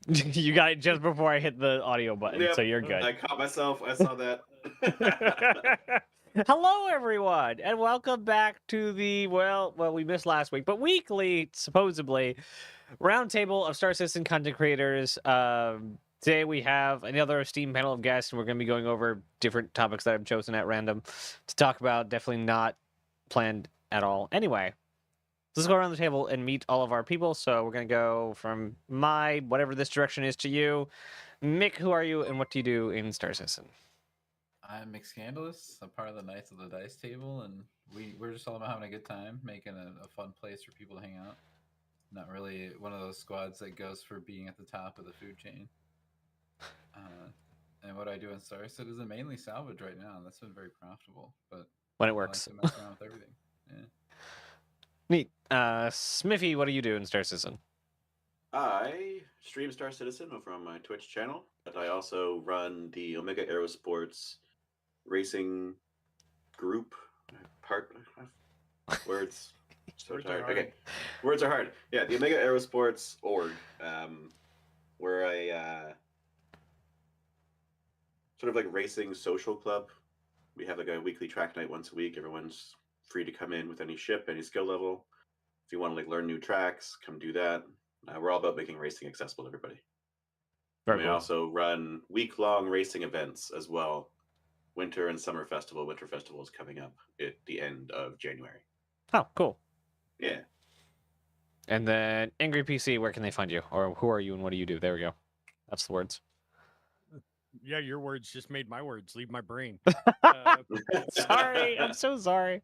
You got it just before I hit the audio button, Yep. so you're good. I caught myself. I saw that. Hello, everyone, and welcome back to the we missed last week, but weekly, supposedly, roundtable of Star Citizen content creators. Today we have another esteemed panel of guests, and we're going to be going over different topics that I've chosen at random to talk about. Definitely not planned at all. Anyway, let's go around the table and meet all of our people. So we're going to go from whatever this direction is to you. Mick, who are you, and what do you do in Star Citizen? I'm Mick Scandalous. I'm part of the Knights of the Dice Table, and we're just all about having a good time, making a fun place for people to hang out. Not really one of those squads that goes for being at the top of the food chain. And what I do in Star Citizen is mainly salvage right now. That's been very profitable, but When it I like works. to mess around with everything. Yeah. Neat. Smithy, what do you do in Star Citizen? I stream Star Citizen over on my Twitch channel, but I also run the Omega Aerosports racing group. Words. So Words are tired. hard. Okay, words are hard. Yeah, the Omega Aerosports org, we're a sort of like racing social club. We have like a weekly track night once a week. Everyone's free to come in with any ship, any skill level. If you want to like learn new tracks, come do that. We're all about making racing accessible to everybody. Very We cool. also run week-long racing events as well. Winter and summer festival. Winter festival is coming up at the end of January. Oh, cool. Yeah. And then Angry PC, where can they find you? Or who are you and what do you do? There we go. That's the words. Yeah, your words just made my words leave my brain. Sorry, I'm so sorry.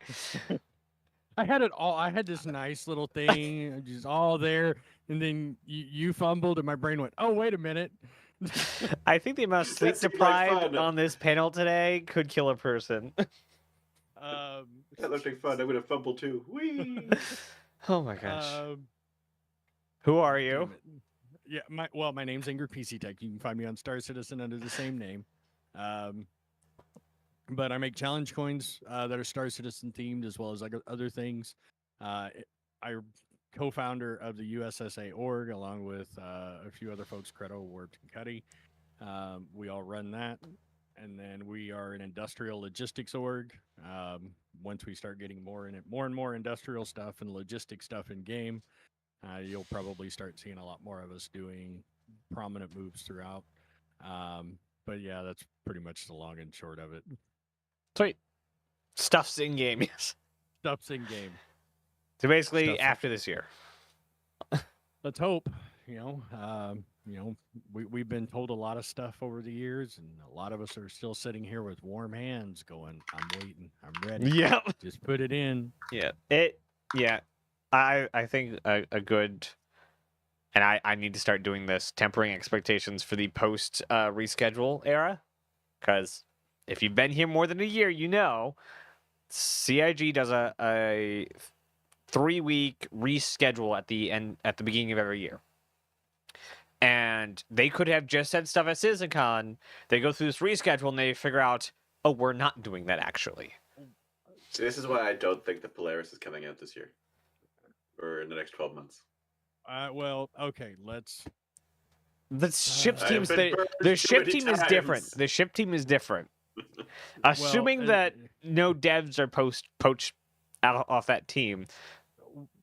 I had it all. I had this nice little thing, just all there, and then you fumbled, and my brain went, "Oh, wait a minute." I think the amount of sleep That seemed like deprived fun. on this panel today could kill a person. That looks like fun. I'm gonna fumble too. Whee! Oh my gosh. um, Who are you? damn it. Yeah, my name's Angry PC Tech. You can find me on Star Citizen under the same name. But I make challenge coins that are Star Citizen themed, as well as like other things. I'm co-founder of the USSA org, along with a few other folks, Credo, Warped, and Cuddy. We all run that, and then we are an industrial logistics org. Once we start getting more and more industrial stuff and logistic stuff in game, you'll probably start seeing a lot more of us doing prominent moves throughout. But yeah, that's pretty much the long and short of it. Sweet. Stuff's in game, yes. Stuff's in game. So basically, Stuff's in- after this year. Let's hope. We've been told a lot of stuff over the years, and a lot of us are still sitting here with warm hands, going, "I'm waiting. I'm ready. Yep. Just put it in." Yeah. I think a good, and I need to start doing this, tempering expectations for the post reschedule era, because if you've been here more than a year, you know CIG does a 3-week reschedule at the beginning of every year. And they could have just said stuff at CitizenCon. They go through this reschedule and they figure out, oh, we're not doing that actually. See, this is why I don't think the Polaris is coming out this year, or in the next 12 months. Well, okay, let's. The ship's I've teams, been burned the too ship many team is different. times. The ship team is different. Assuming that no devs are poached out off that team.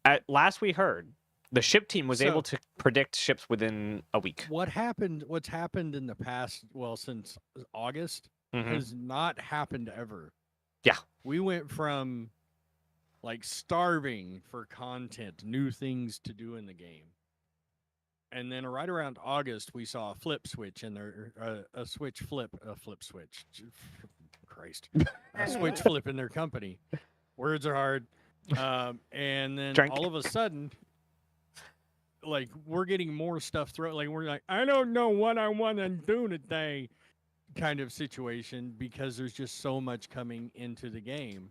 At last we heard, the ship team was able to predict ships within a week. What's happened in the past, well, since August, has not happened ever. Yeah. We went from like starving for content, new things to do in the game. And then right around August, we saw a flip switch in there, a switch flip switch. Christ. A switch flip in their company. Words are hard. And then Drink. all of a sudden, like, we're getting more stuff thrown. Like, we're like, I don't know what I want to do today kind of situation, because there's just so much coming into the game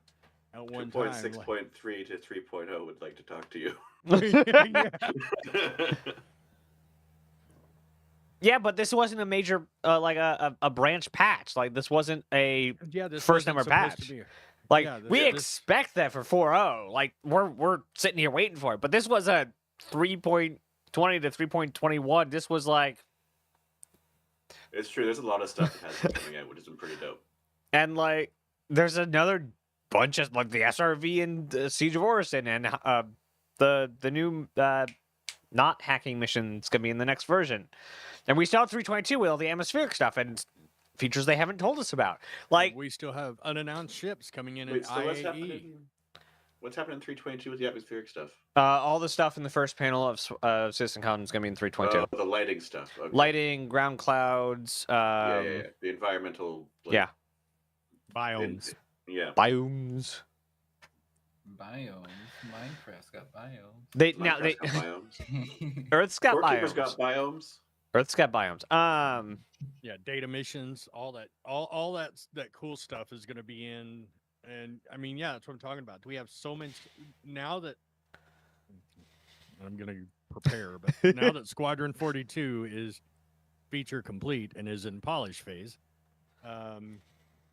at one time. 2.6.3 to 3.0 would like to talk to you. Yeah, but this wasn't a major, like a branch patch. Like, this wasn't a this first wasn't number supposed to patch. be. Like, Yeah, we this- expect that for 4.0. Like, we're sitting here waiting for it. But this was a 3.20 to 3.21. This was like, It's true. There's a lot of stuff that has been coming out, which has been pretty dope. And like, there's another bunch of like the SRV and Siege of Orison and the new not hacking mission's gonna be in the next version. And we still have 322 with all the atmospheric stuff and features they haven't told us about. Like, we still have unannounced ships coming in Wait, at so IAE. what's happening in 322 with the atmospheric stuff? all the stuff in the first panel of CitizenCon is gonna be in 322. The lighting stuff. Okay. Lighting, ground clouds, Yeah. The environmental. yeah. Biomes. Yeah. biomes. Biomes. Minecraft's got biomes. They Minecraft's got biomes. Earth's got Scorekeeper's biomes. got biomes. Earth's got biomes. Yeah, data missions, all that cool stuff is going to be in. And I mean, yeah, that's what I'm talking about. We have so much now that I'm going to prepare, but now that Squadron 42 is feature complete and is in polish phase,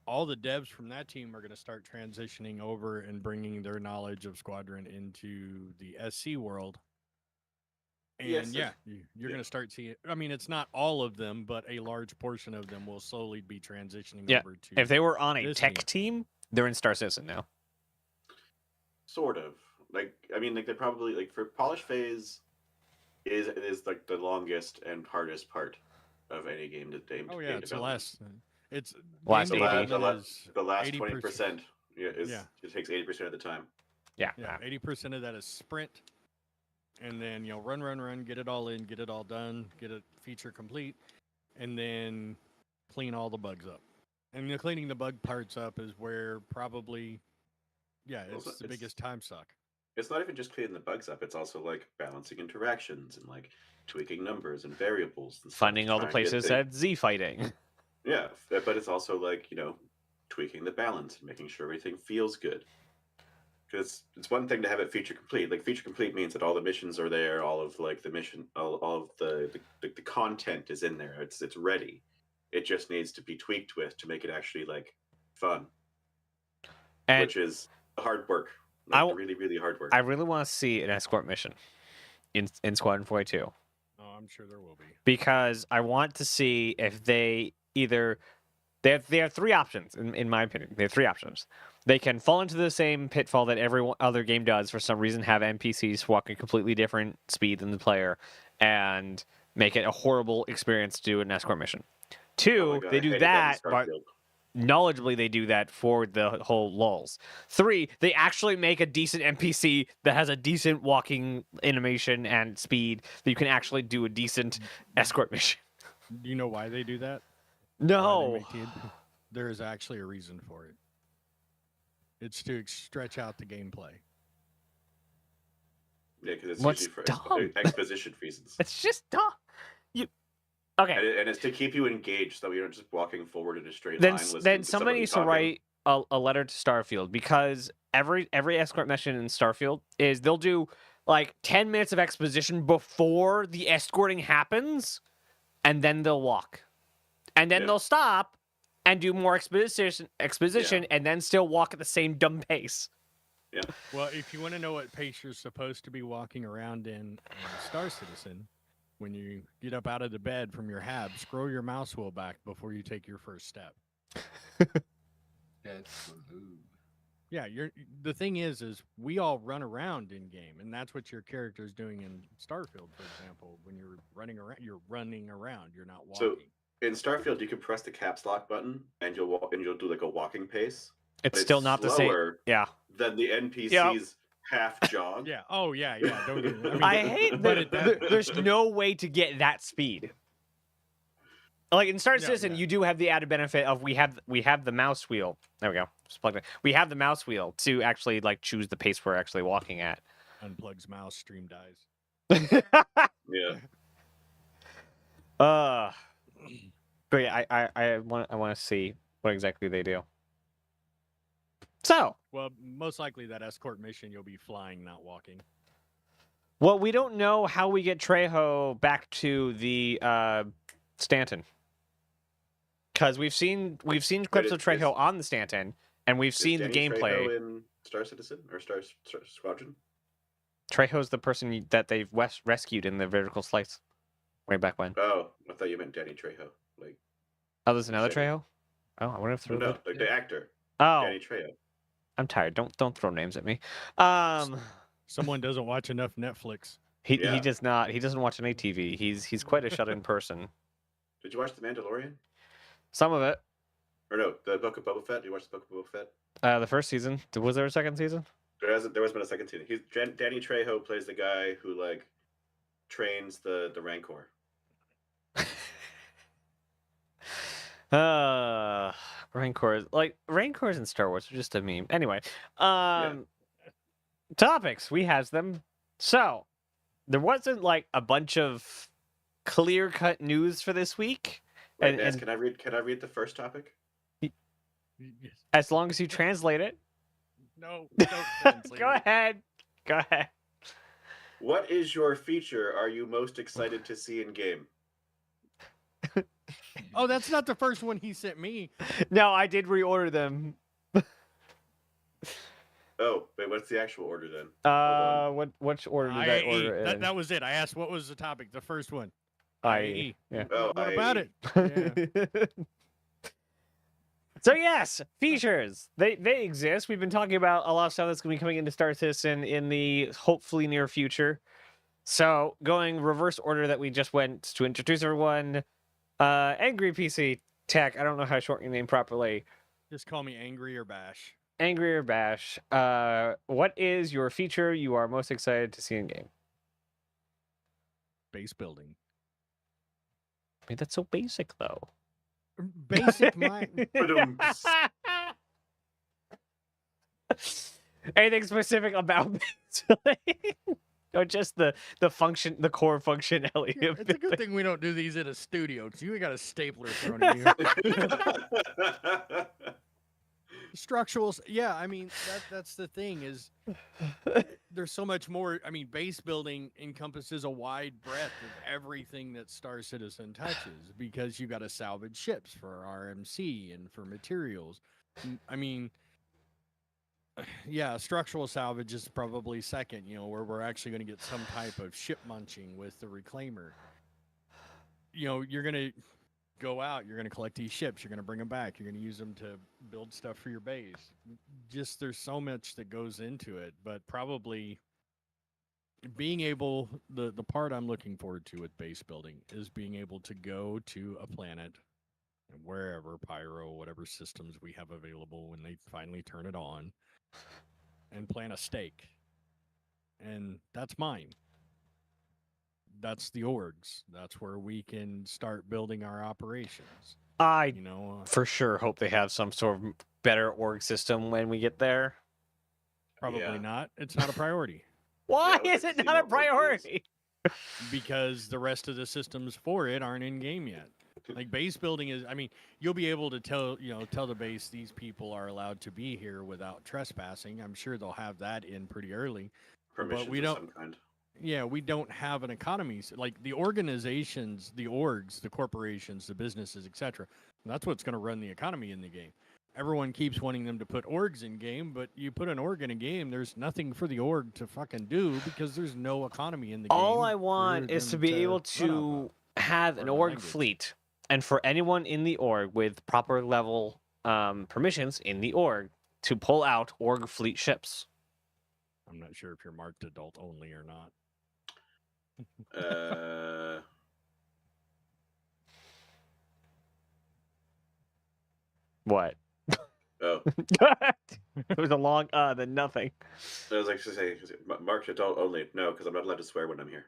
all the devs from that team are going to start transitioning over and bringing their knowledge of Squadron into the SC world. And Yes, yeah, you're going to start seeing. I mean, it's not all of them, but a large portion of them will slowly be transitioning Yeah, over to. if they were on a this tech team, they're in Star Citizen now. Sort of. Like, I mean, like, they probably, like, for polish phase is like the longest and hardest part of any game to game. Oh yeah, it's the last. It's Last game 80. development is The last 80%. 20%. Yeah, Yeah. It takes 80% of the time. Yeah. Yeah, 80% of that is sprint, and then run, get it all in, get it all done, get it feature complete, and then clean all the bugs up. And the cleaning the bug parts up is where probably, yeah, Well, it's the biggest time suck. It's not even just cleaning the bugs up. It's also like balancing interactions and like tweaking numbers and variables. And stuff Finding to all the try and get places things- that Z fighting. Yeah, but it's also like, tweaking the balance and making sure everything feels good. Because it's one thing to have it feature complete. Like, feature complete means that all the missions are there, all of like the mission, all of the content is in there. It's ready. It just needs to be tweaked with to make it actually like fun, And which is hard work. I Like, w- really, really hard work. I really want to see an escort mission in Squadron 42 Oh, I'm sure there will be. because I want to see if they either they have three options in my opinion. They have three options. They can fall into the same pitfall that every other game does for some reason, have NPCs walk a completely different speed than the player and make it a horrible experience to do an escort mission. Oh Two, my God, they I do hated that, in but Starfield. knowledgeably they do that for the whole lulls. Three, they actually make a decent NPC that has a decent walking animation and speed that you can actually do a decent escort mission. Do you know why they do that? Why they No. make there is actually a reason for it. It's to stretch out the gameplay. Yeah, because it's What's usually for dumb? exposition reasons. It's just dumb. Okay. And it's to keep you engaged so you're not just walking forward in a straight Then line. listening then to somebody needs to talking. write a letter to Starfield because every escort mission in Starfield is they'll do like 10 minutes of exposition before the escorting happens and then they'll walk. And then Yeah. they'll stop and do more exposition and then still walk at the same dumb pace. Well, if you want to know what pace you're supposed to be walking around in Star Citizen, when you get up out of the bed from your hab, scroll your mouse wheel back before you take your first step. That's Yeah, the thing is we all run around in game, and that's what your character is doing in Starfield, for example. When you're running around, you're not So- walking. In Starfield, you can press the caps lock button and you'll walk and you'll do like a walking pace. It's but still not the same. slower Yeah. than the NPC's half jog. Yeah. Oh, yeah. Don't get. I hate but that at that there's no way to get that speed. Like in Star Yeah, Citizen, yeah. you do have the added benefit of we have the mouse wheel. There we go. Just plug it. We have the mouse wheel to actually like choose the pace we're actually walking at. Unplugs mouse, stream dies. Yeah. But yeah, I want to see what exactly they do. So, Well, most likely that escort mission you'll be flying, not walking. well, we don't know how we get Trejo back to the Stanton. Because we've seen clips of is- Trejo on the Stanton, and we've Is seen the Danny gameplay. Trejo in Star Citizen or Star Squadron? Trejo's the person that they've rescued in the vertical slice way back when. Oh, I thought you meant Danny Trejo. Like Oh, there's another Said it. Trejo? Oh, I wonder if through No, like the actor, Oh, Danny Trejo. I'm tired. Don't throw names at me. Someone doesn't watch enough Netflix. He Yeah. does not. He doesn't watch any TV. He's quite a shut-in person. Did you watch The Mandalorian? Some of it. Or no, the Book of Boba Fett. Did you watch the Book of Boba Fett? The first season. Was there a second season? There has been a second season. Danny Trejo plays the guy who like trains the Rancor. Rancors in Star Wars are just a meme. Anyway, topics, we has them. So there wasn't like a bunch of clear-cut news for this week. Wait, And- Can I read the first topic? As long as you translate it. No, don't translate Go it. ahead. Go ahead. What is your feature are you most excited to see in game? Oh, that's not the first one he sent me. No, I did reorder them. Oh, wait, what's the actual order then? Which order did I order in? That was it. I asked what was the topic. The first one. IE. Yeah. Oh, What about IE. it? Yeah. So yes, features. They exist. We've been talking about a lot of stuff that's going to be coming into Star Citizen in the hopefully near future. So going reverse order that we just went to introduce everyone. Angry PC Tech. I don't know how to shorten your name properly. Just call me Angry or Bash. Angry or Bash. What is your feature you are most excited to see in game? Base building. I mean, that's so basic though. Basic mind. Ba-dum-ts. Anything specific about building? Or just the function, the core functionality Yeah, of it's a good building? thing we don't do these in a studio because you got a stapler thrown at you. Structurals, yeah. I mean, that's the thing is there's so much more. I mean, base building encompasses a wide breadth of everything that Star Citizen touches because you got to salvage ships for RMC and for materials. I mean, yeah, structural salvage is probably second. You know, where we're actually going to get some type of ship munching with the reclaimer. You know, you're going to go out, you're going to collect these ships, you're going to bring them back, you're going to use them to build stuff for your base. Just there's so much that goes into it, but probably being able, the part I'm looking forward to with base building is being able to go to a planet, wherever, Pyro, whatever systems we have available when they finally turn it on, and plant a stake. And that's mine. That's the orgs. That's where we can start building our operations. I You know, for sure hope they have some sort of better org system when we get there. probably Yeah. not. It's not a priority Why Yeah, is let's it see not a what work is. priority? because the rest of the systems for it aren't in game yet. Like base building is, I mean, you'll be able to tell the base these people are allowed to be here without trespassing. I'm sure they'll have that in pretty early. Permissions we of don't- some kind. Yeah, we don't have an economy like the organizations, the orgs, the corporations, the businesses, etc. That's what's going to run the economy in the game. Everyone keeps wanting them to put orgs in game, but you put an org in a game, there's nothing for the org to fucking do because there's no economy in the game. All I for want is to them be able run off to of. have or an the org language. fleet, and for anyone in the org with proper level permissions in the org to pull out org fleet ships. I'm not sure if you're marked adult only or not. What? Oh, It was a long then nothing. I was actually saying, marked adult only. No, because I'm not allowed to swear when I'm here.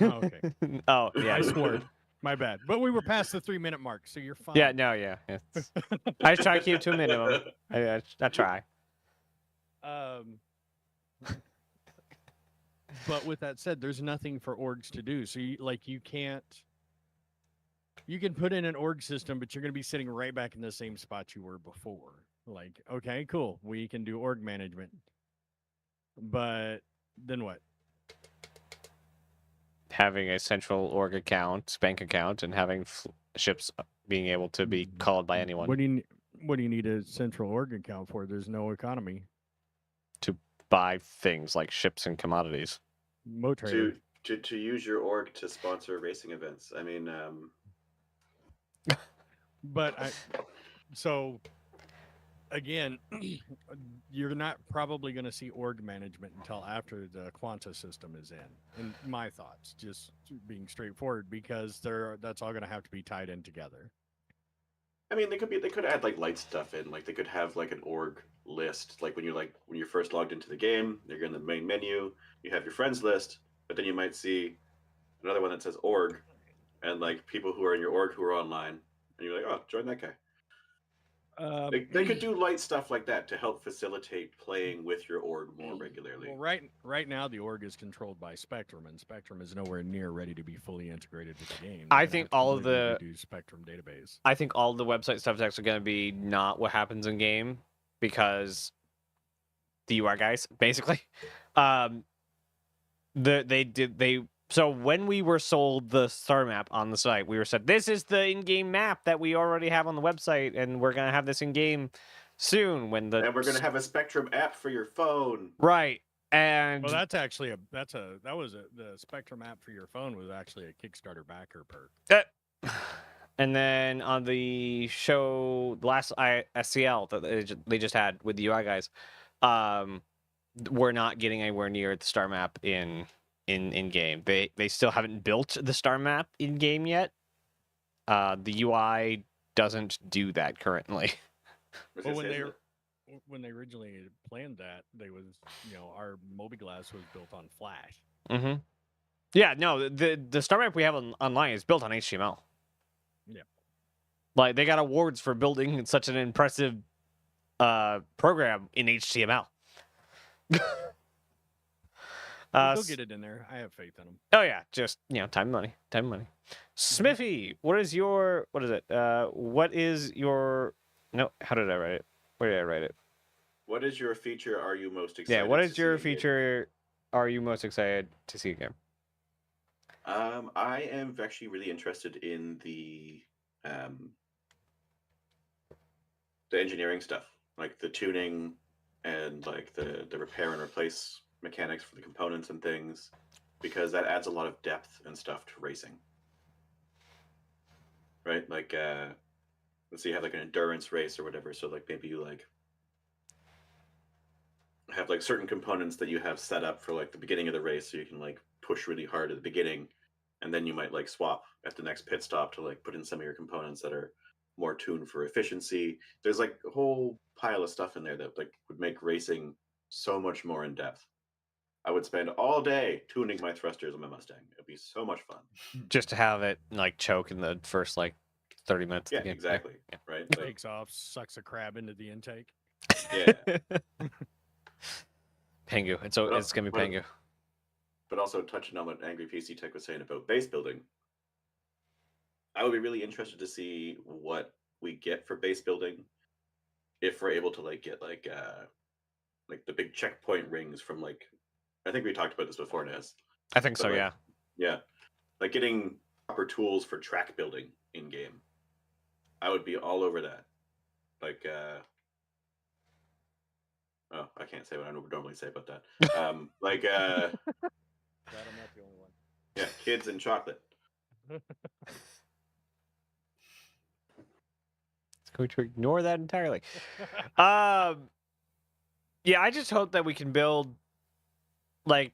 Oh, okay. Oh yeah, I swore. My bad. But we were past the 3-minute mark, so you're fine. Yeah, no, yeah. It's- I just try to keep it to a minimum. I try. But with that said, there's nothing for orgs to do. So you can't. You can put in an org system, but you're going to be sitting right back in the same spot you were before. Like, okay, cool, we can do org management, but then what? Having a central org account, bank account, and having ships being able to be called by anyone. What do you need a central org account for? There's no economy. Buy things like ships and commodities. Mo trader. To use your org to sponsor racing events. I mean, But so again, you're not probably going to see org management until after the Quanta system is in my thoughts, just being straightforward, because that's all going to have to be tied in together. I mean, they could add like light stuff in, like they could have like an org list, like when you're first logged into the game, you're in the main menu, you have your friends list, but then you might see another one that says org, and like people who are in your org who are online, and you're like, oh, join that guy. They could do light stuff like that to help facilitate playing with your org more regularly. Well, right now the org is controlled by Spectrum, and Spectrum is nowhere near ready to be fully integrated with the game. I think all of the Spectrum database. I think all the website stuff is actually going to be not what happens in game, because the UI guys basically, so when we were sold the star map on the site, we were said, this is the in-game map that we already have on the website, and we're going to have this in game soon and we're going to have a Spectrum app for your phone. Right. And well, that's actually the Spectrum app for your phone was actually a Kickstarter backer perk. And then on the show, the last SCL that they just had with the UI guys, we're not getting anywhere near the star map in game. They still haven't built the star map in game yet. The UI doesn't do that currently. Well, when they originally planned that, our Mobiglass was built on Flash. Mm-hmm. Yeah, no, the star map we have online is built on HTML. Yeah, like they got awards for building such an impressive program in HTML. They'll get it in there. I have faith in them. Oh yeah, just time and money. Smithy, what is your no? How did I write it? Where did I write it? What is your feature? Are you most excited? Yeah, what is your feature? Are you most excited to see again? I am actually really interested in the engineering stuff, like the tuning and like the repair and replace mechanics for the components and things, because that adds a lot of depth and stuff to racing. Right? Like let's say you have like an endurance race or whatever, so like maybe you like have like certain components that you have set up for like the beginning of the race, so you can like push really hard at the beginning, and then you might like swap at the next pit stop to like put in some of your components that are more tuned for efficiency. There's like a whole pile of stuff in there that like would make racing so much more in depth. I would spend all day tuning my thrusters on my Mustang. It'd be so much fun. Just to have it like choke in the first like 30 minutes. Yeah, of the game. exactly. Yeah. Right. Like, Takes off, sucks a crab into the intake. yeah. Pengu. It's gonna be Pengu. But also touching on what Angry PC Tech was saying about base building, I would be really interested to see what we get for base building if we're able to like get like the big checkpoint rings from like, I think we talked about this before, Naz. I think so, like, yeah. Yeah. Like getting proper tools for track building in game. I would be all over that. Like oh, I can't say what I would normally say about that. Like Glad I'm not the only one. yeah, kids and chocolate. Going to ignore that entirely. Yeah, I just hope that we can build like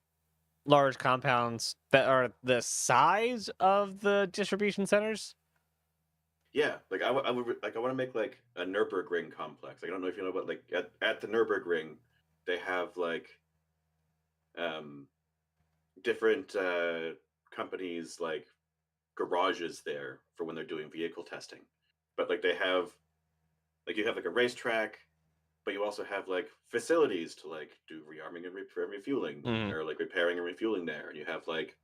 large compounds that are the size of the distribution centers. Yeah, like I would like I want to make like a Nürburgring complex. Like, I don't know if you know, but like at the Nürburgring, they have like different companies like garages there for when they're doing vehicle testing. But like they have like you have like a racetrack, but you also have like facilities to like do rearming and refueling, or like repairing and refueling there. And you have like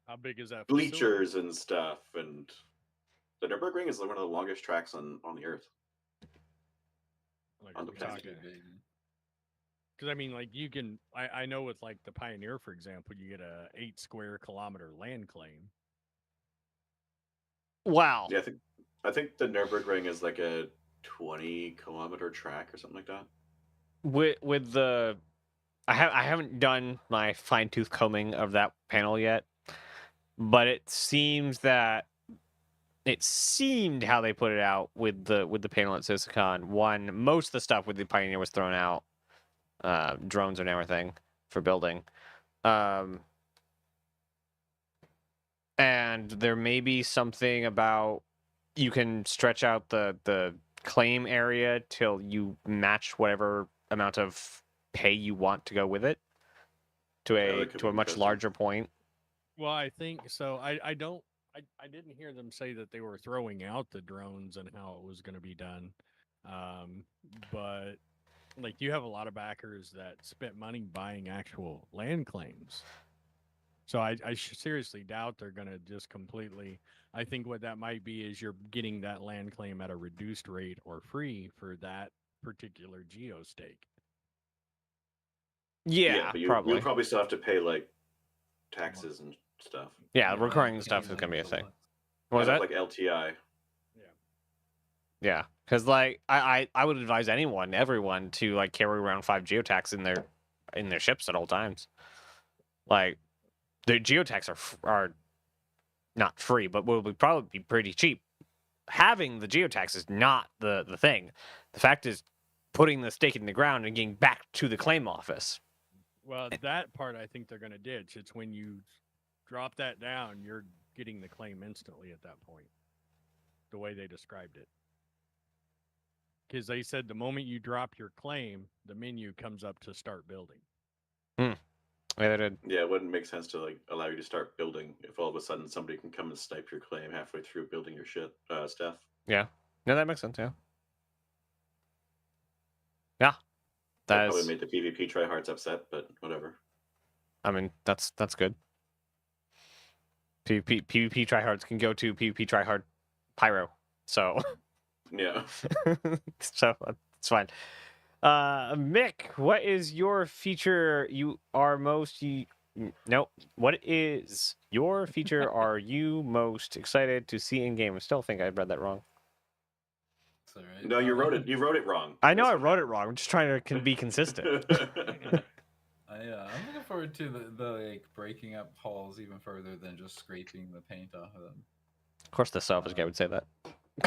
how big is that? Bleachers and stuff. And the Nürburgring is one of the longest tracks on the earth. Like on the planet. Because I mean, like you can, I know with like the Pioneer, for example, you get a 8 square kilometer land claim. Wow. Yeah, I think the Nürburgring is like a 20-kilometer track or something like that. With the, I haven't done my fine tooth combing of that panel yet, but it seems that it seemed how they put it out with the panel at Sisicon. One, most of the stuff with the Pioneer was thrown out, drones and everything for building. And there may be something about you can stretch out the claim area till you match whatever amount of pay you want to go with it to Yeah, a that could to be a much interesting. larger point. Well, I think so. I didn't hear them say that they were throwing out the drones and how it was going to be done. But like you have a lot of backers that spent money buying actual land claims. So I seriously doubt they're going to just completely. I think what that might be is you're getting that land claim at a reduced rate or free for that particular geo stake. Yeah, but probably. you'll probably still have to pay like taxes and stuff. Yeah, Yeah, recurring like stuff is Canada gonna be a thing. Deluxe. What was Kind that? of like LTI. Yeah, because like I would advise everyone to like carry around 5 geotags in their ships at all times. Like the geotags are not free, but will probably be pretty cheap. Having the geotags is not the thing. The fact is putting the stake in the ground and getting back to the claim office. Well, that part I think they're going to ditch. It's when you drop that down, you're getting the claim instantly at that point. The way they described it. Because they said the moment you drop your claim, the menu comes up to start building. Yeah, they did. Yeah, it wouldn't make sense to like allow you to start building if all of a sudden somebody can come and snipe your claim halfway through building your stuff. Yeah. No, that makes sense. Yeah. Yeah. That That's. probably made the PvP tryhards upset, but whatever. I mean, that's good. PvP tryhards can go to PvP tryhard pyro. So. Yeah. So it's fine. Mick, what is your feature you are most no, what is your feature are you most excited to see in game? I still think I read that wrong. That's all right. No, you wrote it. You wrote it wrong. I know That's I what wrote it wrong. I'm just trying to be consistent. happened. I'm looking forward to the like breaking up hulls even further than just scraping the paint off of them. Of course, the selfish guy would say that.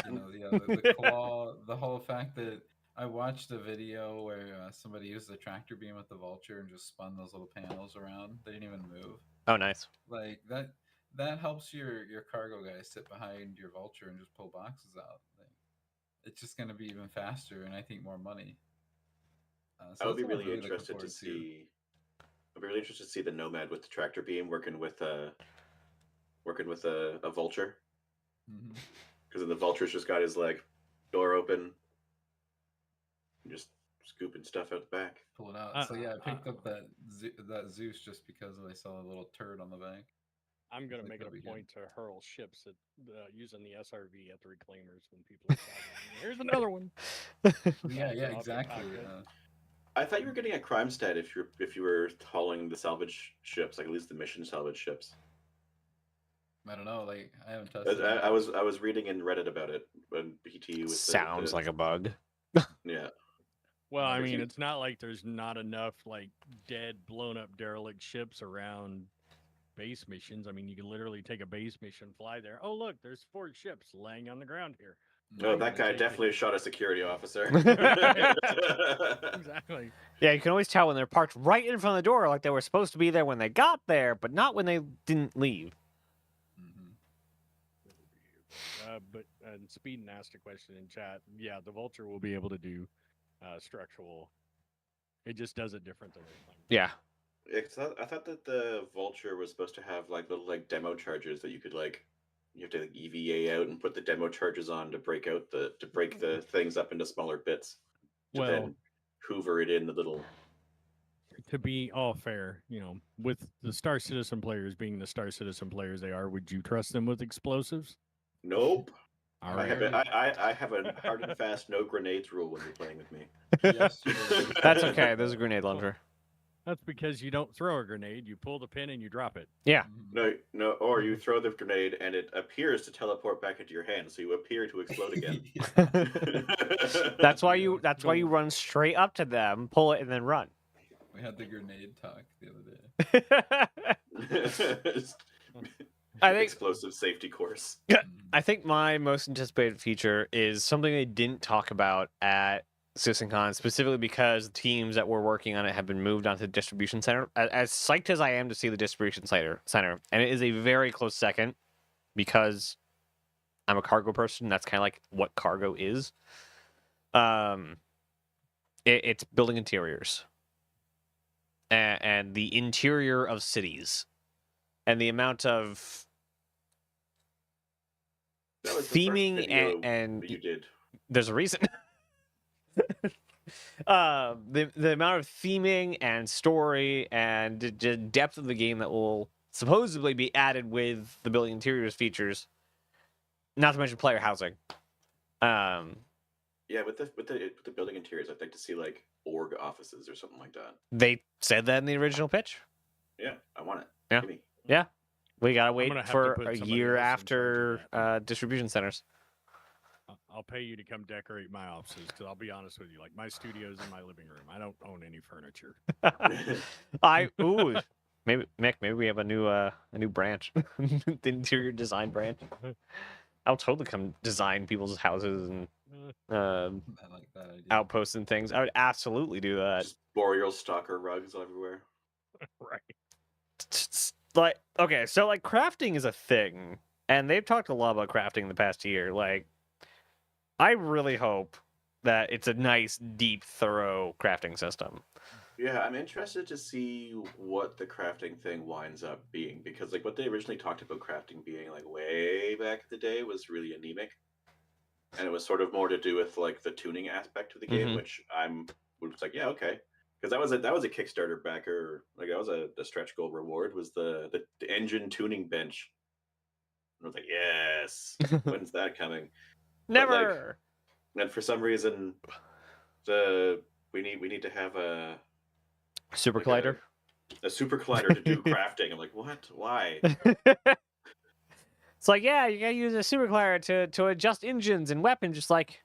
You know, the claw, the whole fact that I watched a video where somebody used the tractor beam with the vulture and just spun those little panels around. They didn't even move. Oh, nice. Like that helps your cargo guys sit behind your vulture and just pull boxes out. Like, it's just going to be even faster and I think more money. So I would be that's what I'm really looking interested to forward see. I'd be really interested to see the Nomad with the tractor beam working with a vulture, Mhm. because then the vulture's just got his like door open, and just scooping stuff out the back. Pull it out. So yeah, I picked up that Zeus just because I saw a little turd on the bank. I'm going to Like make it that'd be a good. point to hurl ships at using the SRV at the reclaimers when people are traveling. Here's another one. Yeah, Drop it exactly. back in. I thought you were getting a crime stat if you were hauling the salvage ships, like at least the mission salvage ships. I don't know. Like I haven't tested. I was reading in Reddit about it when BT was Sounds like a bug. yeah. Well, I If mean, you- it's not like there's not enough like dead, blown up, derelict ships around base missions. I mean, you can literally take a base mission, fly there. Oh, look, there's 4 ships laying on the ground here. No, that guy definitely shot a security officer. Exactly. Yeah, you can always tell when they're parked right in front of the door, like they were supposed to be there when they got there, but not when they didn't leave. Mhm. But Speeden asked a question in chat. Yeah, the Vulture will be able to do structural. It just does it different than anything. Yeah. Yeah, 'cause I thought that the vulture was supposed to have like little like demo charges that you could like you have to like EVA out and put the demo charges on to break the things up into smaller bits. To Well, then hoover it in the little. to be all fair, you know, with the Star Citizen players being the Star Citizen players they are, would you trust them with explosives? Nope. All I right. have a hard and fast no grenades rule when you're playing with me. Yes, you do. That's okay. There's a grenade launcher. That's because you don't throw a grenade. You pull the pin and you drop it. Yeah. Mhm. No, or you throw the grenade and it appears to teleport back into your hand, so you appear to explode again. That's why you run straight up to them, pull it, and then run. We had the grenade talk the other day. I think Explosive safety course. Mhm. I think my most anticipated feature is something they didn't talk about at CitizenCon, specifically because the teams that were working on it have been moved onto the distribution center. As psyched as I am to see the distribution center, and it is a very close second because I'm a cargo person. That's kind of like what cargo is. It's building interiors and the interior of cities and the amount of That was the first theming video and that you did. there's a reason. The amount of theming and story and depth of the game that will supposedly be added with the building interiors features, not to mention player housing. Yeah, with the building interiors, I'd like to see like org offices or something like that. They said that in the original pitch. Yeah, I want it. Yeah. Give me. We gotta wait gonna have to for put a somebody year else in charge after of that. distribution centers. I'll pay you to come decorate my offices because I'll be honest with you, like my studio's in my living room. I don't own any furniture. Maybe Mick, maybe we have a new branch, the interior design branch. I'll totally come design people's houses and I like that idea. outposts and things. I would absolutely do that. Just boreal stalker rugs everywhere. Right. Like, okay, so like crafting is a thing, and they've talked a lot about crafting in the past year. Like, I really hope that it's a nice, deep, thorough crafting system. Yeah, I'm interested to see what the crafting thing winds up being because like what they originally talked about crafting being like way back in the day was really anemic, and it was sort of more to do with like the tuning aspect of the game, Mhm. which was like, yeah, okay, because that was a Kickstarter backer, like that was a stretch goal reward was the engine tuning bench. And I was like, yes, when's that coming? But, like, Never. and for some reason, we need to have a Super like collider. a super collider to do crafting. I'm like, what? Why? It's like, yeah, you gotta use a super collider to adjust engines and weapons. Just like,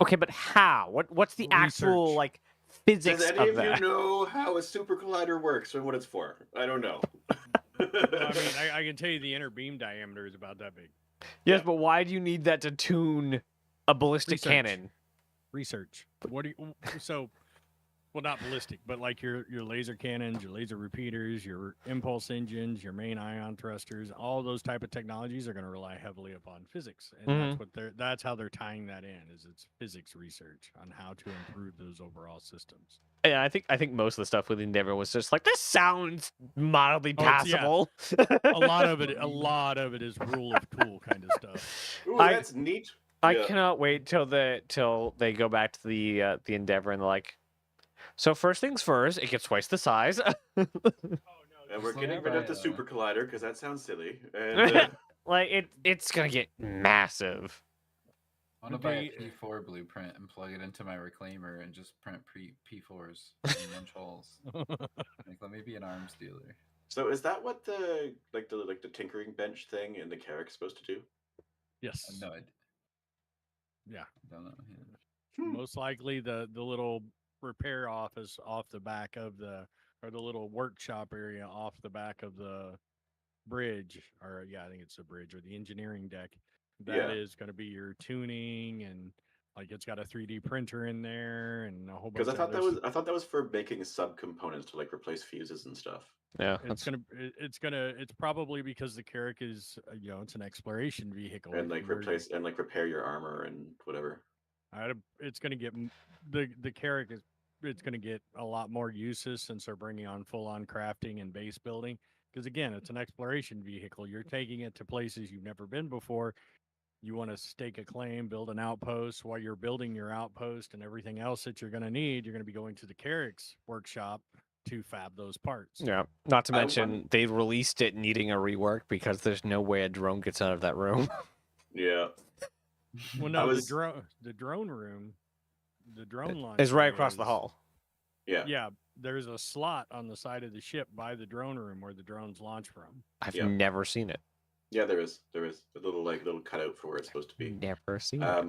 okay, but how? What's the actual Research. like physics Does any of that? you know how a super collider works or what it's for? I don't know. Well, I mean, I can tell you the inner beam diameter is about that big. Yes, Yeah. but why do you need that to tune a ballistic Research. cannon? Research. What do you so? Well, not ballistic, but like your laser cannons, your laser repeaters, your impulse engines, your main ion thrusters, all those type of technologies are going to rely heavily upon physics, and that's how they're tying that in. Is it's physics research on how to improve those overall systems. Yeah, I think most of the stuff with Endeavor was just like, this sounds mildly Oh, it's- yeah. passable. A lot of it is rule of cool kind of stuff. Ooh, I- that's neat. I Yeah. cannot wait till they go back to the Endeavor and they're like, so first things first, it gets twice the size. And we're Just getting whenever rid of I, the super collider because that sounds silly. And Like it's gonna get massive. I want to buy a They- P4 blueprint and plug it into my reclaimer and just print P4s in Munch-holes. Like, let me be an arms dealer. so is that what the tinkering bench thing in the Carrack's supposed to do? Yes. No, I Yeah. don't know. Most likely the little repair office off the back of the little workshop area off the back of the bridge, or yeah, I think it's the bridge or the engineering deck. That is Yeah. going to be your tuning, and like it's got a 3D printer in there and a whole bunch Because I of thought other that was for making subcomponents to like replace fuses and stuff. Yeah, it's probably because the Carrack is it's an exploration vehicle And like if you were- replace and like repair your armor and whatever. it's going to get the Carrack is it's going to get a lot more uses since they're bringing on full on crafting and base building, because again, it's an exploration vehicle. You're taking it to places you've never been before. You want to stake a claim, build an outpost. While you're building your outpost and everything else that you're going to need, you're going to be going to the Carrack's workshop to fab those parts. yeah. Not to I mention they released it needing a rework because there's no way a drone gets out of that room. Yeah. Well, I no, was- the drone room, the drone launch It's right area across the is- hall. Yeah. Yeah, there's a slot on the side of the ship by the drone room where the drones launch from. I've Yeah. never seen it. Yeah, there is a little cutout for where it's supposed to be. Never seen it. I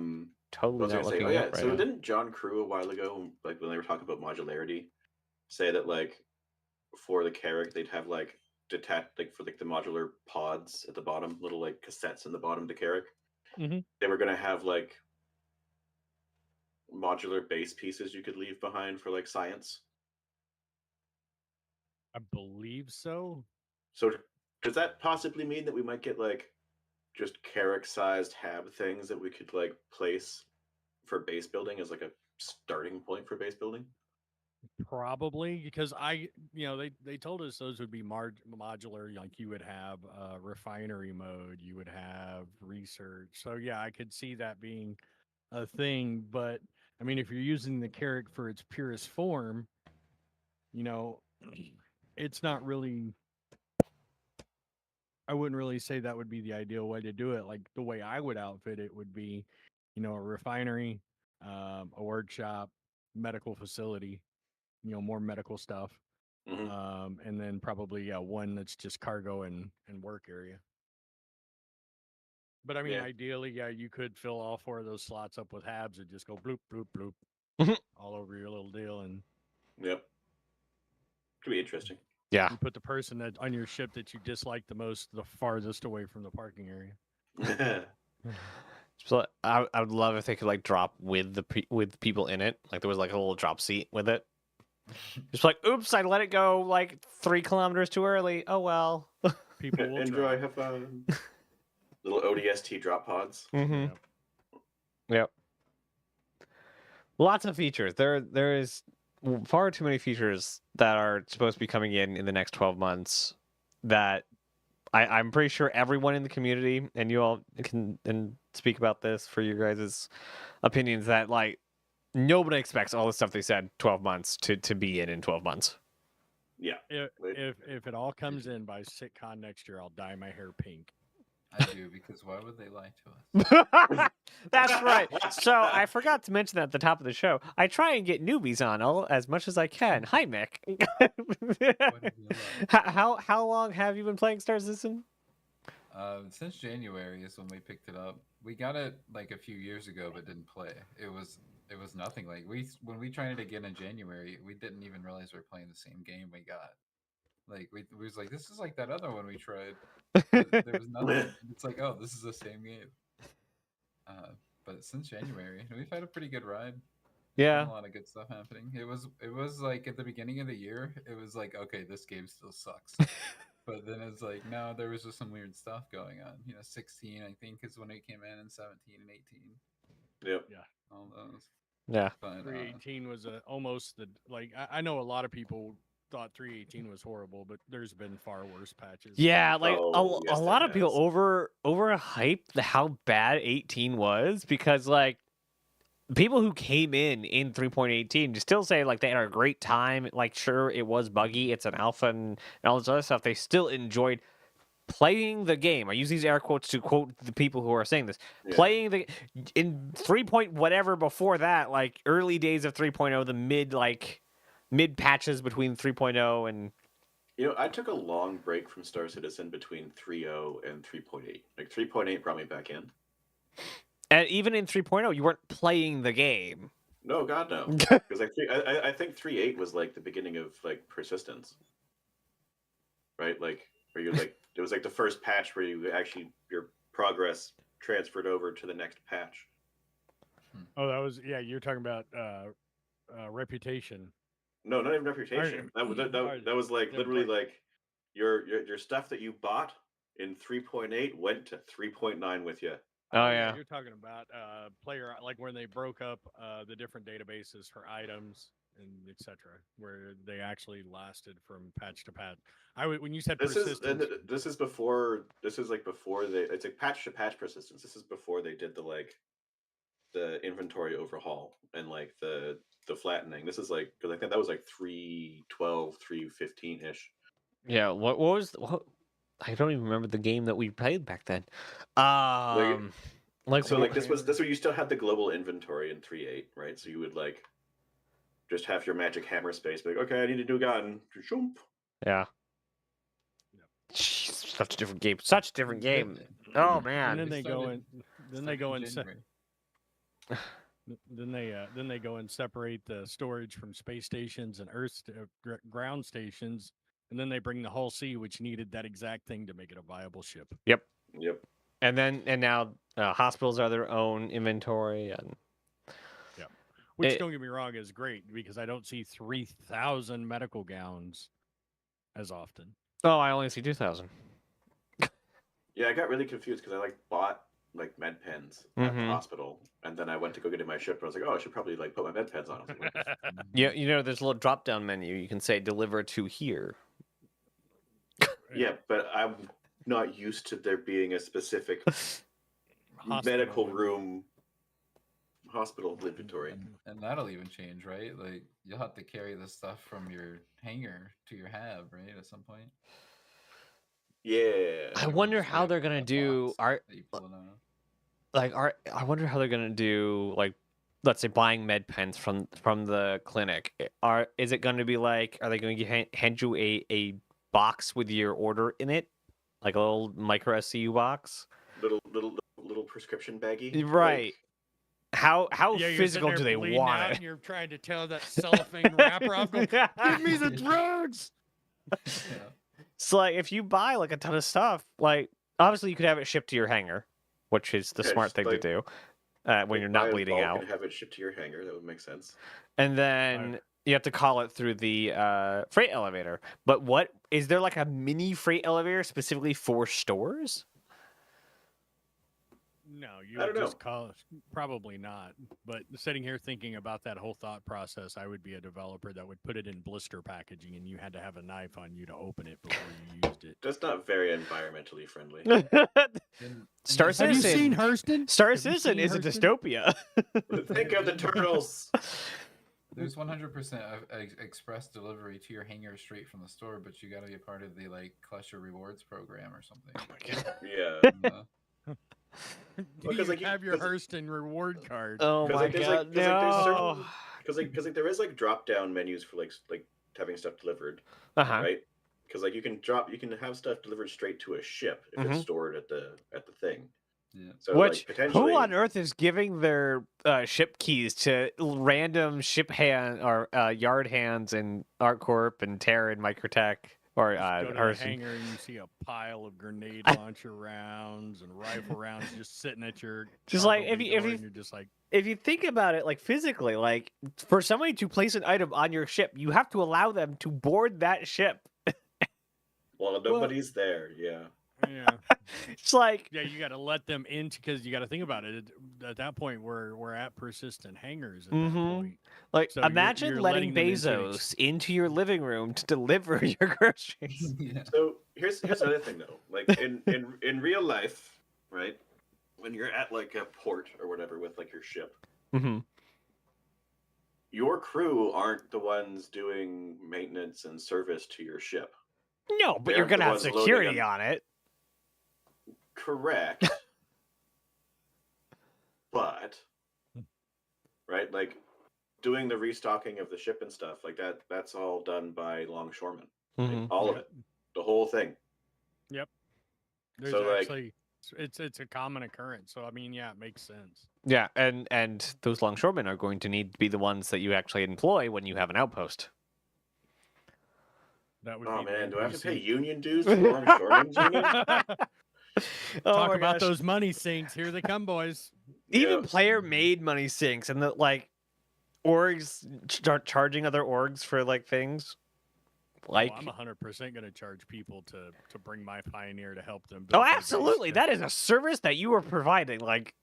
Totally was not gonna say, looking oh it yeah. up right So now. didn't John Crew a while ago, like when they were talking about modularity, say that like for the Carrack they'd have like detached like for like the modular pods at the bottom, little like cassettes in the bottom of the Carrack, Mhm. they were gonna have like modular base pieces you could leave behind for like science. I believe so. So does that possibly mean that we might get like just Carrick-sized hab things that we could like place for base building as like a starting point for base building? Probably because they told us those would be modular. Like you would have refinery mode, you would have research. So yeah, I could see that being a thing. But I mean, if you're using the Carrick for its purest form, you know, it's not really. I wouldn't really say that would be the ideal way to do it. Like the way I would outfit it would be, a refinery, a workshop, medical facility, more medical stuff. Hmm. And then probably one that's just cargo and work area. But I mean, Yeah. ideally, yeah, you could fill all 4 of those slots up with habs and just go bloop bloop bloop Mhm. all over your little deal, and Yep. Could be interesting. Yeah. you put the person that on your ship that you dislike the most the farthest away from the parking area. So I would love if they could like drop with with people in it. Like there was like a little drop seat with it. Just like, oops, I let it go like 3 kilometers too early. Oh well. People will Enjoy, try. have fun. Little ODST drop pods. Mm-hmm. Yeah. Yep. Lots of features. There is far too many features that are supposed to be coming in the next 12 months that I'm pretty sure everyone in the community, and you all can and speak about this for your guys' opinions, that like nobody expects all the stuff they said 12 months to be in 12 months. Yeah. If it all comes in by SitCon next year, I'll dye my hair pink. I do, because why would they lie to us? That's right. So I forgot to mention that at the top of the show. I try and get newbies on as much as I can. Hi, Mick. What did you lie? How long have you been playing Star Citizen? Since January is when we picked it up. We got it like a few years ago, but didn't play. It was nothing. Like when we tried it again in January, we didn't even realize we were playing the same game we got. Like we was like, this is like that other one we tried. But there was nothing. It's like, oh, this is the same game. But since January, we've had a pretty good ride. Yeah. A lot of good stuff happening. It was like at the beginning of the year, it was like, okay, this game still sucks. But then it's like, no, there was just some weird stuff going on. 16, I think, is when it came in, and 17 and 18. Yep. Yeah. All those. Yeah. But 318 was almost the I know a lot of people thought 318 was horrible, but there's been far worse patches. Yeah, like Oh, yes, a lot there of people has. overhyped how bad 18 was, because like people who came in 3.18 still say like they had a great time. Like sure, it was buggy, it's an alpha and all this other stuff. They still enjoyed playing the game. I use these air quotes to quote the people who are saying this. Yeah. Playing the in 3. Whatever before that, like early days of 3.0, the mid patches between 3.0 and I took a long break from Star Citizen between 3.0 and 3.8. Like 3.8 brought me back in. and even in 3.0, you weren't playing the game. No, God no. Because like I think 3.8 was like the beginning of like persistence, right? Like where you're like it was like the first patch where you actually your progress transferred over to the next patch. Oh, that was you're talking about reputation. No, not even reputation. That was like Yeah, literally right. like your stuff that you bought in 3.8 went to 3.9 with you. Oh yeah. You're talking about player like when they broke up the different databases for items and etc., where they actually lasted from patch to patch. When you said persistence, This is before like before it's like patch to patch persistence. This is before they did the inventory overhaul and like the flattening. This is like because I think that was like 3.12, 3.15 ish. Yeah, what was I don't even remember the game that we played back then. Like So like this was where you still had the global inventory in 3.8, right? So you would like just have your magic hammer space, like okay, I need a new gun. Shoomp. Yeah. Jeez, such a different game. Such a different game. Oh man. and then It they go started- in, then they go in, January. then they go and separate the storage from space stations and ground stations, and then they bring the Hull C, which needed that exact thing to make it a viable ship. Yep. Yep. And now Hospitals are their own inventory, and Which, It- don't get me wrong, is great because I don't see 3,000 medical gowns as often. oh, I only see 2,000. Yeah, I got really confused because I bought like med pens at the Mhm. hospital, and then I went to go get in my ship, and I was like, oh, I should probably put my med pens on. I was like, what the f- There's a little drop down menu. You can say deliver to here. yeah, but I'm not used to there being a specific medical room hospital inventory. And that'll even change, right? Like you'll have to carry the stuff from your hangar to your hab, right? At some point. Yeah. I Or wonder just how like they're gonna a do box art. that you pull it out. I wonder how they're gonna do like, let's say buying med pens from the clinic. Is it going to be like, are they going to hand you a box with your order in it, like a little micro SCU box? Little prescription baggie. Right. How Yeah, you're sitting physical there do they bleeding want out it? And you're trying to tear that cellophane wrapper off. Going, give me the drugs. Yeah. So like, if you buy like a ton of stuff, like obviously you could have it shipped to your hangar, which is the Yeah, smart just, thing to like- do when Like, you're buy not in bleeding bulk out. and have it shipped to your hangar. That would make sense. And then you have to call it through the freight elevator. But what is there like a mini freight elevator specifically for stores? No, you I would don't just call it. Probably not. But sitting here thinking about that whole thought process, I would be a developer that would put it in blister packaging, and you had to have a knife on you to open it before you used it. That's not very environmentally friendly. In Star this Have you Have you Citizen. seen Hurston? Star Have you Citizen seen is a Hurston? dystopia. Think of the turtles. There's 100% express delivery to your hangar straight from the store, but you got to be a part of the like Cluster Rewards program or something. Oh my God. Yeah. Do Because, you like, have your 'cause- Hurston reward card? Oh 'Cause, my like, there's, God. like- 'cause, like, there's No. certain- Because there is like drop down menus for like having stuff delivered, Uh-huh. right? Because like you can have stuff delivered straight to a ship if Mhm. it's stored at the thing. Yeah. So Which like potentially who on earth is giving their ship keys to random ship hand or yard hands in ArtCorp and Terra and Microtech or Just go to the Hurston? hangar and you see a pile of grenade launcher rounds and rifle rounds just sitting at your Just cargo like, if bay you- door, and you're just like, If you think about it, like physically, like for somebody to place an item on your ship, you have to allow them to board that ship. well nobody's there. Yeah. yeah, It's like, yeah. You got to let them in because you got to think about it. At that point, we're at persistent hangars. At Mhm. that point, like So you're- imagine you're letting letting them into an Bezos into your living room to deliver your groceries. Yeah. So here's another thing though. Like in real life, right? When you're at like a port or whatever with like your ship, Mm-hmm. your crew aren't the ones doing maintenance and service to your ship. No, but They're you're the gonna have ones loading security them. on it. Correct. But right, like doing the restocking of the ship and stuff like that's all done by longshoremen. Right? Mhm. All of Yep. it. The whole thing. there's So, like- actually it's a common occurrence. So I mean, yeah, it makes sense. Yeah, and those longshoremen are going to need to be the ones that you actually employ when you have an outpost. That would Oh be the man, do I have to pay NPC. union dues for longshoremen's union? Oh Talk my about gosh. those money sinks. Here they come, boys. Even Yeah. player made money sinks and the like orgs start charging other orgs for like things. Like Oh, I'm 100% going to charge people to bring my Pioneer to help them. oh, build their base. absolutely. That is a service that you are providing. Like,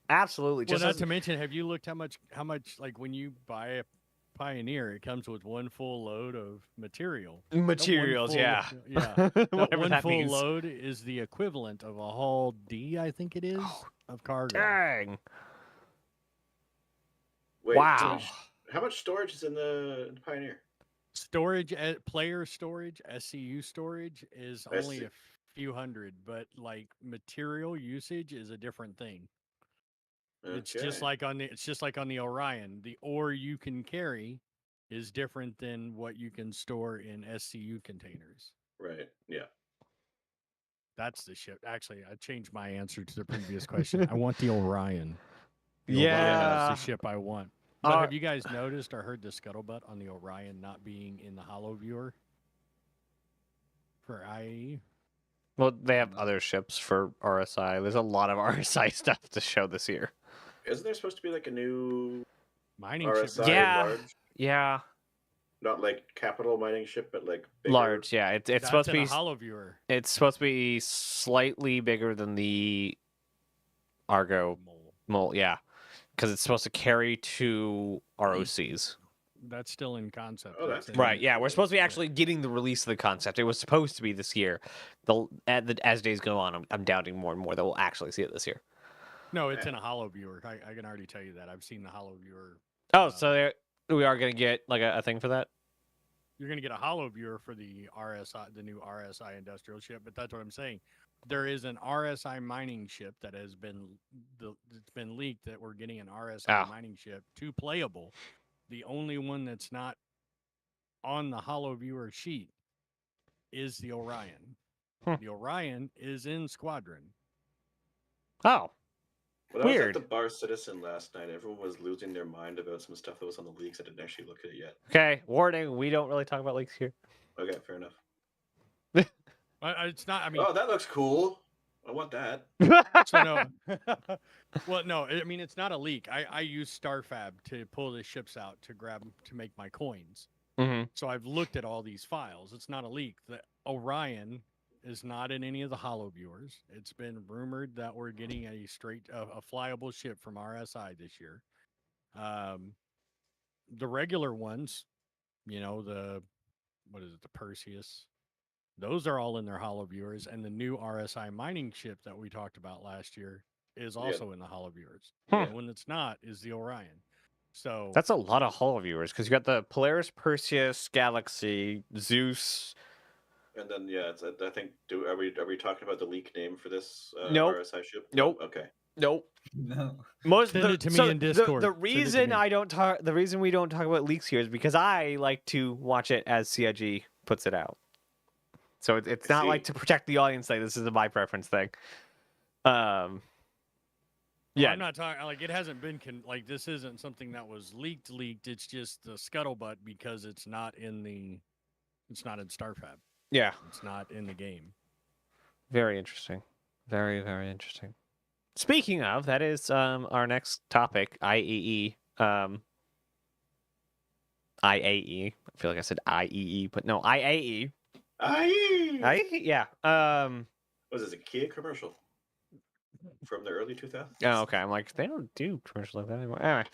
absolutely. Well, Just not as- to mention, have you looked how much like when you buy a Pioneer, it comes with one full load of material. That one materials, full- yeah. yeah. That Whatever one that full means. load is the equivalent of a Hull D, I think it is, Oh, of cargo. Dang. Wait, Wow. How much storage is in the Pioneer? Storage, player storage, SCU storage is I only see. a few hundred, but like material usage is a different thing. It's just Okay. like on the Orion. The ore you can carry is different than what you can store in SCU containers. Right. Yeah. That's the ship. Actually, I changed my answer to the previous question. I want the Orion. The Orion Yeah. is the ship I want. But Uh, have you guys noticed or heard the scuttlebutt on the Orion not being in the Hollow Viewer for IAE? Well, they have other ships for RSI. There's a lot of RSI stuff to show this year. Isn't there supposed to be like a new Mining ship. RSI Yeah. large? Yeah, Not like capital mining ship, but like bigger. large. Yeah, it's That's supposed to in be a hollow viewer. it's supposed to be slightly bigger than the Argo mole. Yeah, because it's supposed to carry 2 ROCs. That's still in concept. Oh, that's in- Right. Yeah, we're supposed to be yeah. actually getting the release of the concept. It was supposed to be this year. As days go on, I'm doubting more and more that we'll actually see it this year. No, it's in a hollow viewer. I can already tell you that. I've seen the hollow viewer. Oh, so we are gonna get like a thing for that. You're going to get a hollow viewer for the RSI, the new RSI industrial ship. But that's what I'm saying. There is an RSI mining ship that has been it's been leaked that we're getting an RSI Oh. mining ship, 2 playable. The only one that's not on the hollow viewer sheet is the Orion. The Orion is in Squadron. Oh, When I was Weird. at the Bar Citizen last night, everyone was losing their mind about some stuff that was on the leaks. I didn't actually look at it yet. okay. Warning: we don't really talk about leaks here. Okay, fair enough. It's not. I mean, Oh, that looks cool. I want that. so no. Well, no. I mean, it's not a leak. I use StarFab to pull the ships out to make my coins. hmm So I've looked at all these files. It's not a leak. The Orion is not in any of the hollow viewers. It's been rumored that we're getting a flyable ship from RSI this year. The regular ones, the Perseus, those are all in their hollow viewers, and the new RSI mining ship that we talked about last year is also in the hollow viewers. Huh. The one that's not is the Orion. So That's a lot of hollow viewers because you got the Polaris, Perseus, Galaxy, Zeus. And then yeah, I think are we talking about the leak name for this Nope. RSI ship? Nope. Okay. Nope. No. Most Send it to me in Discord. The Send it to reason me. the reason we don't talk about leaks here is because I like to watch it as CIG puts it out. So it's not like See. to protect the audience. Like this is a my preference thing. Well, Yeah. I'm not talking like it hasn't been this isn't something that was leaked. It's just the scuttlebutt because it's not in StarFab. Yeah. It's not in the game. Very interesting. Very, very interesting. Speaking of, that is our next topic, IAE. IAE. I feel like I said IEE, but no, IAE. IAE, yeah. Was this a Kia commercial from the early 2000s? Oh, okay. I'm like, they don't do commercials like that anymore. Anyway,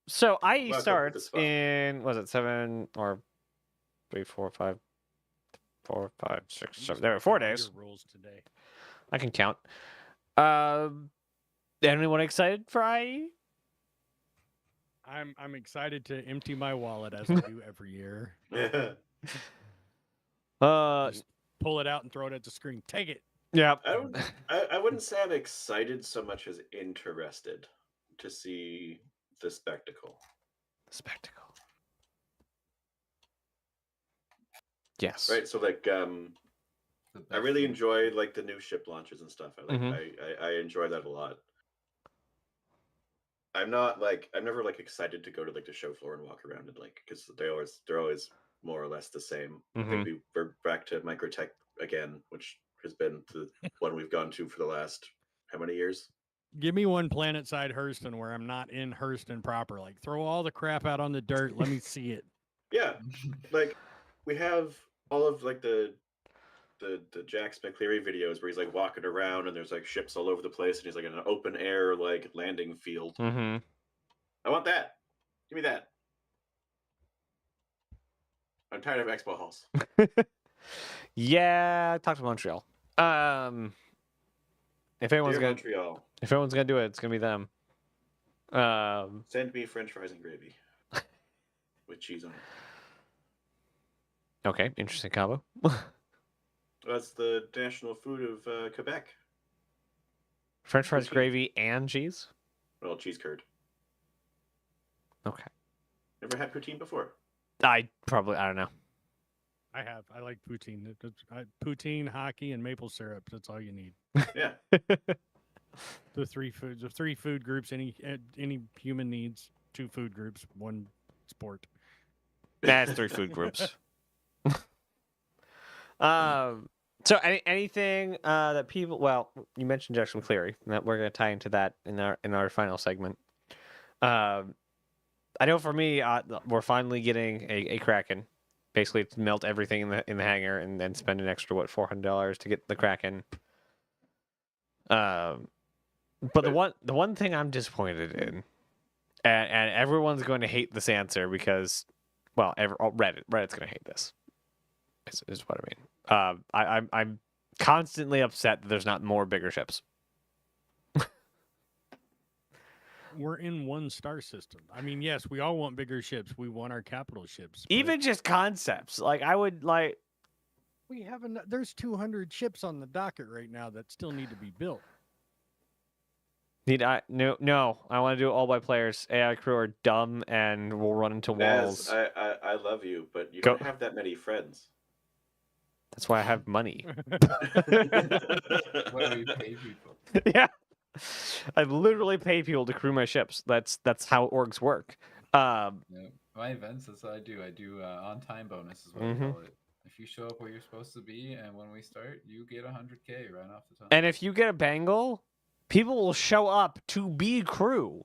so IE Welcome to the starts spot. in was it 7 or 3, 4, 5, 4, 5, 6, 7? There were 4 days. Rules today. I can count. Anyone excited for IE? I'm excited to empty my wallet as I do every year. Just pull it out and throw it at the screen. Take it. Yeah. I wouldn't say I'm excited so much as interested to see the spectacle. Spectacle. Yes. Right. So like The I really best enjoy like the new ship launches and stuff. I like Mhm. I enjoy that a lot. I'm never like excited to go to like the show floor and walk around and like because they're always more or less the same. I think we're back to Microtech again, which has been the one we've gone to for the last how many years? Give me one planet side Hurston where I'm not in Hurston proper. Like throw all the crap out on the dirt. Let me see it. Yeah, like we have all of like the Jax McCleary videos where he's like walking around and there's like ships all over the place and he's like in an open air like landing field. Mm-hmm. I want that. Give me that. I'm tired of expo halls. Yeah, talk to Montreal. If anyone's Dear gonna Montreal, do it, it's gonna be them. send me French fries and gravy with cheese on it. Okay, interesting combo. That's the national food of Quebec. French fries, Poutine. gravy, and cheese. Well, cheese curd. Okay. Never had poutine before. I don't know. I have. I like poutine. Poutine, hockey, and maple syrup. That's all you need. Yeah. The three food groups any human needs. 2 food groups, 1 sport. That's 3 food groups. So anything that people, well, you mentioned Jackson Cleary, and that we're going to tie into that in our final segment. I know for me, we're finally getting a Kraken. Basically, to melt everything in the hangar and then spend an extra $400 to get the Kraken. But the one thing I'm disappointed in, and everyone's going to hate this answer because, well, Reddit's going to hate this. Is what I mean. I'm constantly upset that there's not more bigger ships. We're in one star system. I mean, yes, we all want bigger ships. We want our capital ships. but Even just concepts. Like I would like. we have there's 200 ships on the docket right now that still need to be built. No. I want to do it all by players. AI crew are dumb and will run into walls. Naz, I love you, but you Go. don't have that many friends. That's why I have money. What do we pay people? Yeah. I literally pay people to crew my ships. That's how orgs work. Yeah. My events, that's what I do. I do on time bonus is what Mhm. I call it. If you show up where you're supposed to be, and when we start, you get 100K right off the top. And if you get a bangle, people will show up to be crew.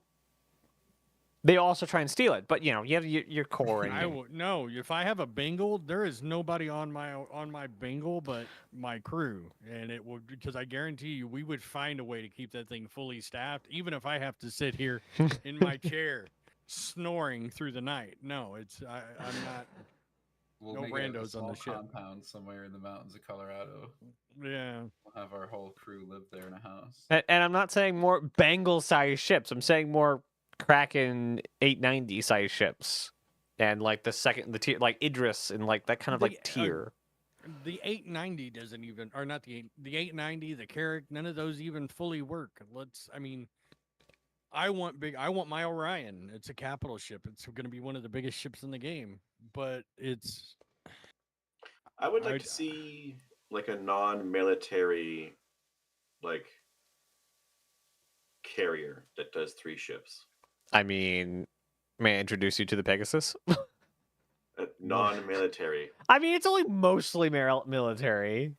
They also try and steal it, but you have your core. No. If I have a Bengal, there is nobody on my Bengal but my crew, and it would because I guarantee you we would find a way to keep that thing fully staffed, even if I have to sit here in my chair snoring through the night. No, I'm not. We'll no make it a randos on the small ship. compound somewhere in the mountains of Colorado. Yeah. We'll have our whole crew live there in a house. And I'm not saying more bangle-sized ships. I'm saying more Kraken 890 size ships, and like the tier, like Idris, and like that kind of like tier. The 890 doesn't even, or not the 890, the Carrack, none of those even fully work. I want my Orion. It's a capital ship. It's going to be one of the biggest ships in the game, but it's. I would like to see like a non-military, like carrier that does 3 ships. I mean, may I introduce you to the Pegasus? Non-military. I mean, it's only mostly military.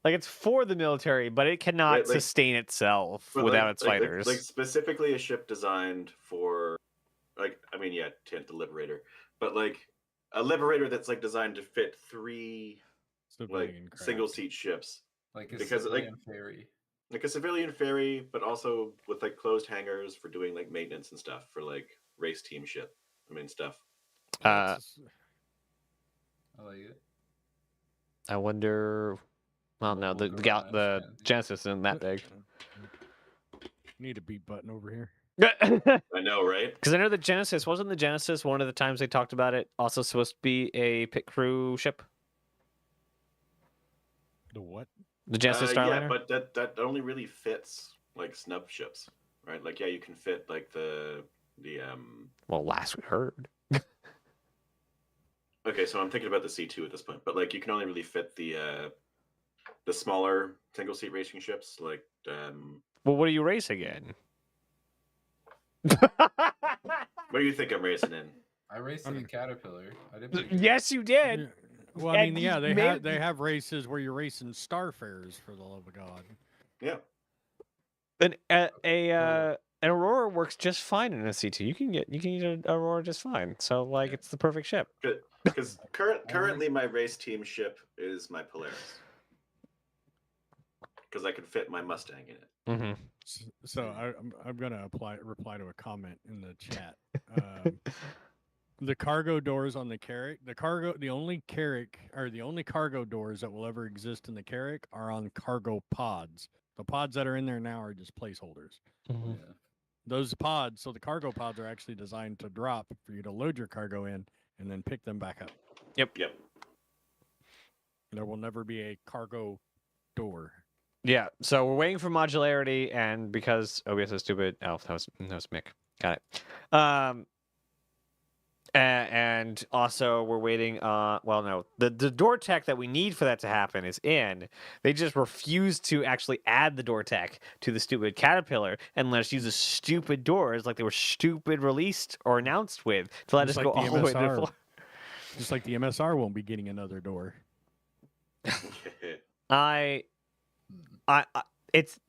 Like it's for the military, but it cannot Right, like- sustain itself But without its fighters. Like specifically a ship designed for, Tent the Liberator, but like a Liberator that's like designed to fit 3 civilian craft. single-seat ships, Like a Because, like- civilian ferry. like a civilian ferry, but also with like closed hangars for doing like maintenance and stuff for like race team ship. Stuff. That's- I like it. I wonder. Well, no, We'll the go on the that. Genesis isn't that big. Need a beat button over here. Because I know, right? I know the Genesis wasn't the Genesis one of the times they talked about it also supposed to be a pit crew ship. The what? The Genesis Yeah, Starliner. but that only really fits like snub ships, right? Like, yeah, you can fit like the Well, last we heard. Okay, so I'm thinking about the C2 at this point, but like you can only really fit the smaller single seat racing ships, like Well, what are you racing in? what do you think I'm racing in? I raced in a Caterpillar. I did pretty good. Yes, you did. Yeah. Well, I And mean, yeah, you made- they have races where you're racing Starfarers, for the love of God. Yeah. An Aurora works just fine in a C2. You can get an Aurora just fine. So like Yeah. it's the perfect ship. Because currently my race team ship is my Polaris. Because I can fit my Mustang in it. Mm-hmm. So I'm gonna reply to a comment in the chat. The cargo doors on the Carrack, the only cargo doors that will ever exist in the Carrack are on cargo pods. The pods that are in there now are just placeholders. Mm-hmm. Yeah. Those pods, so the cargo pods are actually designed to drop for you to load your cargo in and then pick them back up. Yep. There will never be a cargo door. Yeah. So we're waiting for modularity, and because OBS is stupid. Oh, that was Mick. Got it. And also we're waiting. Well, no, the door tech that we need for that to happen is in. They just refuse to actually add the door tech to the stupid Caterpillar and let us use the stupid doors like they were stupid released or announced with to let Just us like go the all the way to the MSR. floor. Just like the MSR won't be getting another door. I it's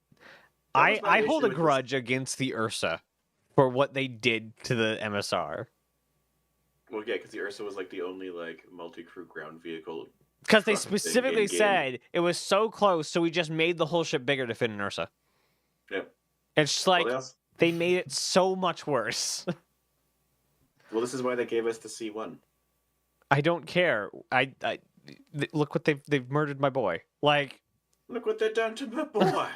That was my I hold issue a with this. grudge against the Ursa for what they did to the MSR. Well, yeah, because the Ursa was like the only like multi-crew ground vehicle. Because they truck thing specifically in-game. said it was so close, so we just made the whole ship bigger to fit an Ursa. Yep. It's just Well, like they also- they made it so much worse. well, this is why they gave us the C1. I don't care. Look what they've murdered my boy. Like, Look what they've done to my boy.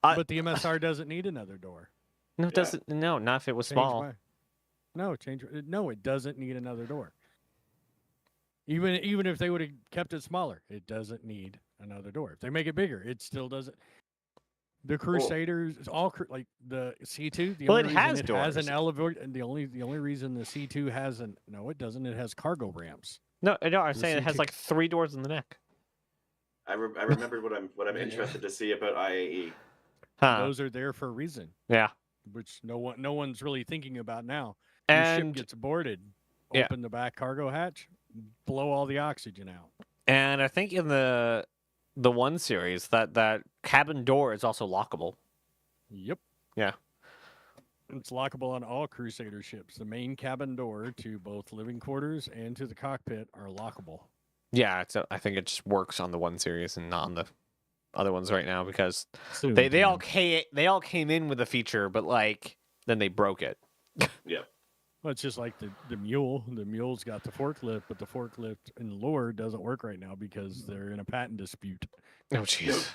But the MSR doesn't need another door. no, it Yeah. doesn't. No, not if it was Change small. my- No, change. No, it doesn't need another door. Even if they would have kept it smaller, it doesn't need another door. If they make it bigger, it still doesn't. The Crusaders, like the C2, the Well, only it reason has it has an doors. elevator, and the only reason the C2 has an it doesn't. It has cargo ramps. No, I'm The saying it has C2. like 3 doors in the neck. I remembered what I'm Yeah. interested to see about IAE. Huh? Those are there for a reason, Yeah. which no one's really thinking about now. Your ship And gets boarded, Yeah. open the back cargo hatch, blow all the oxygen out. I think in the 1 series that cabin door is also lockable. Yep. Yeah. It's lockable on all Crusader ships. The main cabin door to both living quarters and to the cockpit are lockable. Yeah, I think it just works on the 1 series and not on the other ones right now because Soon, they all Tim. came in with a feature, but like then they broke it. Well, it's just like the mule. The mule's got the forklift, but the forklift in lore doesn't work right now because they're in a patent dispute. Oh jeez.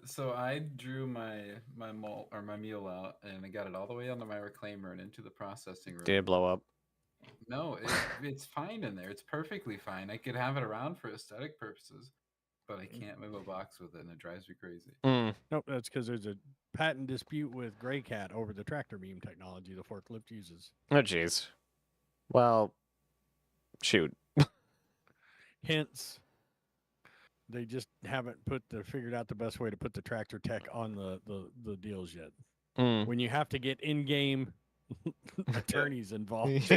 So I drew my mule out and I got it all the way onto my reclaimer and into the processing room. Did it blow up? No, it's fine in there. It's perfectly fine. I could have it around for aesthetic purposes, but I can't move a box with it, and it drives me crazy. Mm. Nope, that's because there's a patent dispute with Grey Cat over the tractor beam technology the forklift uses. Oh jeez. Well, shoot. Hence, they just haven't figured out the best way to put the tractor tech on the deals yet. Mm. When you have to get in-game attorneys involved.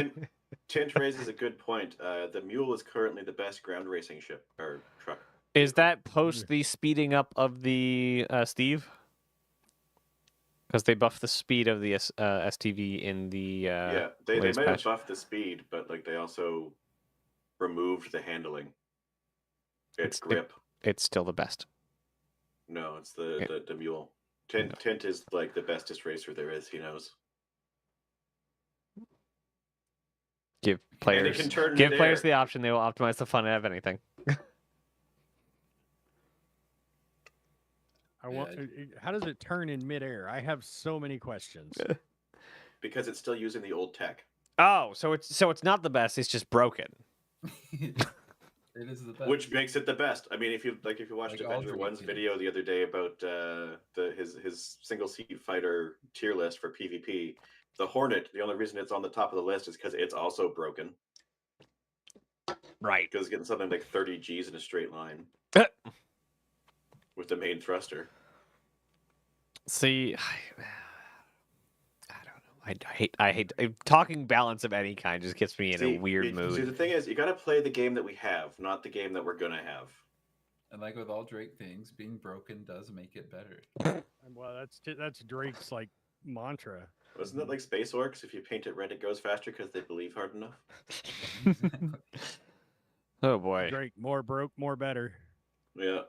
Tint raises a good point. The Mule is currently the best ground racing ship or truck. Is that post the speeding up of the Steve? Because they buffed the speed of the STV in the Yeah, they latest might have patch. buffed the speed, but like they also removed the handling. Its It's- grip. It's still the best. No, it's the Mule. Tint is like the bestest racer there is. He knows. Give And it players can turn give midair. players the option. They will optimize the fun of anything. How does it turn in midair? I have so many questions. because it's still using the old tech. Oh, so it's not the best. It's just broken. It is the best. Which makes it the best. I mean, if you watched Like Avenger Aldrin One's did. video the other day about his single seat fighter tier list for PvP, the Hornet. The only reason it's on the top of the list is because it's also broken. Right. Because it's getting something like 30 Gs in a straight line with the main thruster. See, I don't know. I hate talking balance of any kind. Just gets me in a weird See, mood. the thing is, you got to play the game that we have, not the game that we're gonna have. And like with all Drake things, being broken does make it better. Well, that's Drake's like mantra. Wasn't it like Space Orcs? If you paint it red, it goes faster because they believe hard enough. Exactly. Oh boy. Drake, more broke, more better. Yeah.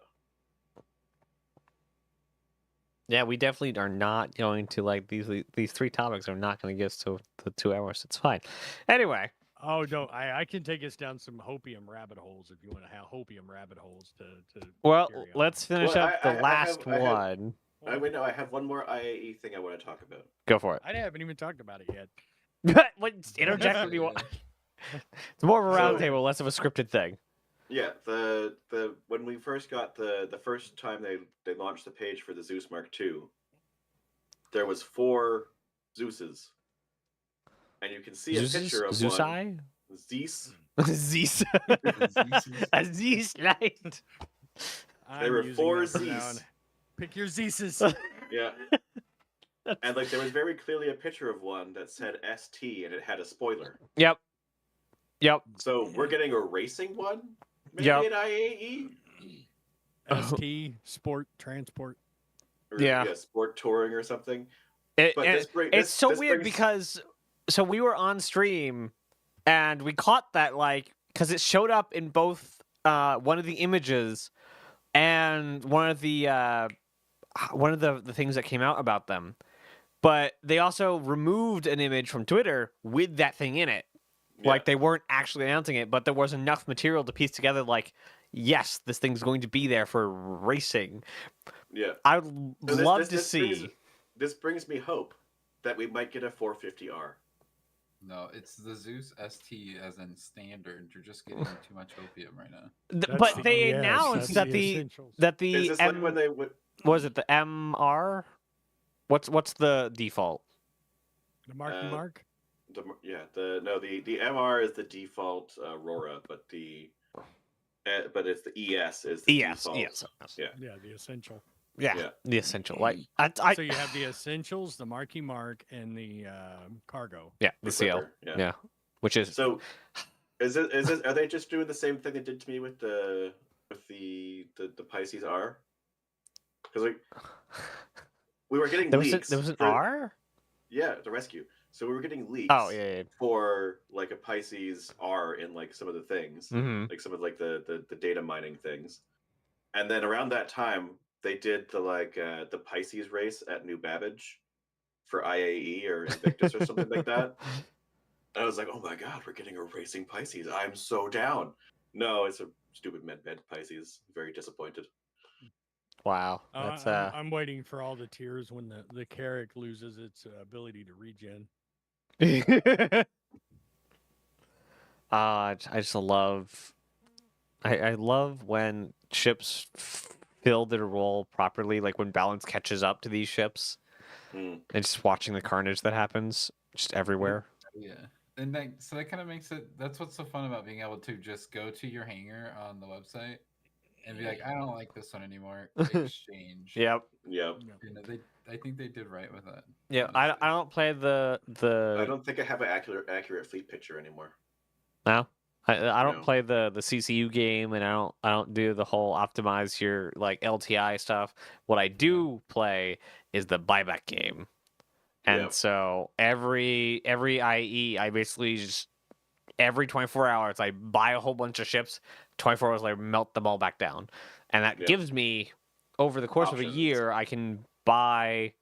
Yeah, we definitely are not going to like these 3 topics are not going to get us to the 2 hours. It's fine. Anyway, Oh no, I can take us down some hopium rabbit holes if you want to have hopium rabbit holes to. well, carry on. let's finish Well, up the I last have- one. No, I have one more IAE thing I want to talk about. Go for I haven't even talked about it yet. it. What interject if you want? It's more of a So- roundtable, less of a scripted thing. Yeah, the when we first got the first time they launched the page for the Zeus Mark II, there was 4 Zeuses, and you can see a picture of one. Zeusai? Zeus. Zeus. A Zeus light. I'm were using 4 that from now on. Z's. Pick your Zeeses. Yeah. And like there was very clearly a picture of one that said ST and it had a spoiler. Yep. Yep. So we're getting a racing one maybe Yep. in IAE? ST Sport Transport. Or, Yeah. sport touring or something. It, But and this bring, it's this, so this weird brings, because so we were on stream and we caught that like because it showed up in both one of the images and one of the things that came out about them. But they also removed an image from Twitter with that thing in it. yeah, Like they weren't actually announcing it, but there was enough material to piece together like, yes, this thing's going to be there for racing. yeah. I would So love to see. This brings me hope that we might get a 450R. No, it's the Zeus ST as in standard. You're just getting too much opium right now. That's But the they ES, announced that's that essentials. the Is this like when they would? was it the MR? What's the default? The Mark. The MR is the default Aurora, but it's the ES is the ES, default. ES. Yeah. Yeah, the essential. Yeah, Yeah. the essential. Like I So you have the essentials, the Marky Mark, and the cargo. yeah, the CL. Clipper, yeah. Yeah, which is So, are they just doing the same thing they did to me with the Pisces R? Because like we were getting there was leaks. there was an for- R. Yeah, the rescue. So we were getting leaks. Oh yeah. For like a Pisces R in like some of the things, Mm-hmm. like some of like the data mining things, and then around that time they did the Pisces race at New Babbage for IAE or Invictus or something like that. And I was like, oh my god, we're getting a racing Pisces. I'm so down. No, it's a stupid med Pisces. Very disappointed. Wow, that's I'm waiting for all the tears when the Carrack loses its ability to regen. I just love. I love when ships fill their role properly, like when balance catches up to these ships, Hmm. and just watching the carnage that happens just everywhere. Yeah. And that kind of makes it. That's what's so fun about being able to just go to your hangar on the website and be like, I don't like this one anymore. Exchange. Yep. Yeah. You know, I think they did right with that. Yeah. I honestly. don't play the. I don't think I have an accurate fleet picture anymore. No. I don't No. play the CCU game, and I don't do the whole optimize your like LTI stuff. What I do play is the buyback game, and Yeah. so every IE, I basically just every 24 hours I buy a whole bunch of ships. 24 hours later, melt them all back down, and that Yeah. gives me over the course of a Options. year, I can buy.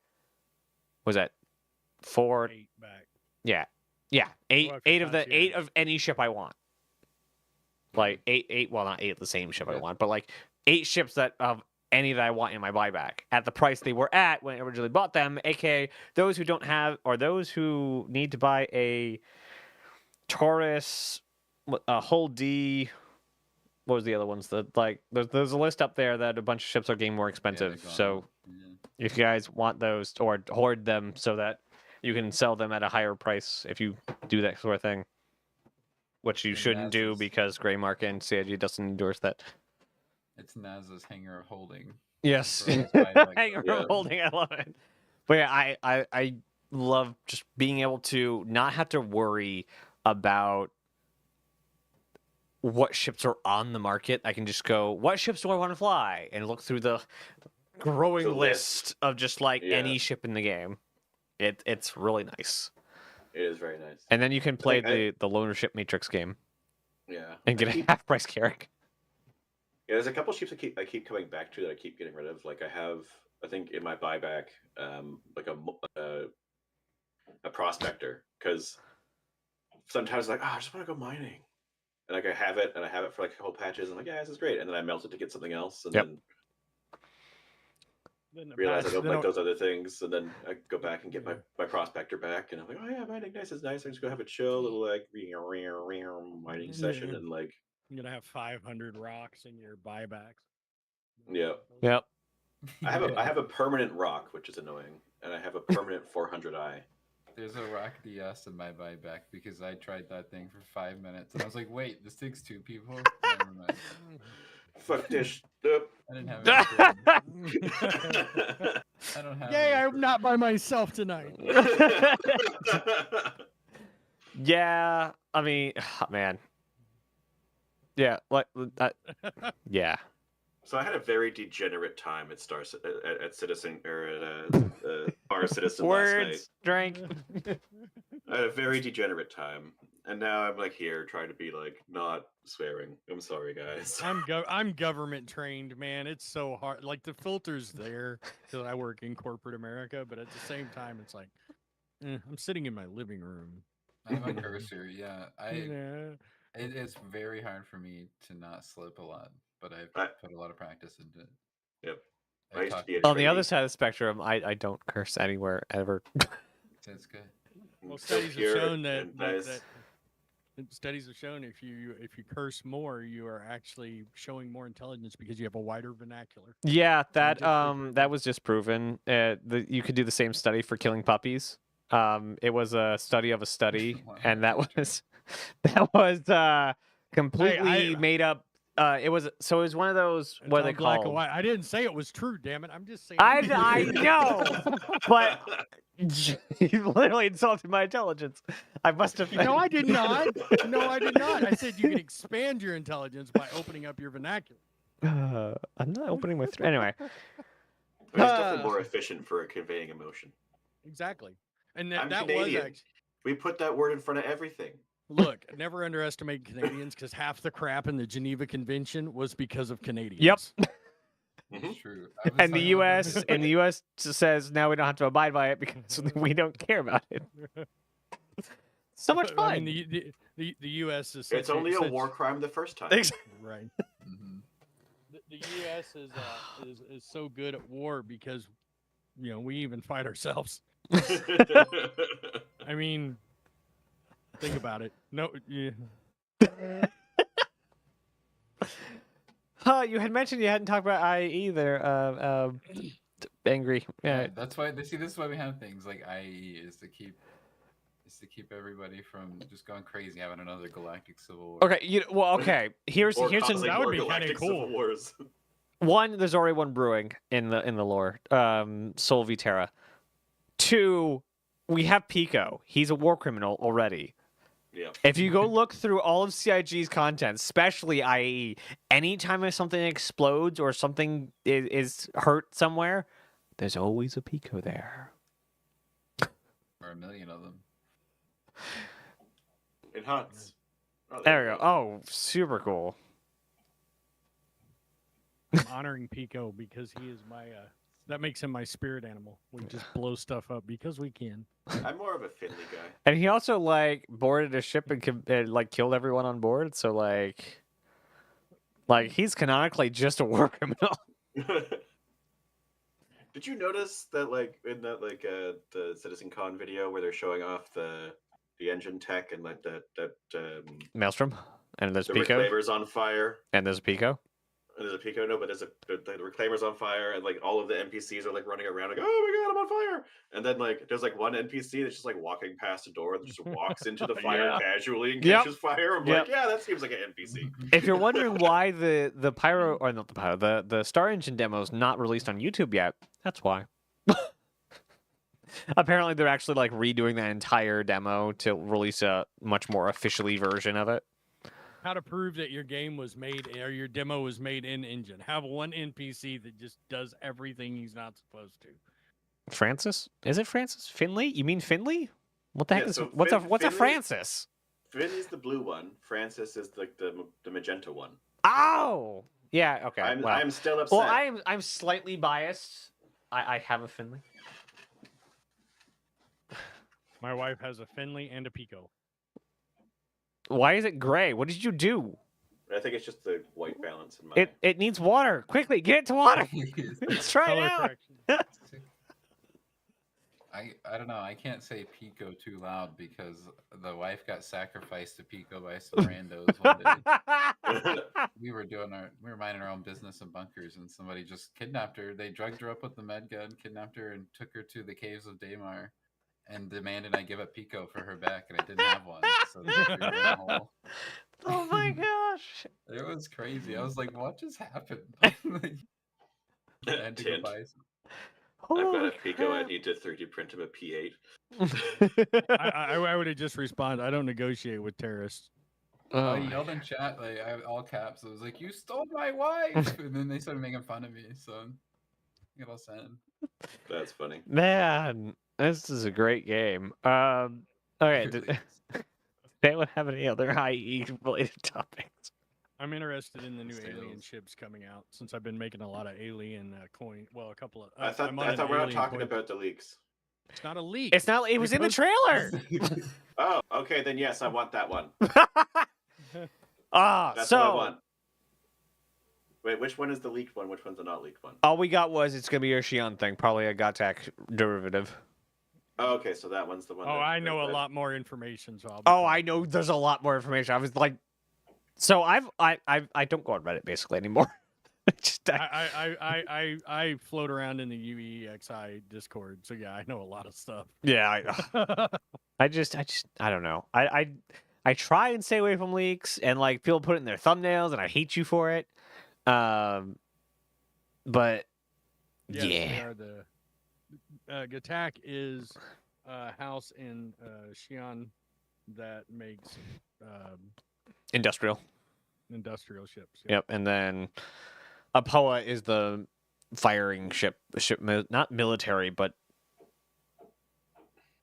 Was that 4? 8 back. Yeah, eight Well, if eight it's of the not 8 yours. of any ship I want. Like eight. Well, not 8 of the same ship I Okay. want, but like 8 ships that of any that I want in my buyback at the price they were at when I originally bought them. AKA those who don't have or those who need to buy a Taurus, a Hull D. What was the other ones? That like there's a list up there that a bunch of ships are getting more Yeah, expensive. they're So gone. Yeah. if you guys want those or hoard them so that you can sell them at a higher price if you do that sort of thing. Which you And shouldn't do Naz's- because Grey Market and CIG doesn't endorse that. It's NASA's hangar of holding. Yes. For us buyback Hang stuff. around Yeah. holding, I love it. But yeah, I love just being able to not have to worry about what ships are on the market. I can just go, what ships do I want to fly? And look through the growing The list. list of just like Yeah. any ship in the game. It's really nice. It is very nice. And then you can play think the loaner ship matrix game Yeah. and get a half price Carrack. Yeah, there's a couple ships I keep coming back to that I keep getting rid of. Like I think in my buyback, like a prospector, because sometimes like, I just want to go mining, and like I have it for like a couple patches. I'm like, yeah, this is great, and then I melt it to get something else, and Yep. then Then the realize I patch- don't then like those other things, and then I go back and get my prospector back, and I'm like, oh yeah, mining nice is nice. I just go have a chill little like mining session, Yeah. and like You're gonna have 500 rocks in your buybacks. Yeah. Yep. I have a permanent rock, which is annoying, and I have a permanent 400i. There's a Rock DS in my buyback because I tried that thing for 5 minutes and I was like, wait, this takes 2 people? Never mind. Fuck this. I didn't have any food. I don't have Yay! any I'm food. not by myself tonight. Yeah, I mean, man. Yeah, like yeah. So I had a very degenerate time at at Citizen or at Bar Citizen last night. Words, drink. I had a very degenerate time, and now I'm like here trying to be like not swearing. I'm sorry, guys. I'm government trained, man. It's so hard. Like the filter's there because I work in corporate America, but at the same time, it's like I'm sitting in my living room. I'm a cursor. Yeah, Yeah. it's very hard for me to not slip a lot, but I've I- put a lot of practice into it. Yep. I I used to talk- be a On the other trainee. side of the spectrum, I don't curse anywhere ever. That's good. I'm Well, so studies have pure shown that, and nice. studies have shown if you curse more, you are actually showing more intelligence because you have a wider vernacular. Yeah, that just that was just proven. You could do the same study for killing puppies. It was a study of a study, Wow, and that that's was completely I- made up. It was one of those It's what are all they black called? and white. I didn't say it was true, damn it. I'm just saying. I know, but you literally insulted my intelligence. I must have. No, I did not. No, I did not. I said you can expand your intelligence by opening up your vernacular. I'm not opening my. Anyway, It's definitely more efficient for conveying emotion. Exactly. And I'm that was Canadian. actually. We put that word in front of everything. Look, never underestimate Canadians because half the crap in the Geneva Convention was because of Canadians. Yep. It's true. I was and the talking about U.S. and the U.S. says now we don't have to abide by it because we don't care about it. So much fun. I mean, the U.S. is. It's such only a such- war crime the first time. Right. Mhm. The U.S. is so good at war because, we even fight ourselves. I mean, think about it. No, yeah. You had mentioned you hadn't talked about IE there. Angry. Yeah, that's why this is why we have things like IE is to keep everybody from just going crazy having another galactic civil war. Okay. Okay. Here's Or here's causing that would more be kinda galactic cool. civil wars. one. There's already one brewing in the lore. Sol Viterra. 2, we have Pico. He's a war criminal already. Yeah. If you go look through all of CIG's content, especially IE, anytime something explodes or something is hurt somewhere, there's always a Pico there. Or a million of them. In huts. Oh, There we go. Oh, super cool. I'm honoring Pico because he is my. That makes him my spirit animal. We just blow stuff up because we can. I'm more of a Finley guy. And he also boarded a ship and killed everyone on board. So he's canonically just a war criminal. Did you notice that in that the Citizen Con video where they're showing off the engine tech and Maelstrom, and there's the Pico, reclaimer's on fire? and there's a Pico. And there's a Pico, no, but the reclaimer's on fire, and all of the NPCs are running around oh my god, I'm on fire! And then there's one NPC that's just walking past a door and just walks into the fire Yeah. casually and Yep. catches fire. I'm Yep. yeah, that seems like an NPC. If you're wondering why the pyro or not the pyro the Star Engine demo is not released on YouTube yet, that's why. Apparently, they're actually redoing that entire demo to release a much more officially version of it. How to prove that your game was made or your demo was made in engine. Have one NPC that just does everything he's not supposed to. Francis? Is it Francis? Finley? You mean Finley? What the heck Yeah, is so what's a Finley- Francis? Finley's the blue one. Francis is the magenta one. Oh, yeah. Okay. I'm still upset. Well, I'm slightly biased. I have a Finley. My wife has a Finley and a Pico. Why is it gray? What did you do? I think it's just the white balance in my. It needs water. Quickly, get it to water. Let's try it Color out. correction. I don't know. I can't say Pico too loud because the wife got sacrificed to Pico by some randos one day. We were minding our own business in bunkers, and somebody just kidnapped her. They drugged her up with the med gun, kidnapped her, and took her to the caves of Daymar, and demanded I give up Pico for her back, and I didn't have one. So they threw her in a hole. Oh my gosh. It was crazy. I was like, "What just happened?" I had to go Tint. buy some. I've got Holy a Pico. I crap. need to 3D print him a P8. I would have just responded. I don't negotiate with terrorists. I yelled in chat, like I have all caps. I was like, "You stole my wife!" And then they started making fun of me. So get all sad. That's funny. Man, this is a great game. Okay, It really did is. anyone have any other IE related topics? I'm interested in the new Sales. alien ships coming out since I've been making a lot of alien coin. Well, a couple of. I thought I'm on I an thought we're not alien talking coin- about the leaks. It's not a leak. It's not. It was in the posted- trailer. Oh, okay, then yes, I want that one. Ah, That's what I so want. Wait, which one is the leaked one? Which one's the not leaked one? all we got was it's gonna be a Xi'an thing, probably a Gotak derivative. Oh, okay, so that one's the one. Oh, that- I know a that- lot more information, so I'll. Be Oh, quiet. I know. There's a lot more information. I was like, so I don't go on Reddit basically anymore. Just, I float around in the UEXI Discord, so yeah, I know a lot of stuff. yeah, I don't know. I try and stay away from leaks, and like people put it in their thumbnails, and I hate you for it. But Yes, they yeah, are the Gatak is a house in Xi'an that makes industrial. industrial ships. Yep, and then Apoa is the firing ship, not military, but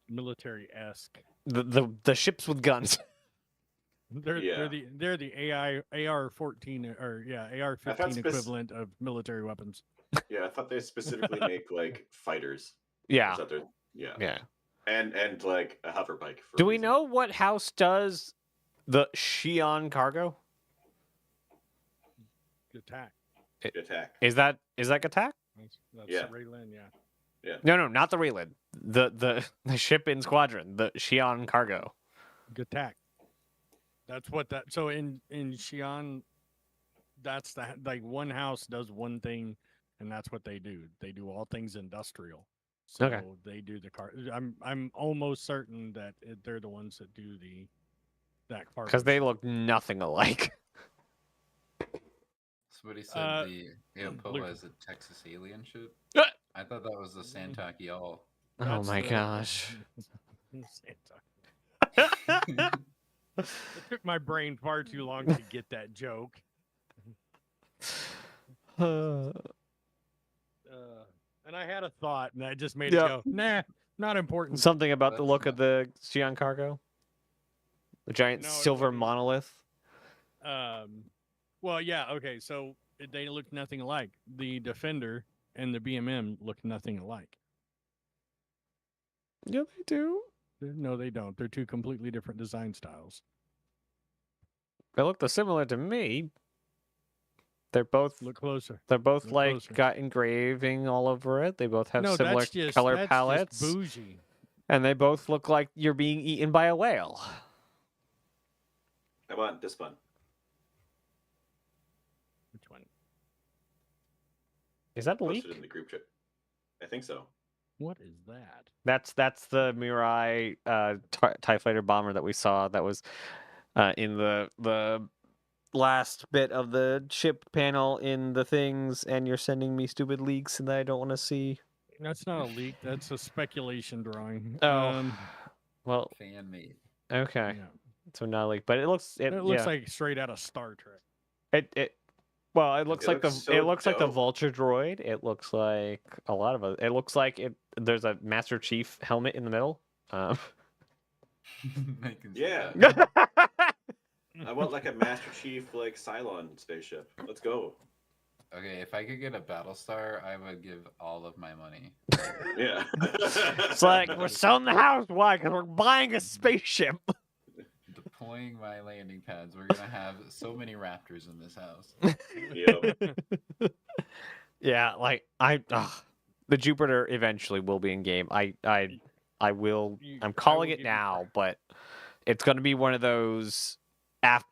Military-esque. the ships with guns. Yeah. They're the AR-14 or I thought AR-15 equivalent of military weapons. Yeah, I thought they specifically make like fighters. Yeah, Is that their- yeah. yeah. And like a hover bike. For Do we reason. know what house does the Xi'an cargo? Gatak. Attack. Is that Attack? That's Yeah. Raylan, yeah. No, not the Raylan. The ship in Squadron, the Xi'an cargo. Gatak. That's what that. So in Xi'an, that's the like one house does one thing, and that's what they do. They do all things industrial. So Okay. they do the car. I'm almost certain that they're the ones that do that car. Because they look nothing alike. Somebody said Uh, the Aopoa look- is a Texas alien ship. Ah! I thought that was the Santak Y'all. Oh my gosh. Santa. It took my brain far too long to get that joke. And I had a thought, and I just made Yep. it go. Nah, not important. Something about the That's look of not- the Xi'an cargo? The giant No, it silver wasn't. monolith? Well, yeah, okay. So they look nothing alike. The Defender and the BMM look nothing alike. Yeah, they do. No, they don't. They're two completely different design styles. They look similar to me. They're both Look closer. they're both look like closer. got engraving all over it. They both have No, similar that's just color that's palettes. Just bougie. And they both look like you're being eaten by a whale. I want this one. Which one? Is that a leak? Posted in the group chat. I think so. What is that? That's the Mirai TIE fighter bomber that we saw that was in the last bit of the ship panel in the things, and you're sending me stupid leaks and that I don't want to see. That's not a leak. That's a speculation drawing. Oh. Well, Fan made. okay. Yeah. So not a leak, but it looks It looks yeah. like straight out of Star Trek. It well, it looks like looks the so it looks like the dope. Vulture droid. It looks like a lot of it. It looks like there's a Master Chief helmet in the middle. I can see Yeah. that. I want like a Master Chief like Cylon spaceship. Let's go. Okay, if I could get a Battlestar, I would give all of my money. Yeah. It's like we're selling the house. Why? Because we're buying a spaceship. Deploying my landing pads. We're gonna have so many raptors in this house. Yep. Yeah, like the Jupiter eventually will be in game. I will. I'm calling will it give you now, credit. but it's going to be one of those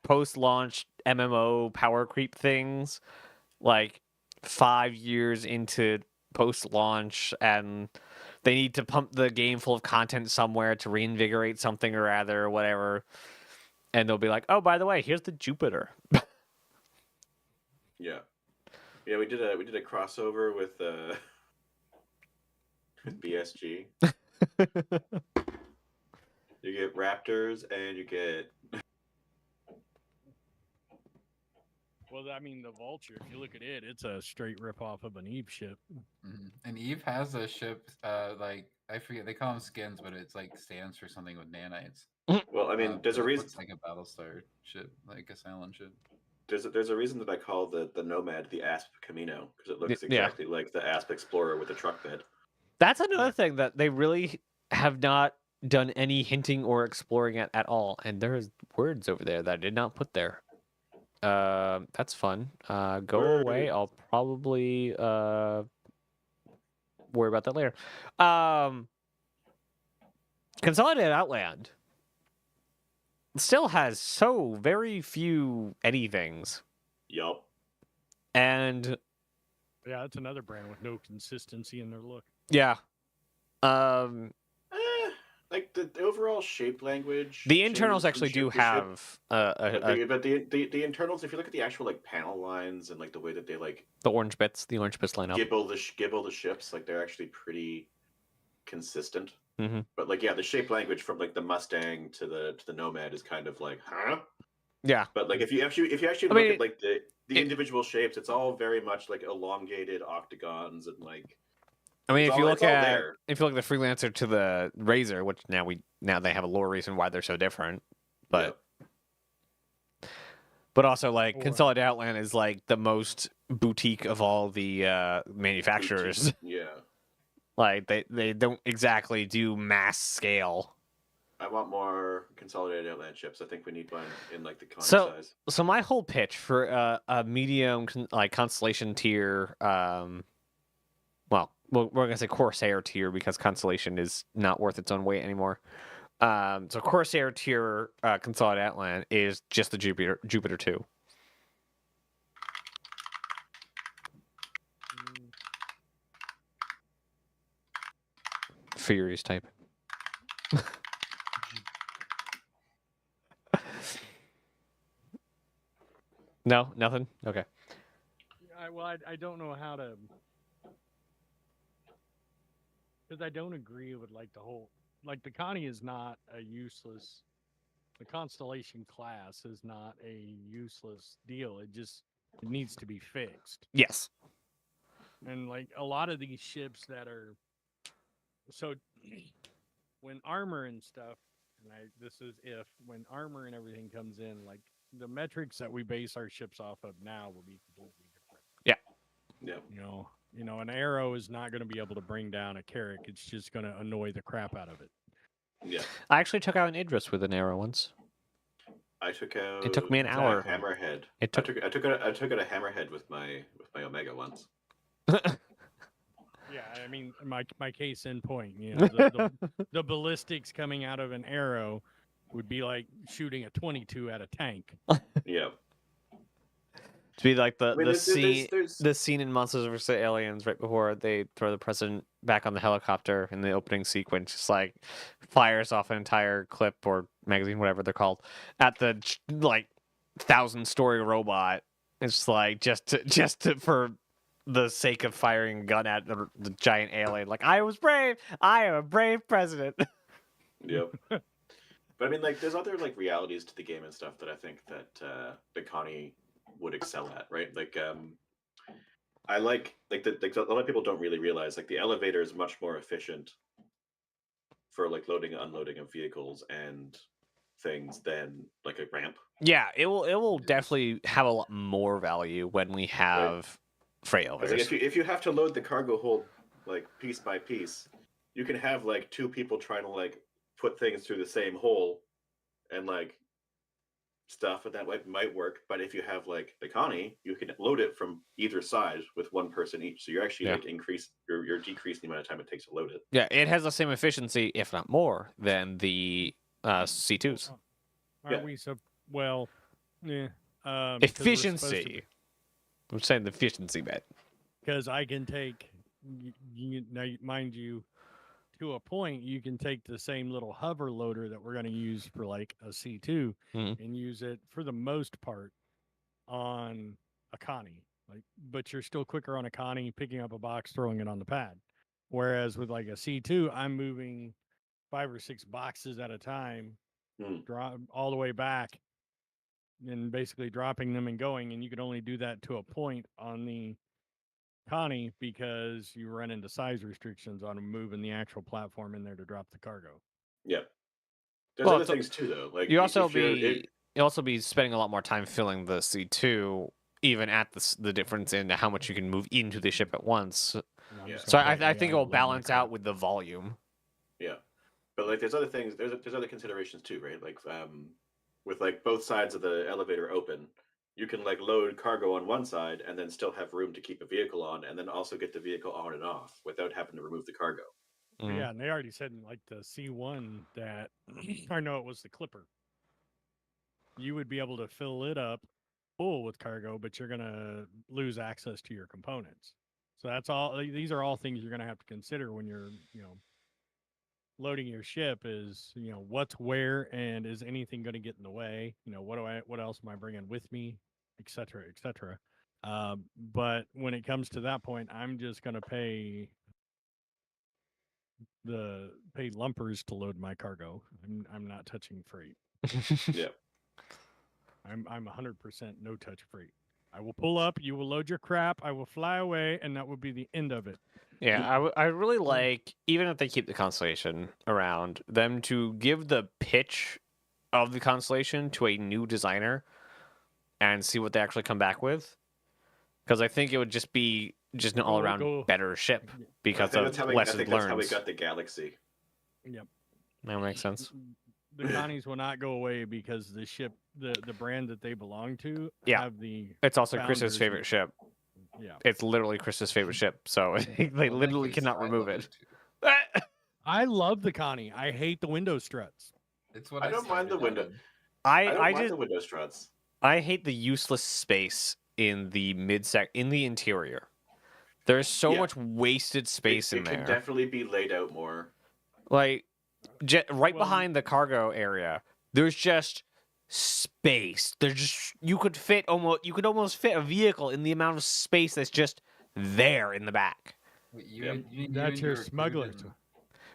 post-launch MMO power creep things, like 5 years into post-launch, and they need to pump the game full of content somewhere to reinvigorate something or other or whatever, and they'll be like, "Oh, by the way, here's the Jupiter." Yeah. Yeah, we did a crossover with BSG. You get raptors and you get Well, I mean, the Vulture. If you look at it, it's a straight rip off of an Eve ship. And Eve has a ship, like I forget they call them skins, but it's like stands for something with nanites. Well, I mean, there's But a it reason. looks like a Battlestar ship, like a Cylon ship. There's a reason that I call the Nomad the Asp Camino because it looks Yeah. exactly like the Asp Explorer with a truck bed. That's another thing that they really have not done any hinting or exploring at all. And there's words over there that I did not put there. That's fun. Go away. Words. I'll probably worry about that later. Consolidated Outland still has so very few anythings. Yup. And Yeah, it's another brand with no consistency in their look. yeah. Like the overall shape language. The changes internals from actually ship do to ship. have But the internals, if you look at the actual like panel lines and like the way that they like the orange bits line up. gibble the ships, like they're actually pretty consistent. Mhm. But like, yeah, the shape language from like the Mustang to the Nomad is kind of like, huh? Yeah. But like, if you actually I look mean, at like the it- individual shapes, it's all very much like elongated octagons and like. I mean, It's if you all- look it's all at there. the Freelancer to the Razor, which now they have a lore reason why they're so different, but also like Or- Consolidated Outland is like the most boutique of all the manufacturers. Yeah. Like they don't exactly do mass scale. I want more consolidated Outland ships. I think we need one in like the Connie So- size. So my whole pitch for a medium like Constellation tier, well, we're gonna say Corsair tier because Constellation is not worth its own weight anymore. So Corsair tier Consolidated Outland is just the Jupiter 2. Furious type. No, nothing. Okay. I don't know how to, because I don't agree with like the whole, like the Connie is not a useless, the Constellation class is not a useless deal. It needs to be fixed. Yes. And like a lot of these ships that are, so when armor and stuff, and when armor and everything comes in, like the metrics that we base our ships off of now will be completely different. Yeah. You know, an arrow is not going to be able to bring down a Carrack. It's just going to annoy the crap out of it. Yeah. I actually took out an Idris with an arrow once. I took out. It took me an a hour. Hammerhead. It took- I took out a hammerhead with my Omega once. Yeah, I mean, my case in point, you know, the ballistics coming out of an arrow would be like shooting a 22 at a tank. Yeah. To be like the I mean, the scene in Monsters vs. Aliens right before they throw the president back on the helicopter in the opening sequence, just like fires off an entire clip or magazine, whatever they're called, at the like 1,000-story robot. It's like just for the sake of firing a gun at the giant alien. Like, I was brave. I am a brave president. Yep. But I mean, like, there's other like realities to the game and stuff that I think that the Connie would excel at, right? Like, I like a lot of people don't really realize like the elevator is much more efficient for like loading and unloading of vehicles and things than like a ramp. Yeah, it will definitely have a lot more value when we have freight 'Cause, elevators. like, if you have to load the cargo hold like piece by piece, you can have like two people trying to like put things through the same hole and like stuff, and that might work. But if you have like the Connie, you can load it from either side with one person each. So you're actually like you're decreasing the amount of time it takes to load it. Yeah, it has the same efficiency, if not more, than the C2s. Aren't we so well? Yeah. Efficiency. I'm saying the efficiency bit. Because I can take, now, mind you, to a point, you can take the same little hover loader that we're going to use for like a C2 Mhm. and use it for the most part on a Connie. Like, but you're still quicker on a Connie picking up a box, throwing it on the pad. Whereas with like a C2, I'm moving 5 or 6 boxes at a time, Hmm. draw all the way back, and basically dropping them and going, and you could only do that to a point on the Connie because you run into size restrictions on moving the actual platform in there to drop the cargo. Yeah. There's Well, other it's a- things too, though. Like You also if you're, you also be spending a lot more time filling the C2, even at the difference in how much you can move into the ship at once. And I'm Yeah. just So gonna I put think it AI will load my balance crap. out with the volume. yeah, but like there's other things. There's other considerations too, right? Like with like both sides of the elevator open, you can like load cargo on one side and then still have room to keep a vehicle on, and then also get the vehicle on and off without having to remove the cargo. But Mm. yeah, and they already said in like the C1 that I know it was the Clipper. You would be able to fill it up full with cargo, but you're gonna lose access to your components. So that's all. These are all things you're gonna have to consider when you're, loading your ship. Is what's where, and is anything going to get in the way? What else am I bringing with me, et cetera, et cetera. But when it comes to that point, I'm just gonna pay lumpers to load my cargo. I'm not touching freight. Yeah, I'm 100% no touch freight. I will pull up, you will load your crap, I will fly away, and that will be the end of it. Yeah, I really like, even if they keep the Constellation around, them to give the pitch of the Constellation to a new designer and see what they actually come back with. Because I think it would just be an all around go- better ship because I of think that's lessons how we learned. got the Galaxy. Yep. That makes sense. The Connies will not go away because the ship, the brand that they belong to, Yeah. have the It's also Chris's founders favorite ship. yeah. It's literally Chris's favorite ship, so they Well, in that literally case, cannot I remove love it. too. I love the Connie. I hate the window struts. It's what I don't mind the started window. out in. I don't I mind just the window struts. I hate the useless space in the in the interior. There's so Yeah. much wasted space in It can there. definitely be laid out more. Like right Well, behind the cargo area, there's just space. There's just you could almost fit a vehicle in the amount of space that's just there in the back. Wait, Yep. That's and your crew smuggler. didn't-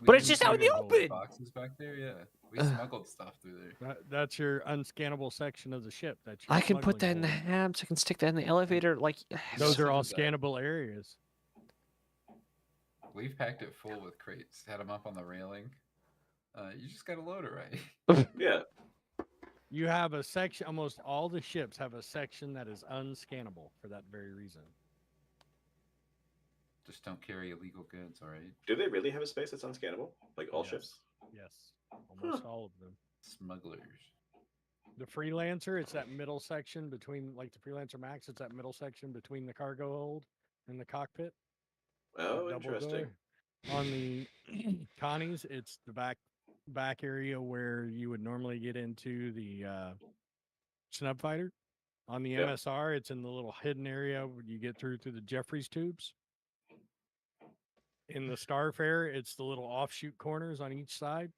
But you it's and just crew out in the didn't hold open. Boxes back there, yeah. We Ugh. smuggled stuff through there. That's your unscannable section of the ship. That's your I can put that in smuggling the hold. habs. I can stick that in the elevator. Like Those are all Look at that. scannable areas. We've packed it full with crates. Had them up on the railing. You just gotta load it right. Yeah, You have a section. Almost all the ships have a section that is unscannable for that very reason. Just don't carry illegal goods, all right? do they really have a space that's unscannable? Like all Yes. ships? Yes, almost all of them. Smugglers. The Freelancer, it's that middle section between, like the Freelancer Max, it's that middle section between the cargo hold and the cockpit. that Oh, double interesting. door. On the Connies, it's the back area where you would normally get into the snub fighter. On the Yep. MSR, it's in the little hidden area where you get through the Jeffries tubes. In the Starfare, it's the little offshoot corners on each side.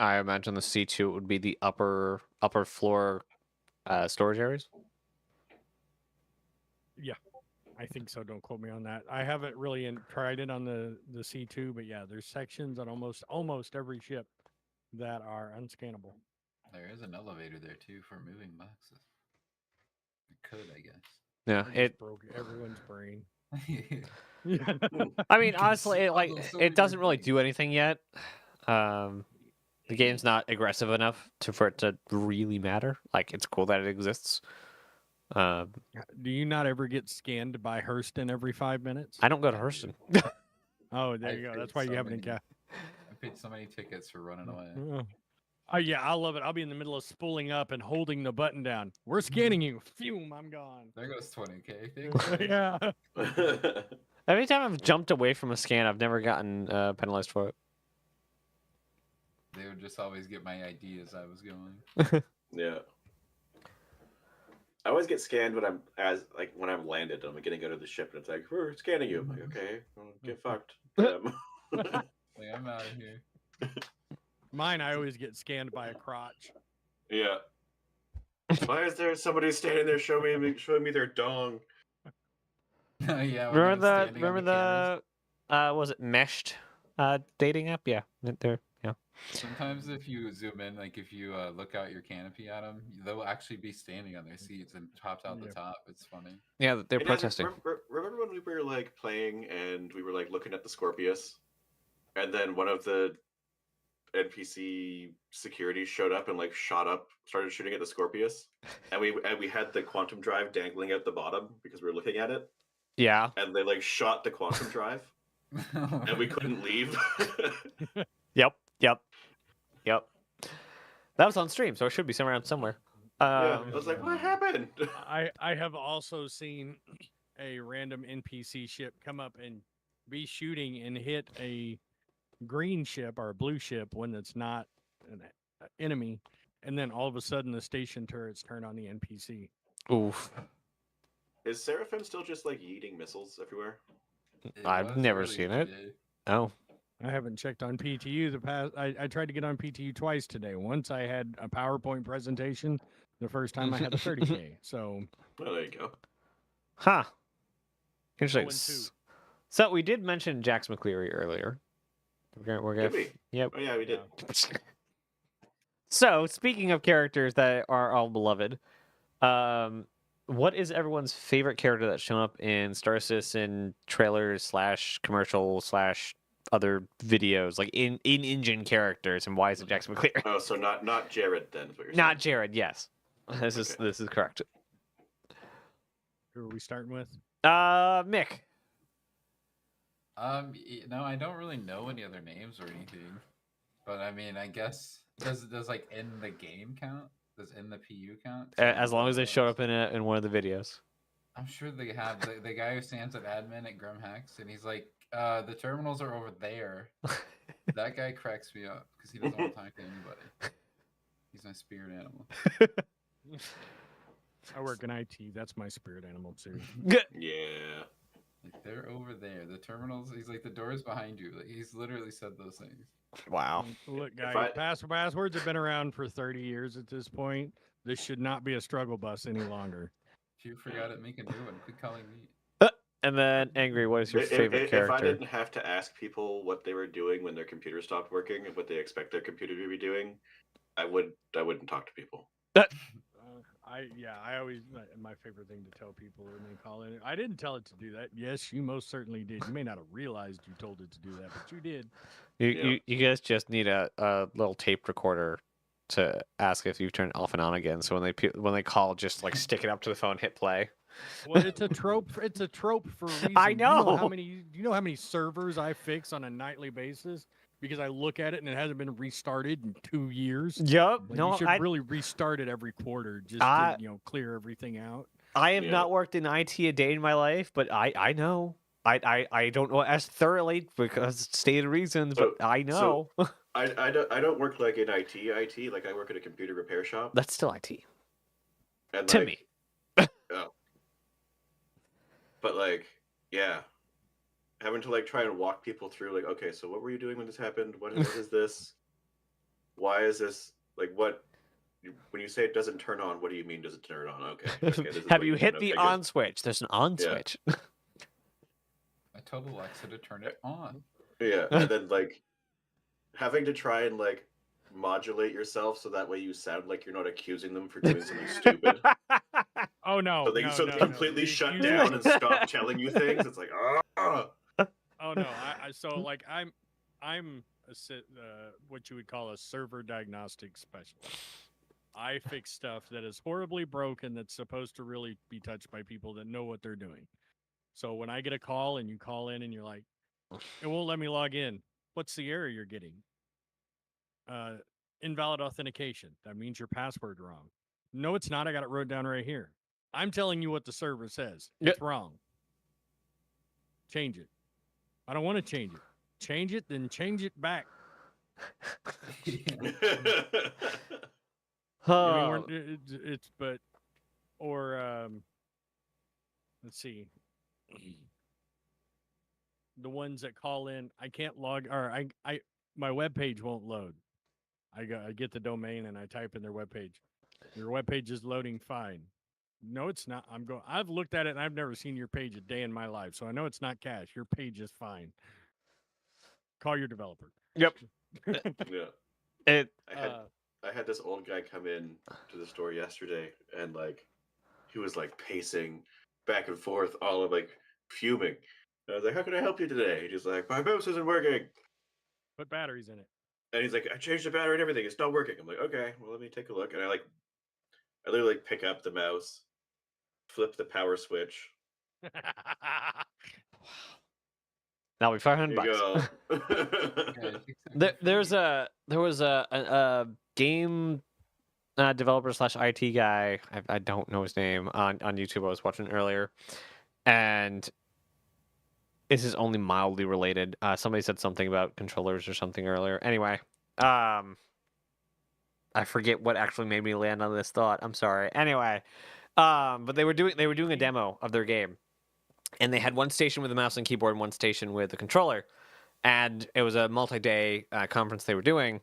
I imagine the C2 would be the upper floor storage areas. I think so. Don't quote me on that. I haven't really tried it on the C2, but yeah, there's sections on almost every ship that are unscannable. There is an elevator there too for moving boxes. It could, I guess. Yeah, I just it. broke everyone's brain. I mean, You can honestly, it, smuggle so many it doesn't really things. do anything yet. The game's not aggressive enough for it to really matter. Like, it's cool that it exists. Do you not ever get scanned by Hurston every 5 minutes? I don't go to I do. Hurston. Oh, there I've you go. paid That's why you so haven't many- I paid so many tickets for running away. Oh yeah, I love it. I'll be in the middle of spooling up and holding the button down. We're scanning you. Phew, I'm gone. There goes 20k. Thanks. Yeah. Every time I've jumped away from a scan, I've never gotten penalized for it. They would just always get my ID as I was going. Yeah. I always get scanned when I'm landed. I'm getting out of the ship, and it's like, we're scanning you. I'm like, okay, well, get fucked. Like, I'm out of here. Mine, I always get scanned by a crotch. Yeah. Why is there somebody standing there showing me their dong? Yeah. when I was standing on Remember cameras. the was it meshed dating app? Yeah, there. Yeah. Sometimes if you zoom in, like if you look out your canopy at them, they'll actually be standing on their seats and topped out the Yep. top. It's funny. Yeah, they're Hey, Dan, protesting. remember when we were like playing and we were like looking at the Scorpius, and then one of the NPC security showed up and like shot up, started shooting at the Scorpius, and we had the quantum drive dangling out the bottom because we were looking at it, Yeah. and they like shot the quantum drive, and we couldn't leave. Yep. Yep. Yep. That was on stream, so it should be somewhere around somewhere. Yeah, I was like, what happened? I have also seen a random NPC ship come up and be shooting and hit a green ship or a blue ship when it's not an enemy, and then all of a sudden the station turrets turn on the NPC. Oof. Is Seraphim still just like yeeting missiles everywhere? It I've was never early seen it. today. Oh. I haven't checked on PTU the past. I tried to get on PTU twice today. Once I had a PowerPoint presentation. The first time I had a 30K. So Oh, there you go. Huh. Interesting. 0-2. So we did mention Jax McCleary earlier. We're gonna Did we? Yep. Oh yeah, we did. So speaking of characters that are all beloved, what is everyone's favorite character that's shown up in Star Citizen trailers / commercial / other videos, like in engine characters, and why is it Jax McCleary? Oh, so not Jared then? Is what you're Not saying. Jared. Yes, this is correct. who are we starting with? Mick. No, I don't really know any other names or anything, but I mean, I guess does like in the game count? Does in the PU count? As long as they showed up in one of the videos. I'm sure they have the guy who stands at admin at Grim Hex, and he's like, the terminals are over there. That guy cracks me up because he doesn't want to talk to anybody. He's my spirit animal. I work in IT. That's my spirit animal too. Yeah. Like they're over there. The terminals. He's like the door's behind you. Like he's literally said those things. Wow. Look, If guys, passwords have been around for 30 years at this point. This should not be a struggle bus any longer. If you forgot it, make a new one. Quit calling me. And then Angry, what is your favorite If I character? didn't have to ask people what they were doing when their computer stopped working and what they expect their computer to be doing, I wouldn't talk to people. I always my favorite thing to tell people when they call in. I didn't tell it to do that. Yes, you most certainly did. You may not have realized you told it to do that, but you did. You guys just need a little tape recorder to ask if you've turned it off and on again. So when they call, just like stick it up to the phone, hit play. Well, it's a trope. It's a trope for a reason. I know. Do you know how many servers I fix on a nightly basis because I look at it and it hasn't been restarted in 2 years? Yep. Like, No, you should I really restart it every quarter just to clear everything out. have Yeah. not worked in IT a day in my life, but I know. I don't know as thoroughly because stated reasons, but I know. I don't work like in IT. Like I work at a computer repair shop. That's still IT. And To like, me. But like, yeah, having to like try and walk people through like, okay, so what were you doing when this happened? What is this? Why is this like what? When you say it doesn't turn on, what do you mean? Does it turn on? Okay. This is Have what you hit mean. the Okay, good. on switch? There's an on Yeah. switch. I told Alexa to turn it on. Yeah, and then like having to try and like modulate yourself so that way you sound like you're not accusing them for doing something stupid. Oh no! So they completely shut down and stop telling you things. It's like, oh. Oh no! So like I'm what you would call a server diagnostic specialist. I fix stuff that is horribly broken that's supposed to really be touched by people that know what they're doing. So when I get a call and you call in and you're like, it won't let me log in. What's the error you're getting? Invalid authentication. That means your password wrong. No, it's not. I got it wrote down right here. I'm telling you what the server says. It's wrong. Change it. I don't want to change it. Change it, then change it back. I mean, let's see. The ones that call in, I can't log, or my webpage won't load. I get the domain and I type in their webpage. Your webpage is loading fine. No, it's not. I've looked at it and I've never seen your page a day in my life, so I know it's not cache. Your page is fine. Call your developer. Yep. Yeah. It I had this old guy come in to the store yesterday, and like he was like pacing back and forth, all of like fuming. I was like, "How can I help you today?" He's like, "My mouse isn't working," Put batteries in it. and he's like, "I changed the battery and everything. It's not working." I'm like, "Okay, well let me take a look." And I literally like pick up the mouse, flip the power switch. That'll be There $500. you go. Yeah, it takes that There, good for you. there was a game developer slash IT guy. I don't know his name on YouTube. I was watching earlier, and this is only mildly related. Somebody said something about controllers or something earlier. Anyway, I forget what actually made me land on this thought. I'm sorry. Anyway, but they were doing a demo of their game, and they had one station with a mouse and keyboard, and one station with a controller, and it was a multi-day conference they were doing,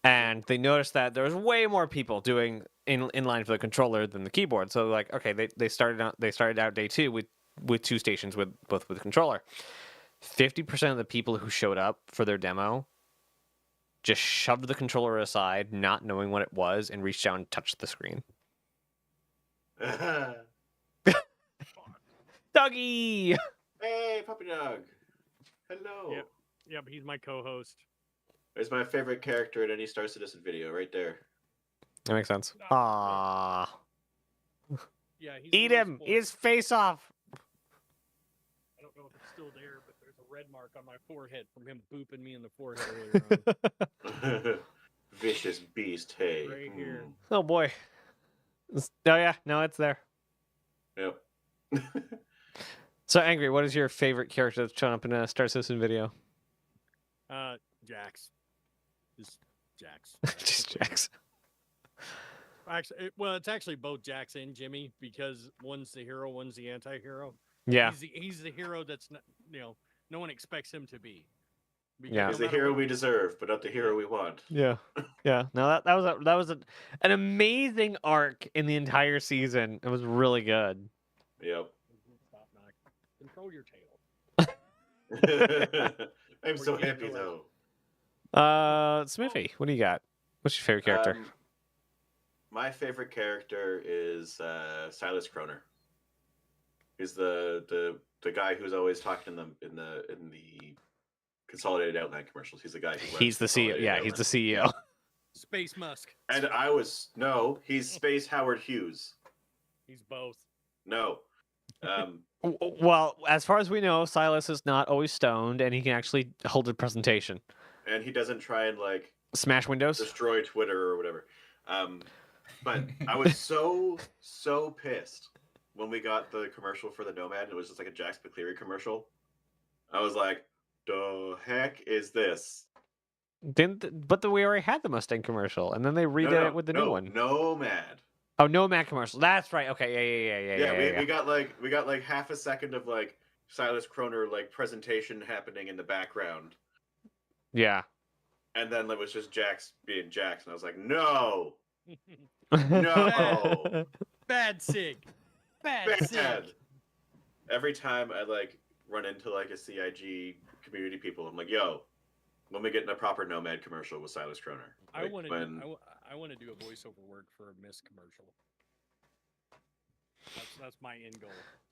and they noticed that there was way more people doing in line for the controller than the keyboard. So like, okay, they started out day two with two stations with both with the controller. 50% of the people who showed up for their demo just shoved the controller aside, not knowing what it was, and reached down and touched the screen. Doggy! Hey, puppy dog. Hello. Yep. Yep, he's my co-host. There's my favorite character in any Star Citizen video, right there. That makes sense. Ah, Aww. Yeah, he's Eat him! Eat his face off! I don't know if it's still there, but there's a red mark on my forehead from him booping me in the forehead earlier on. Vicious beast, hey. Right here. Oh boy. Oh yeah, no, it's there. Yep. So Angry, what is your favorite character that's shown up in a Star Citizen video? Jax. Just Jax. Just Jax. Actually, it's actually both Jax and Jimmy because one's the hero, one's the anti-hero. Yeah. He's the hero that's not, no one expects him to be. Because Yeah. no He's the matter hero what- we deserve, but not the hero we want. Yeah. Yeah. No, that was an amazing arc in the entire season. It was really good. Yep. Stop knocking. Control your tail. I'm Or so you get happy to, though. Smithy, what do you got? What's your favorite character? My favorite character is Silas Kroner. He's the guy who's always talking in the Consolidated Outland commercials. He's the guy who runs He's the CEO. Consolidated Yeah, he's Outland. the CEO. Space Musk. And he's Space Howard Hughes. He's both. No. Well, as far as we know, Silas is not always stoned, and he can actually hold a presentation. And he doesn't try and like Smash windows. destroy Twitter or whatever. But I was so pissed when we got the commercial for the Nomad, and it was just like a Jax McCleary commercial. I was like, the heck is this? But we already had the Mustang commercial, and then they redid it with the new one. Nomad. Oh, Nomad commercial. That's right. Okay, yeah. We got like half a second of like Silas Kroner like presentation happening in the background, Yeah. and then it was just Jax being Jax, and I was like, no. No. Bad Sig. Bad Sig. Bad. Every time I like run into like a CIG community people, I'm like, yo, when we get in a proper Nomad commercial with Silas Kroner. I Like, want when... to. I want to do a voiceover work for a Miss commercial. That's my end goal.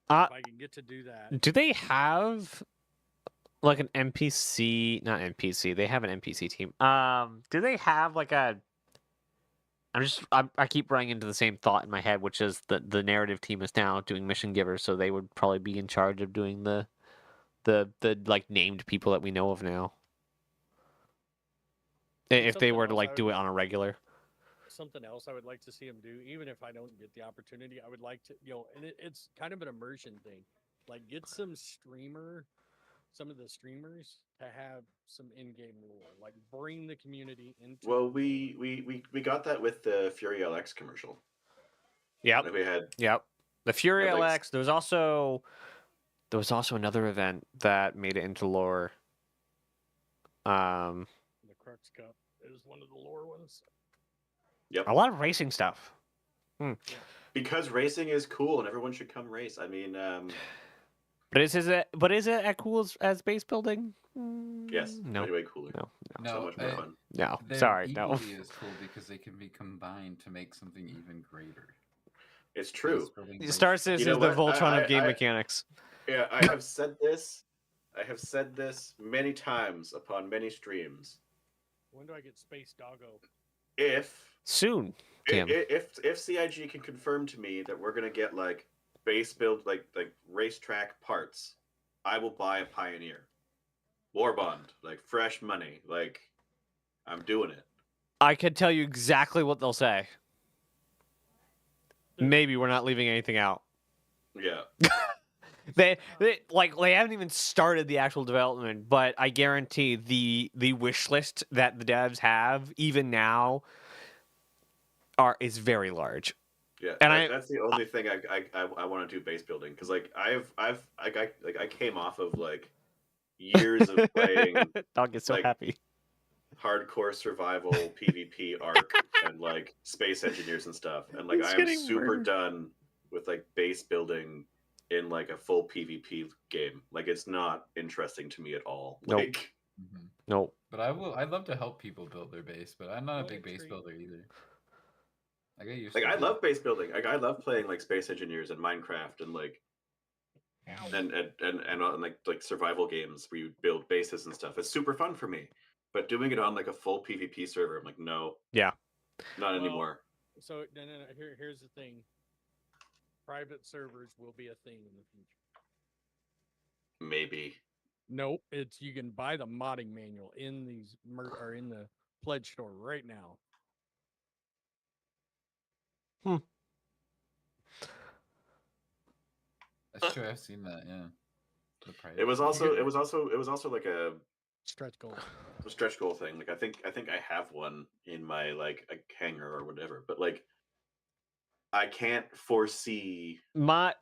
If I can get to do that. Do they have like an NPC? Not NPC. They have an NPC team. Do they have like a? I keep running into the same thought in my head, which is that the narrative team is now doing mission givers, so they would probably be in charge of doing the like named people that we know of now. If they Something were to else like I do would- it on a regular. Something else I would like to see him do, even if I don't get the opportunity, I would like to, and it's kind of an immersion thing. Like get some of the streamers to have some in-game lore. Like bring the community into. Well, we got that with the Fury LX commercial. Yep. Like we had Yep. The Fury Yeah, like- LX. There was also another event that made it into lore. The Crux Cup is one of the lore ones. Yep. A lot of racing stuff. Because racing is cool and everyone should come race. I mean, But is it as cool as base building? Yes, No. way cooler. No. So much more fun. No. They're Sorry. No. equally as cool because they can be combined to make something even greater. It's true. Base building, base Star building. Citizen You is know the what? Voltron of game I- mechanics. Yeah, I have said this. I have said this many times upon many streams. When do I get Space Doggo? If Soon, Cam. if CIG can confirm to me that we're gonna get like base build like racetrack parts, I will buy a Pioneer. War Bond, like fresh money. Like I'm doing it. I could tell you exactly what they'll say. Maybe we're not leaving anything out. Yeah. They haven't even started the actual development, but I guarantee the wish list that the devs have even now is very large. Yeah, And that's the only thing I want to do base building because like I came off of like years of playing Dog gets so like, happy. hardcore survival PvP arc and like space engineers and stuff, and like He's I am getting super murdered. done with like base building in like a full PvP game. Like it's not interesting to me at all. Nope. Like Mhm. No. But I'd love to help people build their base, but I'm not a Well, big base tree. builder either. I get used like to I it. love base building. Like I love playing like space engineers and Minecraft and like and like survival games where you build bases and stuff. It's super fun for me. But doing it on like a full PvP server, I'm like, no, Yeah. not Well, anymore. So no. Here's the thing. Private servers will be a thing in the future. Maybe. Nope, it's you can buy the modding manual in these or in the pledge store right now. That's true. I've seen that. Yeah. The private It was server. also like a Stretch goal. stretch goal thing. Like I think I have one in my like a hangar or whatever, but like I can't foresee. My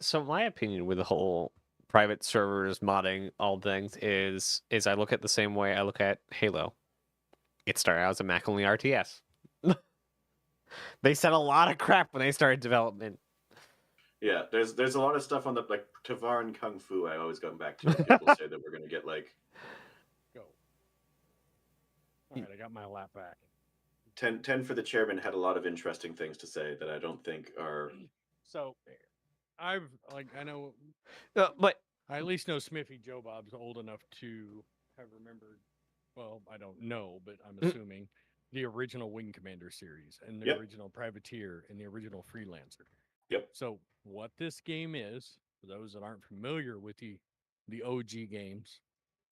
opinion with the whole private servers modding all things is I look at the same way I look at Halo. It started out as a Mac only RTS. They said a lot of crap when they started development. Yeah, there's a lot of stuff on the like Tavaran Kung Fu. I always come back to. When people say that we're gonna get like Go. All right, I got my lap back. 10 for the chairman had a lot of interesting things to say that I don't think are. So, I know But I at least know Smithy Joe Bob's old enough to have remembered. Well, I don't know, but I'm assuming the original Wing Commander series and the Yep. original Privateer and the original Freelancer. Yep. So what this game is, for those that aren't familiar with the OG games,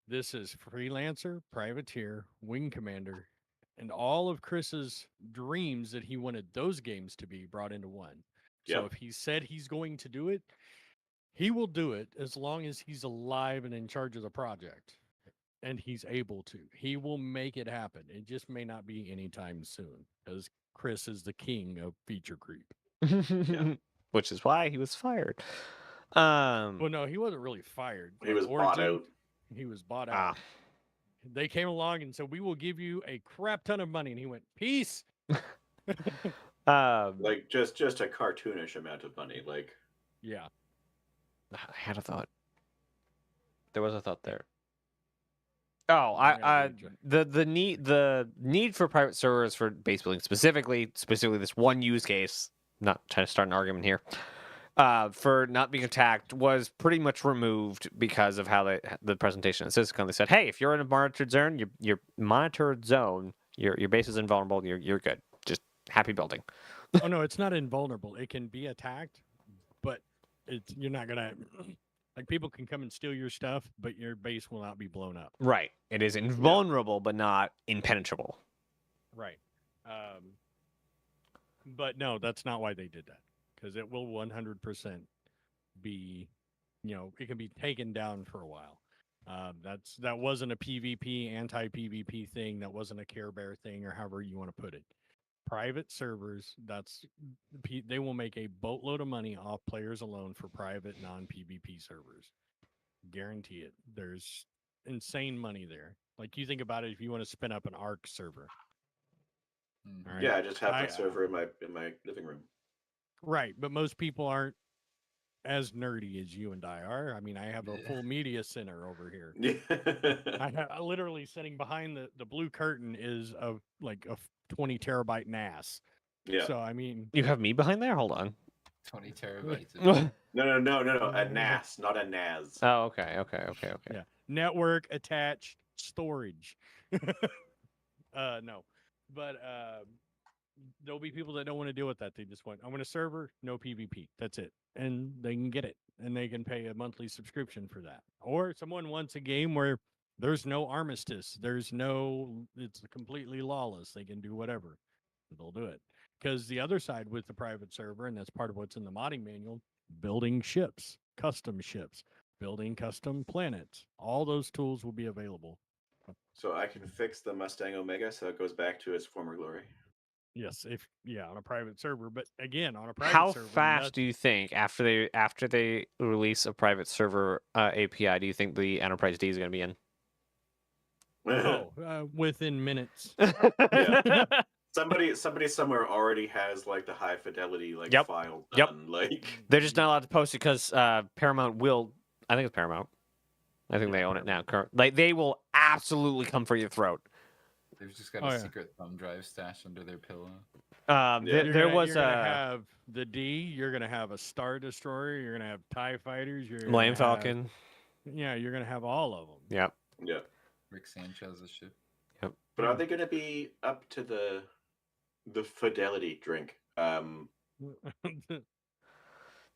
this is Freelancer, Privateer, Wing Commander, and all of Chris's dreams that he wanted those games to be brought into one. So Yep. if he said he's going to do it, he will do it as long as he's alive and in charge of the project. And he's able to. He will make it happen. It just may not be anytime soon, because Chris is the king of feature creep. which is why he was fired. Well, no, he wasn't really fired. He Like was bought Origin, out. He was bought Ah. out. They came along and said, "We will give you a crap ton of money," and he went, "Peace." Like just a cartoonish amount of money. Like Yeah. I had a thought. There was a thought there. Oh, I gotta read the need for private servers for base building specifically this one use case. Not trying to start an argument here. For not being attacked was pretty much removed because of how the presentation at Syscon. They said, "Hey, if you're in a monitored zone, your monitored zone, your base is invulnerable. You're good. Just happy building." Oh no, it's not invulnerable. It can be attacked, but you're not gonna like people can come and steal your stuff, but your base will not be blown up. Right. It is invulnerable, but not impenetrable. Right. But no, that's not why they did that. Because it will 100% be, it can be taken down for a while. That wasn't a PvP, anti-PvP thing. That wasn't a Care Bear thing, or however you want to put it. Private servers, they will make a boatload of money off players alone for private non-PvP servers. Guarantee it. There's insane money there. Like you think about it, if you want to spin up an ARC server. Mhm. All right. yeah, I just have I- that server in my living room. Right, but most people aren't as nerdy as you and I are. I mean, I have a Yeah. full media center over here. Yeah. I literally sitting behind the blue curtain is a 20 terabyte NAS. Yeah. So I mean, You have me behind there? Hold on. 20 terabytes. Oh, No. A NAS, not a NAS. okay. yeah, network attached storage. No, but there'll be people that don't want to deal with that. They just want, I want a server, no PvP. That's it, and they can get it, and they can pay a monthly subscription for that. Or someone wants a game where there's no armistice, it's completely lawless. They can do whatever, they'll do it. Because the other side with the private server, and that's part of what's in the modding manual, building ships, building custom planets. All those tools will be available. So I can fix the Mustang Omega so it goes back to its former glory. Yes, on a private server, but again, on a private How server, fast do you think after they release a private server API? Do you think the Enterprise D is going to be in? within minutes. Somebody somewhere already has like the high fidelity Yep. file Yep. done. Like They're just not allowed to post it because Paramount will. I think it's Paramount. I think they own it now. Like they will absolutely come for your throat. They've just got Oh, a yeah. secret thumb drive stashed under their pillow. Yeah. There was you're gonna have the D. You're gonna have a Star Destroyer. You're gonna have TIE fighters. You're gonna Millennium have- Falcon. Yeah, you're gonna have all of them. Yep. yeah. Rick Sanchez's ship. But are they going to be up to the fidelity drink?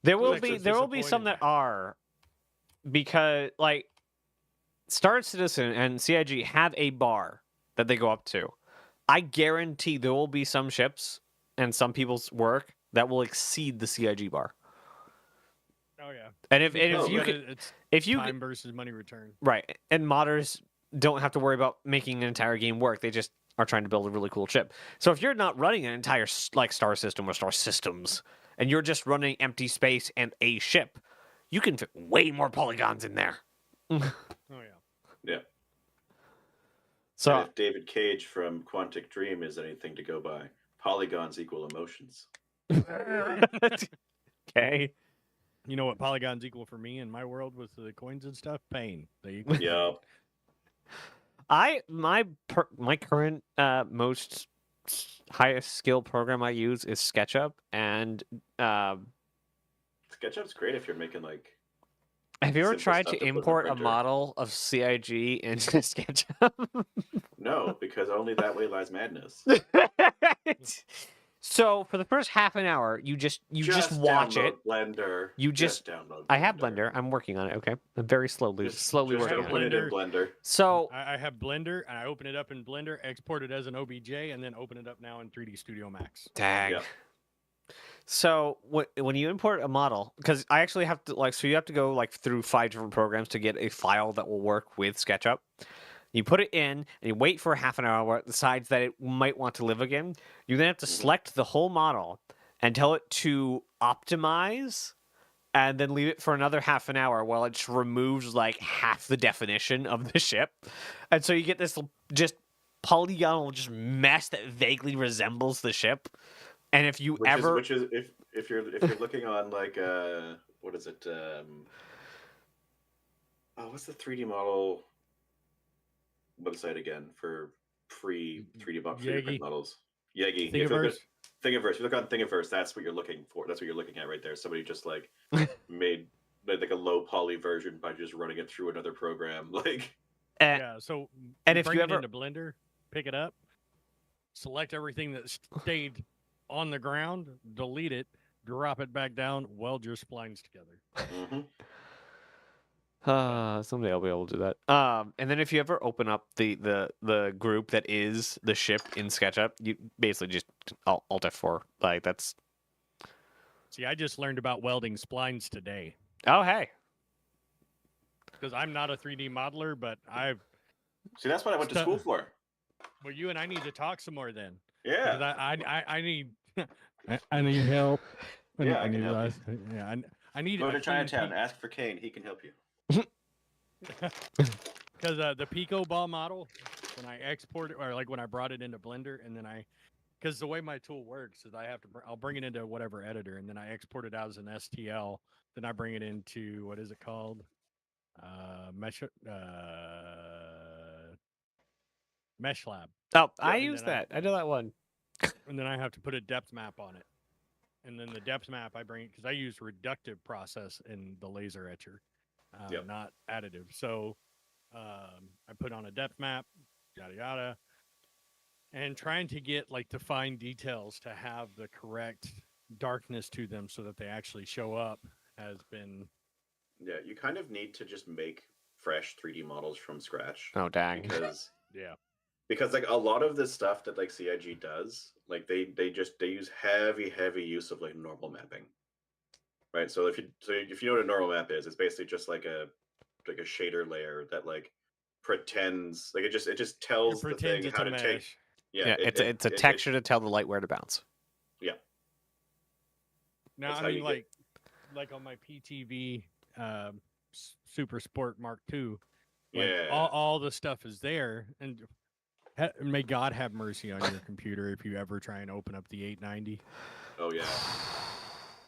There will Like, be just some that disappointed. are, because like Star Citizen and CIG have a bar that they go up to. I guarantee there will be some ships and some people's work that will exceed the CIG bar. Oh yeah. And if Because you but could, it's if you time versus money return. right, and modders don't have to worry about making an entire game work. They just are trying to build a really cool ship. So if you're not running an entire Star System or Star Systems, and you're just running empty space and a ship, you can fit way more polygons in there. Oh yeah. Yeah. So And if David Cage from Quantic Dream is anything to go by, polygons equal emotions. okay. You know what polygons equal for me in my world with the coins and stuff? Pain. They equal. Yeah. My current most highest skill program I use is SketchUp, and SketchUp's great if you're making like. have you ever Simple tried stuff to to put in a import a printer. model of CIG into SketchUp? No, because only that way lies madness. So for the first half an hour, you just watch download it. Blender. You just- download. I have Blender. I'm working on it. Okay, I'm very slowly Just working have on open it. it in Blender. So I have Blender, and I open it up in Blender, export it as an OBJ, and then open it up now in 3D Studio Max. dang. Yeah. So when you import a model, because I actually have to so you have to go through 5 different programs to get a file that will work with SketchUp. You put it in, and you wait for half an hour where it decides that it might want to live again. You then have to select the whole model and tell it to optimize, and then leave it for another half an hour while it just removes half the definition of the ship. And so you get this just polygonal mess that vaguely resembles the ship. And if you Which is if you're looking on what is it? What's the 3D model website again for free 3D print models? Yegi. Thingiverse. Thingiverse. If you look on Thingiverse, that's what you're looking for. That's what you're looking at right there. Somebody just made a low poly version by just running it through another program. and, Yeah. So and if bring you it ever into Blender, pick it up, select everything that stayed on the ground, delete it, drop it back down, weld your splines together. Mhm. someday I'll be able to do that. And then if you ever open up the group that is the ship in SketchUp, you basically just Alt F4. That's. See, I just learned about welding splines today Oh hey. because I'm not a 3D modeler, but See, that's what I went to school for. well, you and I need to talk some more then. Yeah. Because I need I need help. Yeah, I can help Yeah, I need. Go a to clean Chinatown. Ask for Kane. He can help you. Because the Pico ball model, when I export it, or when I brought it into Blender, and then because the way my tool works is I have to I'll bring it into whatever editor, and then I export it out as an STL. Then I bring it into what is it called? Mesh Lab, Oh, I and use then that. I know that one. and then I have to put a depth map on it. And then the depth map I bring because I use reductive process in the laser etcher, Yep. not additive. So I put on a depth map, yada yada, and trying to get like the fine details to have the correct darkness to them so that they actually show up has been Yeah, you kind of need to just make fresh 3D models from scratch Oh, dang. because like a lot of the stuff that like CIG does, like they use heavy use of like normal mapping, right? So if you know what a normal map is, it's basically just like a shader layer that like pretends like it just tells the thing it's how a to take. mesh. Yeah, it's a texture to tell the light where to bounce. Yeah. Now That's I how mean you get- like on my PTV Super Sport Mark II, like Yeah. all the stuff is there, and may God have mercy on your computer if you ever try and open up the 890. Oh yeah.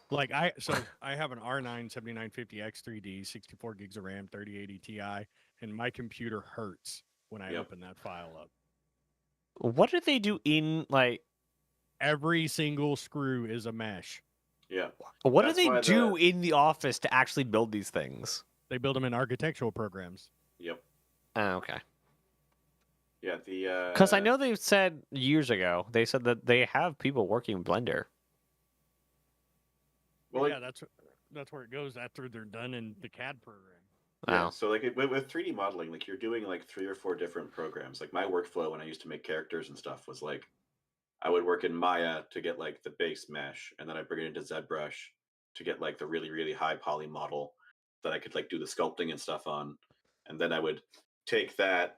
Like I have an R9 7950X 3D, 64 gigs of RAM, 3080 Ti, and my computer hurts when I Yep. open that file up. What do they do in like? Every single screw is a mesh. Yeah. What That's do they why do in the office to actually build these things? They build them in architectural programs. Yep. Oh, okay. Yeah. The Because I know they've said years ago, they said that they have people working in Blender. well, like, yeah, that's where it goes after they're done in the CAD program. yeah, Oh. so like with 3D modeling, like you're doing like 3 or 4 different programs. Like my workflow when I used to make characters and stuff was like I would work in Maya to get like the base mesh, and then I bring it into ZBrush to get like the really high poly model that I could like do the sculpting and stuff on. And then I would take that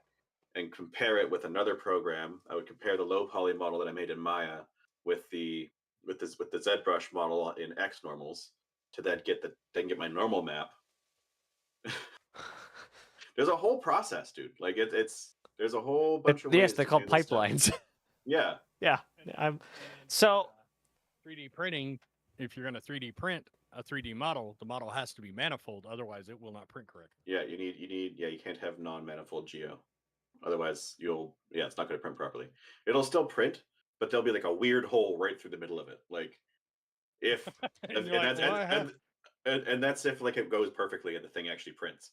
and compare it with another program. I would compare the low poly model that I made in Maya with the ZBrush model in X normals to then get my normal map. There's a whole process, dude. Like it's there's a whole bunch of ways. Yes, they're to called do this stuff. pipelines. Yeah. Yeah. And So 3D printing, if you're going to 3D print a 3D model, the model has to be manifold, otherwise it will not print correctly. Yeah, you can't have non-manifold geo. Otherwise it's not going to print properly. It'll still print, but there'll be like a weird hole right through the middle of it. Like if And you're like, well, I have- and that's if like it goes perfectly and the thing actually prints.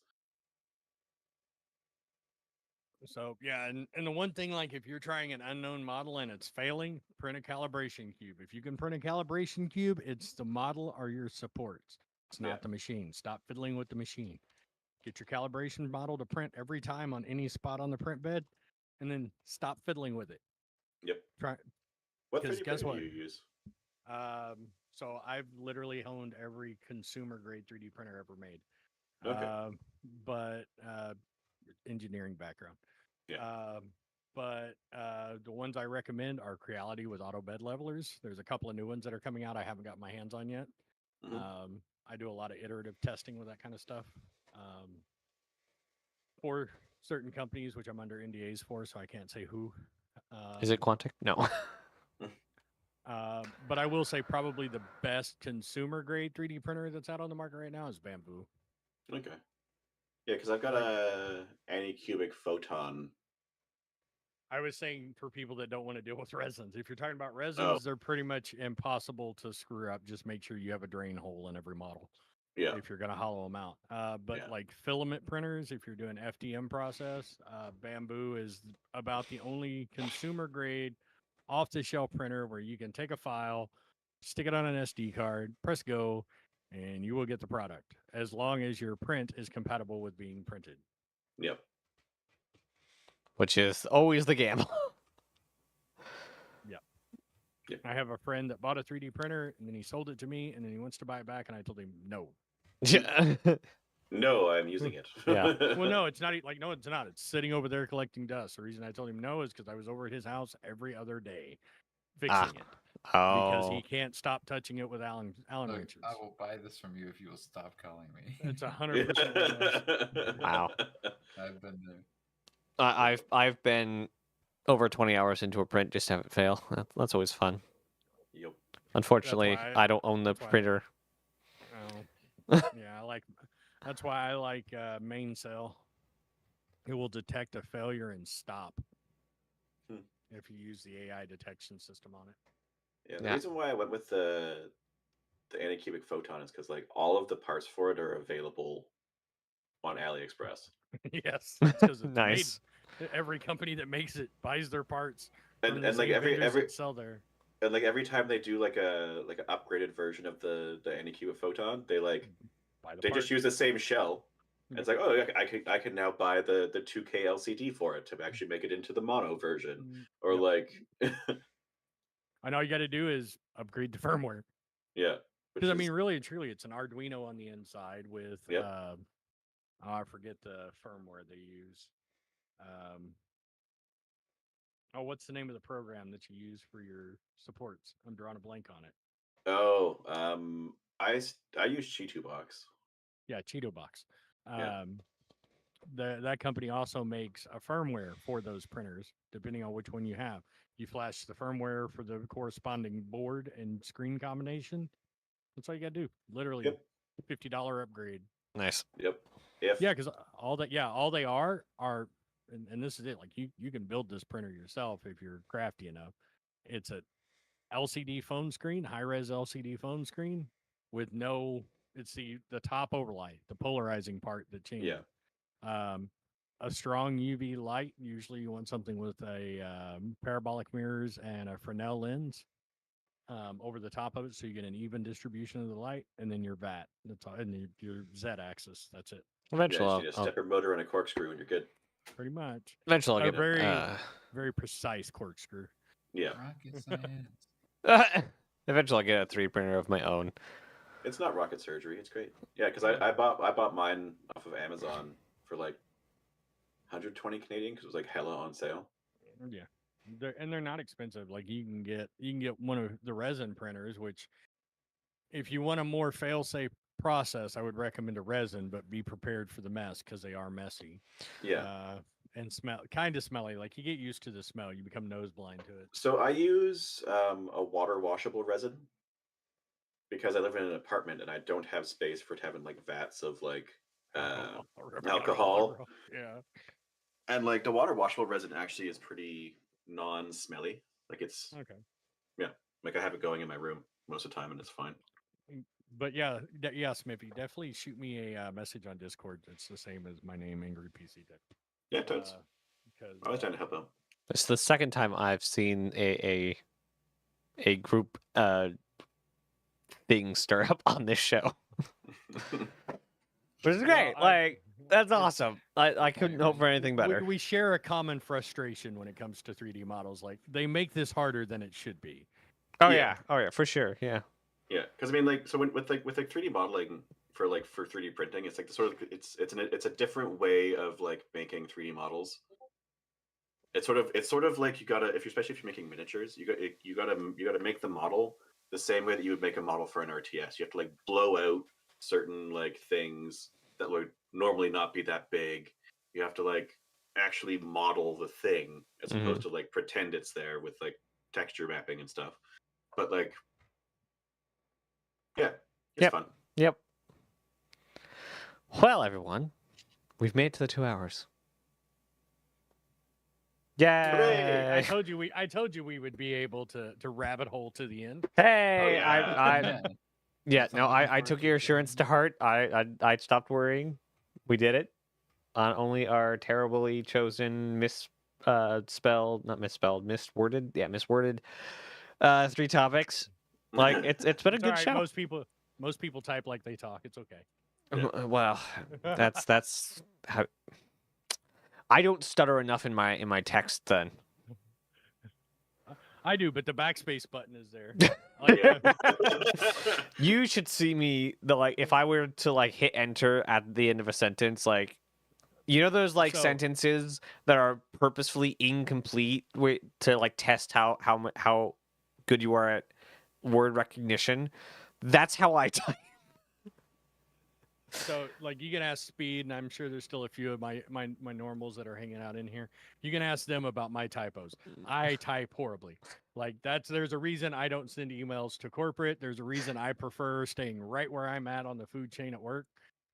So yeah, and the one thing, like if you're trying an unknown model and it's failing, print a calibration cube. If you can print a calibration cube, it's the model or your supports. It's not Yeah. the machine. Stop fiddling with the machine. Get your calibration model to print every time on any spot on the print bed, and then stop fiddling with it. Yep. Try. What 'Cause 3D guess printer do what? you use? So I've literally honed every consumer grade 3D printer ever made. Okay. But engineering background. Yeah. But the ones I recommend are Creality with auto bed levelers. There's a couple of new ones that are coming out I haven't got my hands on yet. Mhm. I do a lot of iterative testing with that kind of stuff. For certain companies, which I'm under NDAs for, so I can't say who. is it Quantic? No. But I will say probably the best consumer grade 3D printer that's out on the market right now is Bamboo. Okay. Yeah, because I've got a Anycubic Photon. I was saying for people that don't want to deal with resins, if you're talking about resins, they're pretty much impossible to screw up. Just make sure you have a drain hole in every model Yeah. if you're going to hollow them out. But Yeah. like filament printers, if you're doing FDM process, Bamboo is about the only consumer grade off the shelf printer where you can take a file, stick it on an SD card, press go, and you will get the product as long as your print is compatible with being printed. Yep. Which is always the gamble. I have a friend that bought a 3D printer and then he sold it to me and then he wants to buy it back and I told him no. Yeah. No, I'm using it. Yeah. Well, no, it's not. Like, no, it's not. It's sitting over there collecting dust. The reason I told him no is because I was over at his house every other day fixing it because Oh. he can't stop touching it with Allen Look, wrenches. I will buy this from you if you will stop calling me. It's 100%. Wow. I've been there. I've been over 20 hours into a print just to have it fail. That's always fun. Yep. Unfortunately, why I don't own the that's why- printer. Yeah, that's why I like Mainsail. It will detect a failure and stop Hmm. if you use the AI detection system on it. Yeah, the Yeah. reason why I went with the Anycubic Photon is because like all of the parts for it are available on AliExpress, Yes, it's because it's Nice. made. Every company that makes it buys their parts and from the and like same every vendors every that sell there. and like every time they do like an upgraded version of the Anycubic Photon, they Buy the they part. just use the same shell. And it's like, oh, yeah, I can now buy the 2K LCD for it to actually make it into the mono version, or Yep. like, And all you got to do is upgrade the firmware. yeah, which Because I is mean, really and truly, it's an Arduino on the inside with Yep. I forget the firmware they use. Oh, what's the name of the program that you use for your supports? I'm drawing a blank on it. oh, I use Cheeto Box. Yeah, Cheeto Box. Yeah. That company also makes a firmware for those printers, depending on which one you have. You flash the firmware for the corresponding board and screen combination. That's all you got to do. Literally, Yep. $50 upgrade. Nice. Yep. If Yeah, because all they are, and this is it. Like you can build this printer yourself if you're crafty enough. It's a LCD phone screen, high res LCD phone screen with no. It's the top overlight, the polarizing part that changes. yeah, A strong UV light. Usually, you want something with a parabolic mirrors and a Fresnel lens over the top of it, so you get an even distribution of the light, and then your VAT. That's all, and your Z axis. That's it. yeah, Eventually, just need a stepper motor and a corkscrew, and you're good. Pretty much. I'll A get very precise corkscrew. Yeah, Rocket science. eventually I'll get a 3D printer of my own. it's not rocket surgery. It's great. Yeah, because I bought mine off of Amazon for like 120 Canadian because it was like hella on sale. Yeah, they're not expensive. Like you can get one of the resin printers, which if you want a more fail-safe process, I would recommend a resin, but be prepared for the mess because they are messy. Yeah. And kind of smelly. Like you get used to the smell, you become nose blind to it. So I use a water washable resin because I live in an apartment and I don't have space for it having like vats of like alcohol. Yeah. And like the water washable resin actually is pretty non-smelly. Like it's Okay. yeah, like I have it going in my room most of the time and it's fine. But yeah, Smithy, definitely shoot me a message on Discord. It's the same as my name, Angry PC Tech. Yeah, totes. Because I was trying to help out. It's the second time I've seen a group thing stir up on this show, which is great. That's awesome. I couldn't hope for anything better. We share a common frustration when it comes to 3D models. Like they make this harder than it should be. Oh Yeah. yeah, for sure. Yeah. Yeah, because I mean, like, so with 3D modeling for 3D printing, it's like the sort of it's a different way of like making 3D models. It's sort of like especially if you're making miniatures, you gotta make the model the same way that you would make a model for an RTS. You have to like blow out certain like things that would normally not be that big. You have to like actually model the thing as opposed to like pretend it's there with like texture mapping and stuff. But like, yeah, it's fun. Yep. Well, everyone, we've made it to the 2 hours. Yay! I told you we would be able to rabbit hole to the end. Hey, yeah. I took your assurance to heart. I stopped worrying. We did it on only our terribly chosen misworded 3 topics. Like it's been a good All right, show. Most people type like they talk. It's okay. Well, that's how I don't stutter enough in my text then. I do, but the backspace button is there. You should see me if I were to like hit enter at the end of a sentence, like you know those like sentences that are purposefully incomplete to like test how good you are at word recognition. That's how I type. So, like, you can ask Speed, and I'm sure there's still a few of my normals that are hanging out in here. You can ask them about my typos. I type horribly. Like, there's a reason I don't send emails to corporate. There's a reason I prefer staying right where I'm at on the food chain at work,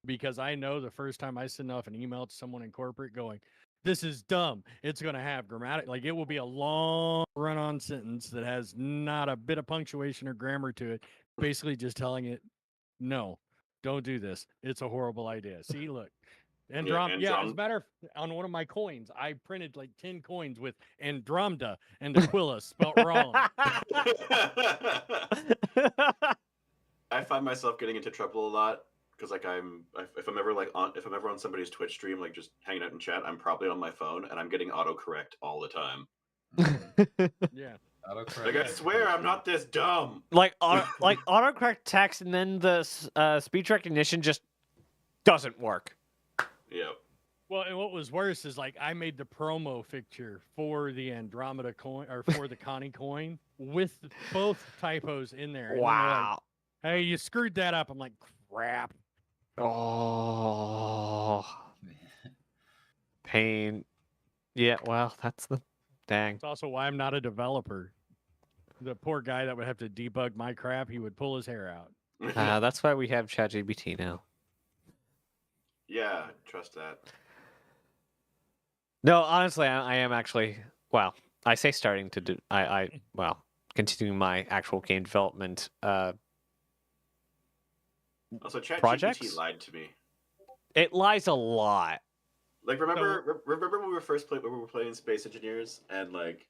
because I know the first time I send off an email to someone in corporate going, "This is dumb," it's going to have grammatic, like, it will be a long run-on sentence that has not a bit of punctuation or grammar to it, basically just telling it, no, don't do this. It's a horrible idea. See, look. Androm, yeah, as a matter of, on one of my coins, I printed like 10 coins with Andromeda and Aquila spelt wrong. I find myself getting into trouble a lot because, like, if I'm ever on somebody's Twitch stream, like just hanging out in chat, I'm probably on my phone and I'm getting autocorrect all the time. Yeah. Like, I swear I'm not this dumb. Like autocorrect text, and then the speech recognition just doesn't work. Yep. Well, and what was worse is, like, I made the promo picture for the Andromeda coin, or for the Connie coin, with both typos in there. And then they're like, Wow. hey, you screwed that up. I'm like, crap. Oh, pain. Yeah, well, that's the dang. It's also why I'm not a developer. The poor guy that would have to debug my crap, he would pull his hair out. That's why we have ChatGPT now. Yeah, trust that. No, honestly, I am actually. Well, I say starting to do. Well, continuing my actual game development. Also, ChatGPT Projects? lied to me. It lies a lot. Like, remember when we were playing Space Engineers, and like,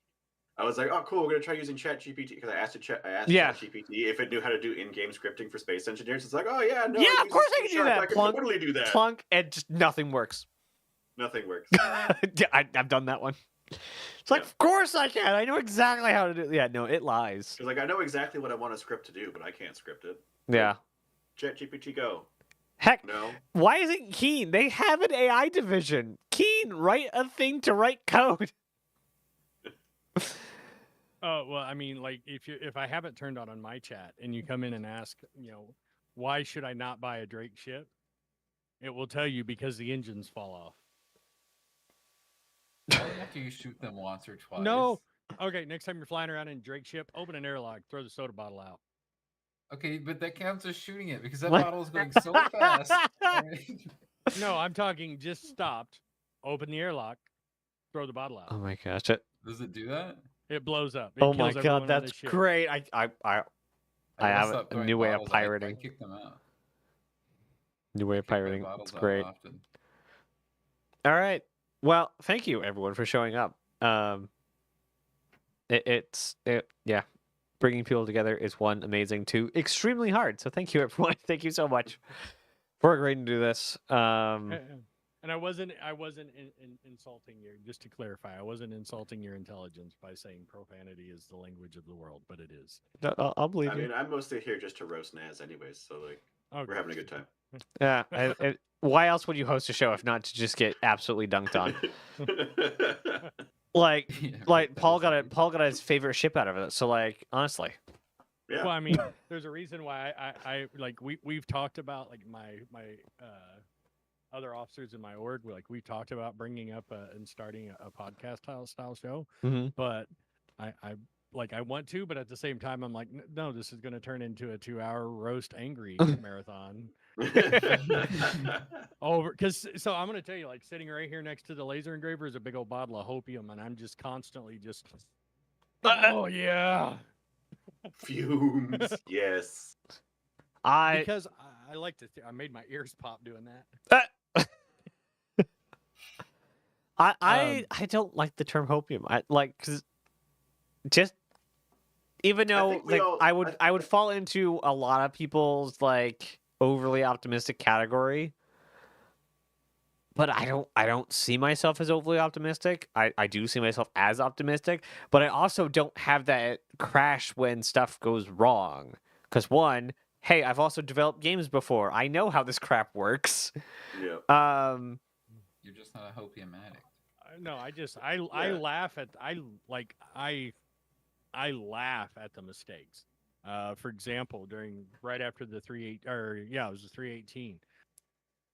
I was like, oh, cool, we're gonna try using ChatGPT because I asked ChatGPT if it knew how to do in-game scripting for Space Engineers. It's like, oh yeah, no, Yeah, it of course I uses can do C# that. I can Plunk, totally do that. Plunk, and just nothing works. Nothing works. Yeah, I've done that one. It's like, Yeah. of course I can. I know exactly how to do. Yeah, no, it lies. Because, like, I know exactly what I want a script to do, but I can't script it. Yeah. ChatGPT, go. Heck, No. why isn't Keen? They have an AI division. Keen, write a thing to write code. Oh, well, I mean, like, if I have it turned on my chat and you come in and ask, why should I not buy a Drake ship? It will tell you because the engines fall off. After you shoot them once or twice. No. Okay, next time you're flying around in Drake ship, open an airlock, throw the soda bottle out. Okay, but that counts as shooting it because that What? bottle is going so fast. No, I'm talking just stopped, open the airlock, throw the bottle out. Oh my gosh. Does it do that? It blows up. It Oh my kills god, everyone on the that's ship. great. I have stopped a throwing new way of bottles. pirating. I kick them out. New way of Kick my pirating. bottles It's out great. often. All right. Well, thank you everyone for showing up. Yeah. Bringing people together is one amazing, two extremely hard. So thank you everyone. Thank you so much for agreeing to do this. And I wasn't insulting you. Just to clarify, I wasn't insulting your intelligence by saying profanity is the language of the world, but it is. I'll believe I you. mean, I'm mostly here just to roast Naz anyways, so, like, Okay. we're having a good time. Yeah. Why else would you host a show if not to just get absolutely dunked on? Like, Yeah, like that Paul is got his favorite ship out of it. So, like, honestly, Yeah. Well, I mean, there's a reason why I like we've talked about, like, my other officers in my org. We've talked about bringing up and starting a podcast style show, but I want to, but at the same time I'm like, no, this is going to turn into a 2-hour roast angry marathon. So I'm going to tell you, like, sitting right here next to the laser engraver is a big old bottle of hopium, and I'm just constantly just, oh yeah, Fumes. Yes. because I like to. I made my ears pop doing that. I don't like the term hopium. I like, because just even though think we like all- I would fall into a lot of people's like overly optimistic category, but I don't see myself as overly optimistic. I do see myself as optimistic, but I also don't have that crash when stuff goes wrong. Because one, hey, I've also developed games before. I know how this crap works. Yeah. You're just not a hopium addict. No, I laugh at I laugh at the mistakes. For example, right after the 3.8, it was the 3.18.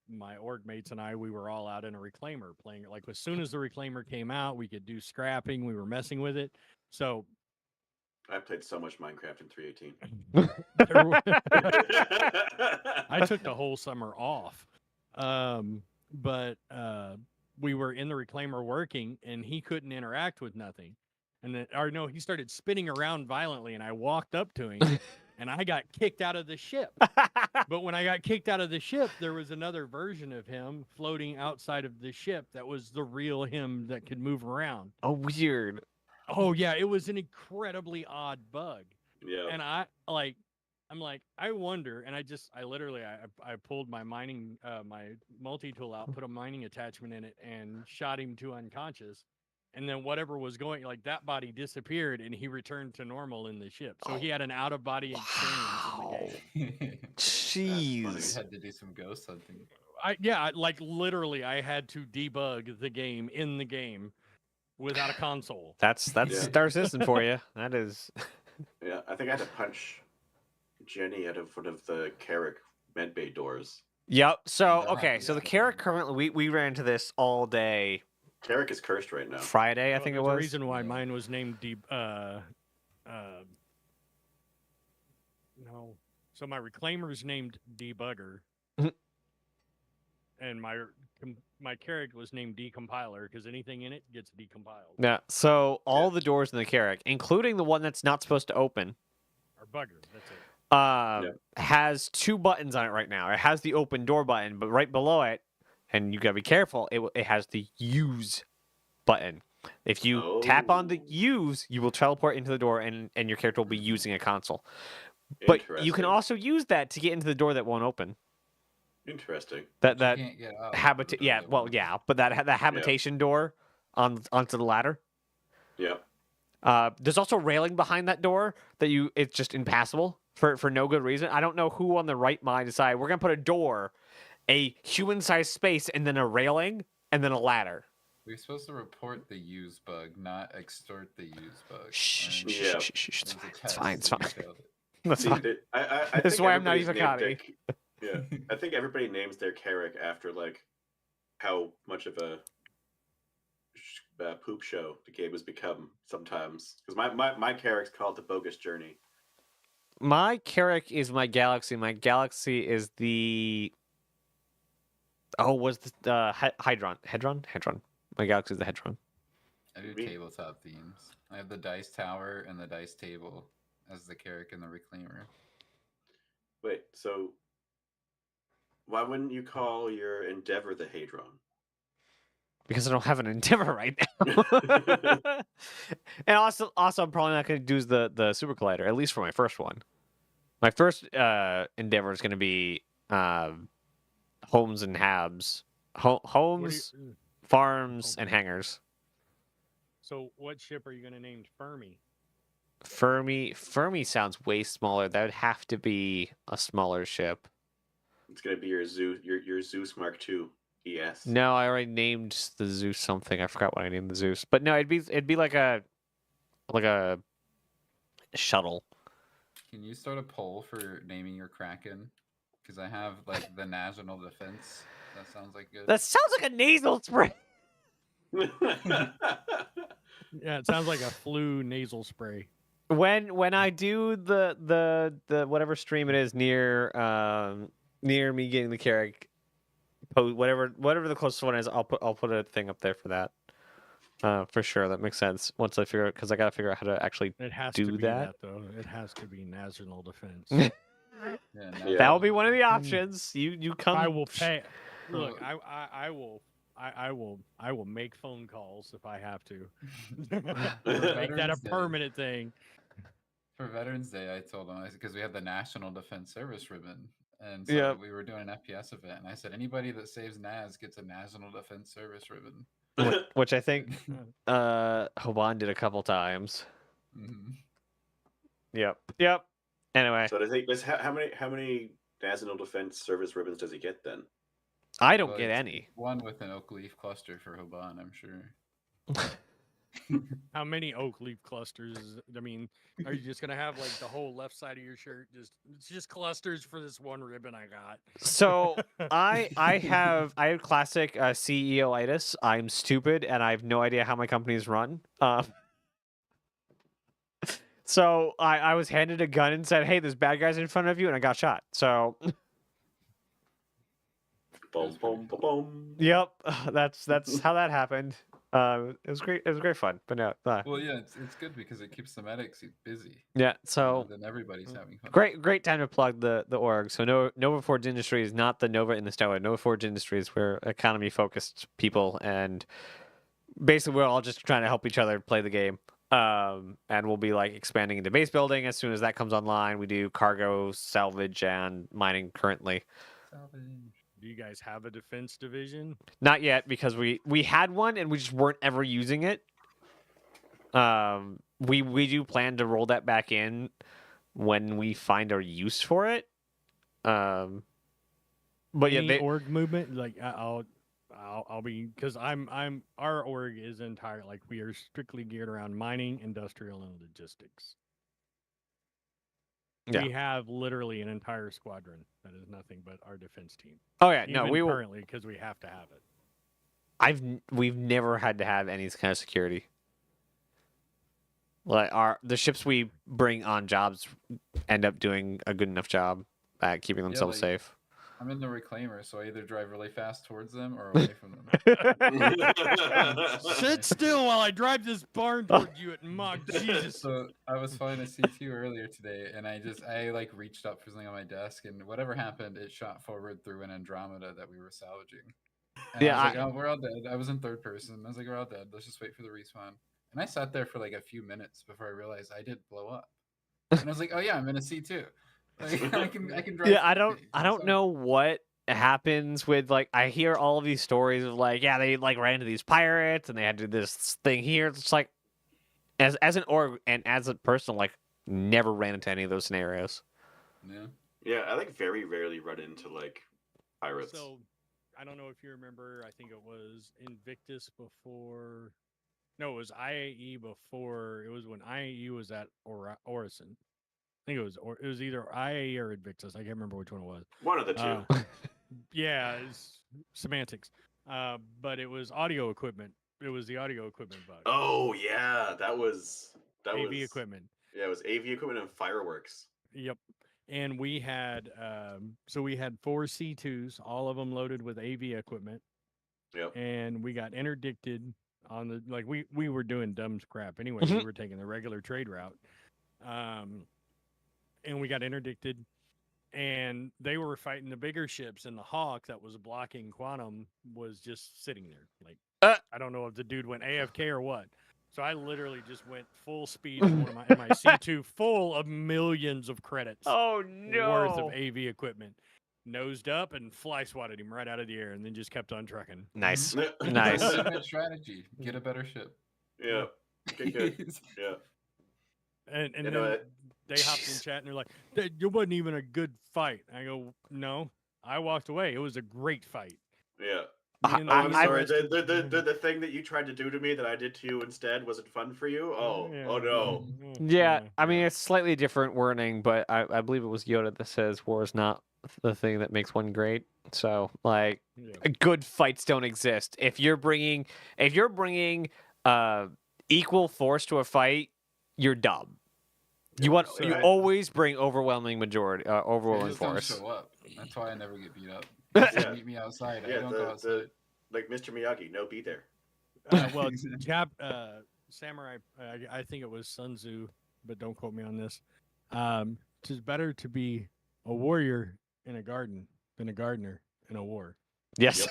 my org mates and I, we were all out in a reclaimer playing it. Like as soon as the reclaimer came out, we could do scrapping. We were messing with it. So I played so much Minecraft in 318. there were- I took the whole summer off. But we were in the reclaimer working, and he couldn't interact with nothing. And then, or no, he started spinning around violently, and I walked up to him, and I got kicked out of the ship. But when I got kicked out of the ship, there was another version of him floating outside of the ship that was the real him that could move around. Oh, weird. Oh yeah, it was an incredibly odd bug. Yeah. And I'm like, I wonder, and I literally I pulled my mining my multi-tool out, put a mining attachment in it, and shot him to unconscious. And then whatever was going, like that body disappeared, and he returned to normal in the ship. So he had an out-of-body experience in the game. We Jeez. had to do some ghost hunting. Like literally, I had to debug the game in the game without a console. That's Yeah. Star Citizen for you. That is. Yeah, I think I had to punch Jenny out of one of the Carrick medbay doors. Yep. So No, okay. So the yeah. Carrick currently we ran into this all day Carrick is cursed right now. Friday. I Well, think it there's a was. reason why Yeah. mine was named no. So my reclaimer's named Debugger, Mhm. and my Carrick was named Decompiler because anything in it gets decompiled. Yeah. So all the doors in the Carrick, including the one that's not supposed to open, Or Bugger, that's it. has two buttons on it right now. It has the open door button, but right below it, and you gotta be careful. It has the use button. If you tap on the Oh. use, you will teleport into the door, and your character will be using a console. But you can Interesting. also use that to get into the door that won't open. Interesting. That You that can't get out. yeah, well, yeah, but that habitation door onto the ladder. Yeah. There's also railing behind that door that it's just impassable for no good reason. I don't know who on the right mind decided we're gonna put a door, a human-sized space, and then a railing, and then a ladder. We're supposed to report the use bug, not extort the use bug. Shh, And shh, Yeah. shh, shh, shh, it's there's a fine. It's test fine. It's and fine. we failed it. That's See, fine. I That's think why I'm not everybody's even named Connie. Yeah, I think everybody names their Carrick after like how much of a poop show the game has become sometimes. Because my Carrick's called the Bogus Journey. My Carrick is my Galaxy. My Galaxy is the. Oh, was the Hedron? Hedron. My Galaxy is the Hedron. I do Me- tabletop themes. I have the dice tower and the dice table as the Carrick and the reclaimer. Wait, so why wouldn't you call your Endeavor the Hadron? Because I don't have an Endeavor right now. And also, I'm probably not going to do the Super Collider, at least for my first one. My first Endeavor is going to be homes and habs. Homes, farms, and hangars. So what ship are you going to name Fermi? Fermi sounds way smaller. That would have to be a smaller ship. It's gonna be your Zeus Mark II ES. No, I already named the Zeus something. I forgot what I named the Zeus. But no, it'd be like a shuttle. Can you start a poll for naming your Kraken? Because I have like the National Defense. That sounds like good. That sounds like a nasal spray. Yeah, it sounds like a flu nasal spray. When I do the whatever stream it is near me getting the Carrick, whatever the closest one is, I'll put a thing up there for that. For sure, that makes sense. Once I figure out, because I gotta figure out how to actually. It has Do to be that? though. It has to be national defense. Yeah, Yeah. That will be one of the options. You come. I will pay. Well- Look, I will make phone calls if I have to. Make that a Veterans Day. permanent thing. For Veterans Day, I told them because we have the National Defense Service ribbon, and so Yeah. we were doing an FPS event, and I said anybody that saves Naz gets a National Defense Service ribbon. Which I think Hoban did a couple times. Mhm. Yep. Anyway, So how many National Defense Service ribbons does he get then? I don't Well, get it's any. One with an oak leaf cluster for Hoban, I'm sure. How many oak leaf clusters? I mean, are you just gonna have like the whole left side of your shirt it's just clusters for this one ribbon I got? So I have classic CEO-itis. I'm stupid and I have no idea how my company is run. So I was handed a gun and said, "Hey, there's bad guys in front of you," and I got shot. So Boom, boom, boom, boom. yep, that's how that happened. It was great. It was great fun. But no, Well, yeah, it's good because it keeps the medics busy. yeah. You know, So then everybody's having fun. great time to plug the org. So Nova Forge Industries, not the Nova in the Stellar. Nova Forge Industries, we're economy focused people, and basically we're all just trying to help each other play the game. And we'll be like expanding into base building as soon as that comes online. We do cargo, salvage, and mining currently. Salvage. Do you guys have a defense division? Not yet because we had one and we just weren't ever using it. We do plan to roll that back in when we find our use for it. But yeah, Any org movement like I'll be because I'm our org is entire like we are strictly geared around mining, industrial, and logistics. Yeah. We have literally an entire squadron that is nothing but our defense team. oh yeah, Even no, we will. currently because we have to have it. We've never had to have any kind of security. Like the ships we bring on jobs end up doing a good enough job at keeping themselves like- safe. I'm in the reclaimer, so I either drive really fast towards them or away from them. Sit still while I drive this barn toward you at Mach. Jesus. So I was flying a C2 earlier today, and I like reached up for something on my desk, and whatever happened, it shot forward through an Andromeda that we were salvaging. And Yeah, I was like, oh, we're all dead. I was in third person. I was like, we're all dead. Let's just wait for the respawn. And I sat there for like a few minutes before I realized I did blow up. And I was like, oh yeah, I'm in a C2. Like, I can drive. Yeah, I don't So- know what happens with like I hear all of these stories of like yeah they like ran into these pirates and they had to do this thing here. It's like as an org and as a person like never ran into any of those scenarios. Yeah. Yeah, I like very rarely run into like pirates. So, I don't know if you remember. I think it was Invictus before. No, it was IAE before. It was when IAE was at Orison. I think it was either IAE or Invictus. I can't remember which one it was. One of the two. Yeah, it's semantics. But it was audio equipment. It was the audio equipment bug. Oh yeah, that was AV equipment. Yeah, it was AV equipment and fireworks. Yep. And we had so we had 4 C2s, all of them loaded with AV equipment. Yep. And we got interdicted on the like we were doing dumb crap anyway. We were taking the regular trade route. And we got interdicted and they were fighting the bigger ships and the Hawk that was blocking Quantum was just sitting there. Like I don't know if the dude went AFK or what. So I literally just went full speed in one of my C2 full of millions of credits Oh worth of AV equipment. Nosed up and fly swatted him right out of the air and then just kept on trucking. Nice. That's Nice. a good strategy. Get a better ship. Yeah. Okay, good. Yeah. And You then know what? they hopped in chat and they're like, "It wasn't even a good fight." I go, "No, I walked away. It was a great fight." Yeah. Me and Oh, I'm the sorry. rest of The thing that you tried to do to me that I did to you instead wasn't fun for you? Oh, Yeah, oh no. Yeah, I mean it's slightly different wording, but I believe it was Yoda that says war is not the thing that makes one great. So like yeah. good fights don't exist. If you're bringing equal force to a fight, you're dumb. You Right. always bring overwhelming majority, They overwhelming just don't force. show up. That's why I never get beat up. Yeah. Just meet me outside. I Yeah, don't go outside. like Mr. Miyagi, no be there. Well, Exactly. Samurai, I think it was Sun Tzu, but don't quote me on this. Tis better to be a warrior in a garden than a gardener in a war. Yes.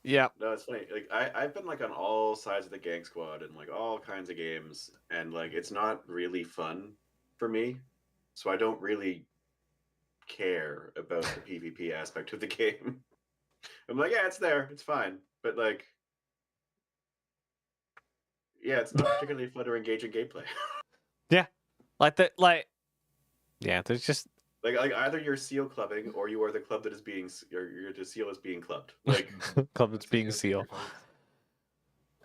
Yeah. No, it's funny. Like I've been like on all sides of the gang squad and like all kinds of games, and like it's not really fun for me. So I don't really care about the PvP aspect of the game. I'm like, yeah, it's there, it's fine. But like yeah, it's not particularly fun or engaging gameplay. Yeah, there's just like either you're seal clubbing or you are the club that is being the seal is being clubbed. Like club that's being That's seal. your fights.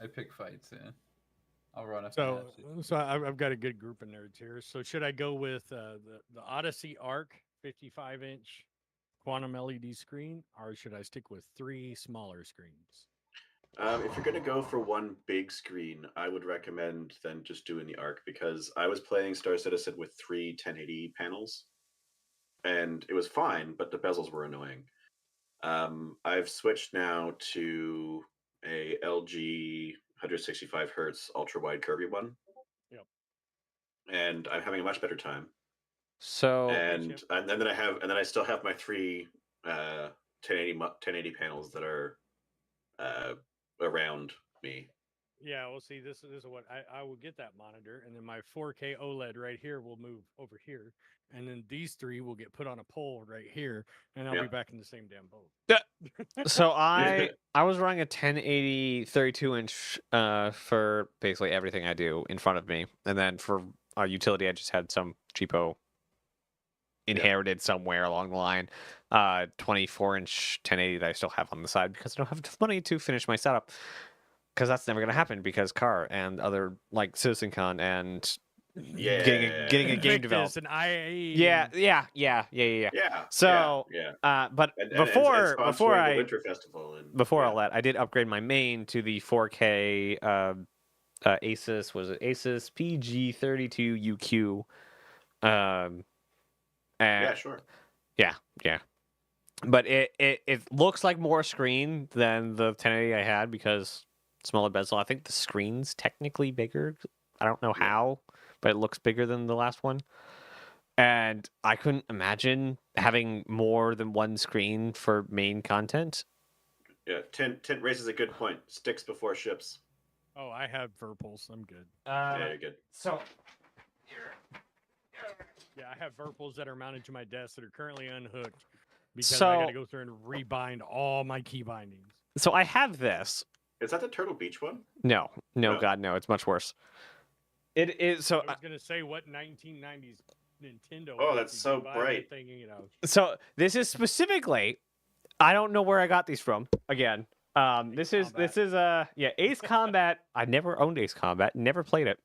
I pick fights. Yeah, I'll run if I So, have to. so I've got a good group of nerds here. So, should I go with the Odyssey Arc 55-inch quantum LED screen, or should I stick with 3 smaller screens? If you're gonna go for one big screen, I would recommend then just doing the Arc, because I was playing Star Citizen with 3 1080 panels, and it was fine, but the bezels were annoying. I've switched now to a LG 165 hertz ultra wide curvy one. Yep. And I'm having a much better time. So And then I still have my 3 1080 panels that are around me. Yeah, well, see, this is what I will get that monitor, and then my 4K OLED right here will move over here, and then these 3 will get put on a pole right here, and I'll be Yep. back in the same damn boat. So I was running a 1080 32-inch for basically everything I do in front of me, and then for utility I just had some cheapo inherited somewhere along the line 24-inch 1080 that I still have on the side because I don't have enough money to finish my setup, because that's never going to happen because Car and other like CitizenCon and getting a game Invictus developed. and IAE. Yeah. So, but And before sponsoring the Winter Festival and all that, I did upgrade my main to the 4K Asus. Was it Asus PG32 UQ? yeah, sure. Yeah. But it looks like more screen than the 1080 I had because smaller bezel. I think the screen's technically bigger. I don't know how, but it looks bigger than the last one. And I couldn't imagine having more than one screen for main content. Yeah, Tint raises a good point. Sticks before ships. Oh, I have Virpils. I'm good. Yeah, you're good. So Yeah, I have Virpils that are mounted to my desk that are currently unhooked because I got to So- go through and rebind all my key bindings. So I have this. Is that the Turtle Beach one? No, Oh. God, no. It's much worse. It is so. I was gonna say what 1990s Nintendo. Oh, was, that's you so could buy that bright. thing, you know. So this is specifically. I don't know where I got these from. Again, this is Ace Combat. I never owned Ace Combat. Never played it.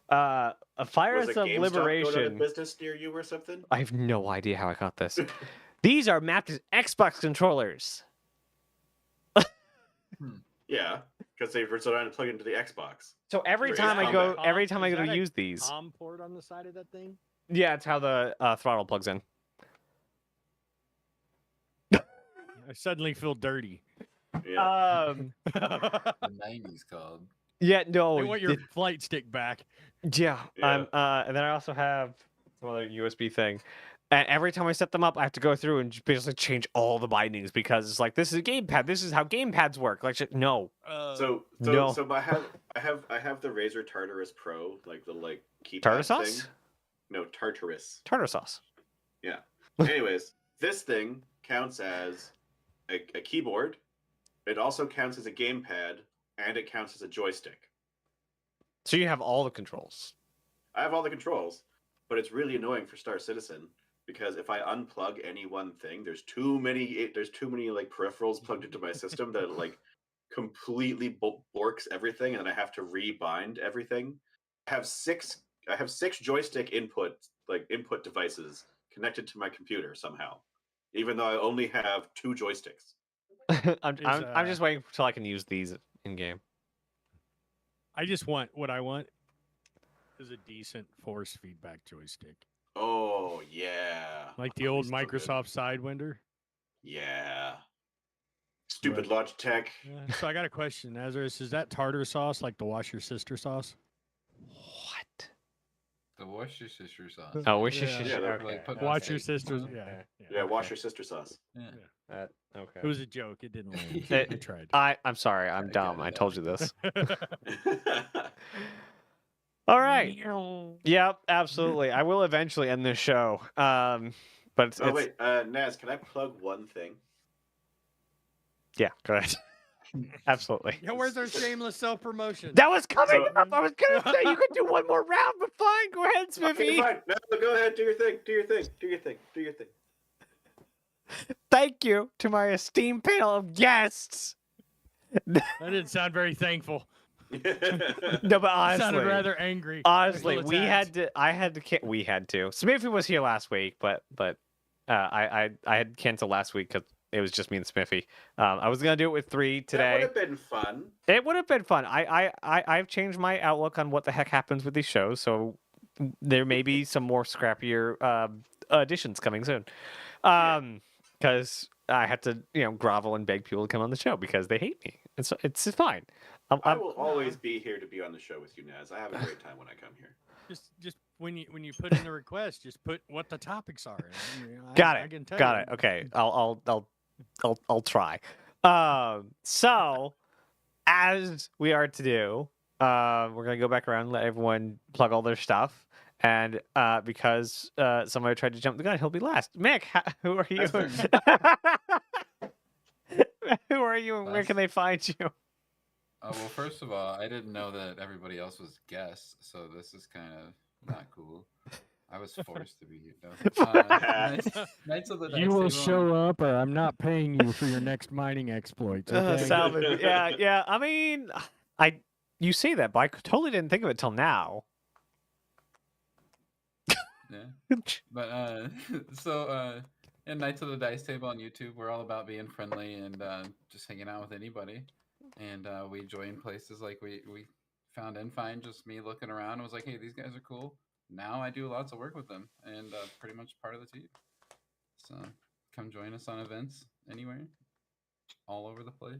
A Fires Was of it GameStop going out of Liberation. business near you or something? I have no idea how I got this. These are mapped as Xbox controllers. Yeah, because they were trying to plug into the Xbox. So every There is time I combat. go, every time I Is go to that a use these, COM port on the side of that thing. yeah, it's how the throttle plugs in. I suddenly feel dirty. Yeah. The 90s called. Yeah, no, I want your flight stick back. yeah. Yeah. And then I also have some other USB thing. And every time I set them up, I have to go through and just basically change all the bindings because it's like this is a gamepad. This is how gamepads work. Like, no. So No. I have the Razer Tartarus Pro, like the keypad Tartar thing. sauce? No, Tartarus. Tartar sauce. Anyways, this thing counts as a keyboard. It also counts as a gamepad, and it counts as a joystick. So you have all the controls. I have all the controls, but it's really annoying for Star Citizen because if I unplug any one thing, there's too many peripherals plugged into my system that it completely borks everything, and then I have to rebind everything. I have six joystick input devices connected to my computer somehow, even though I only have 2 joysticks. I'm just waiting until I can use these in game. I just want what I want is a decent force feedback joystick, Oh yeah, like the Oh, old these are so good. Microsoft Sidewinder. Yeah. Stupid Logitech. So I got a question, Nazareth. Is that tartar sauce like the wash your sister sauce? What? The Worcestershire sauce. Oh, wish Yeah. Yeah, they're- okay. like put okay. Watch your steak. sisters. Okay. Yeah, wash Okay. your sister sauce. Yeah. Okay. It was a joke. It didn't land. It- I tried. I'm sorry. I'm I got dumb. it I now. told you this. All right. Yep. Absolutely. I will eventually end this show. But it's, Oh wait, Naz, can I plug one thing? yeah. Go ahead. Absolutely. Yeah, where's our shameless self promotion? That was coming So- up. I was gonna say you could do one more round, but fine. Go ahead, Okay, Smithy. fine. No, go ahead. Do your thing. Do your thing. Do your thing. Do your thing. Thank you to my esteemed panel of guests. That didn't sound very thankful. No, but You sounded honestly, rather angry. I feel attacked. I had to, we had to. Smithy was here last week, but I had canceled last week because it was just me and Smithy. I was gonna do it with 3 That would today. have been fun. It would have been fun. I've changed my outlook on what the heck happens with these shows, so there may be some more scrappier additions coming soon. Because I had to, grovel and beg people to come on the show because they hate me. It's fine. I will always be here to be on the show with you, Naz. I have a great time when I come here. Just when you put in the request, just put what the topics are. And, Got I it. can tell Got you. it. Okay. I'll try. So as we are to do, we're gonna go back around and let everyone plug all their stuff. And because somebody tried to jump the gun, he'll be last. Mick, who are you? Who are you, and where can they find you? Well, first of all, I didn't know that everybody else was guests, so this is kind of not cool. I was forced to be here. No. Knights of the Dice You will Table show up, or I'm not paying you for your next mining exploits. Okay? Salvage. Yeah. I mean, you say that, but I totally didn't think of it till now. Yeah. But in Knights of the Dice Table on YouTube, we're all about being friendly and just hanging out with anybody. And we join places like we found Enfine, just me looking around and was like, hey, these guys are cool. Now I do lots of work with them and pretty much part of the team. So come join us on events anywhere, all over the place.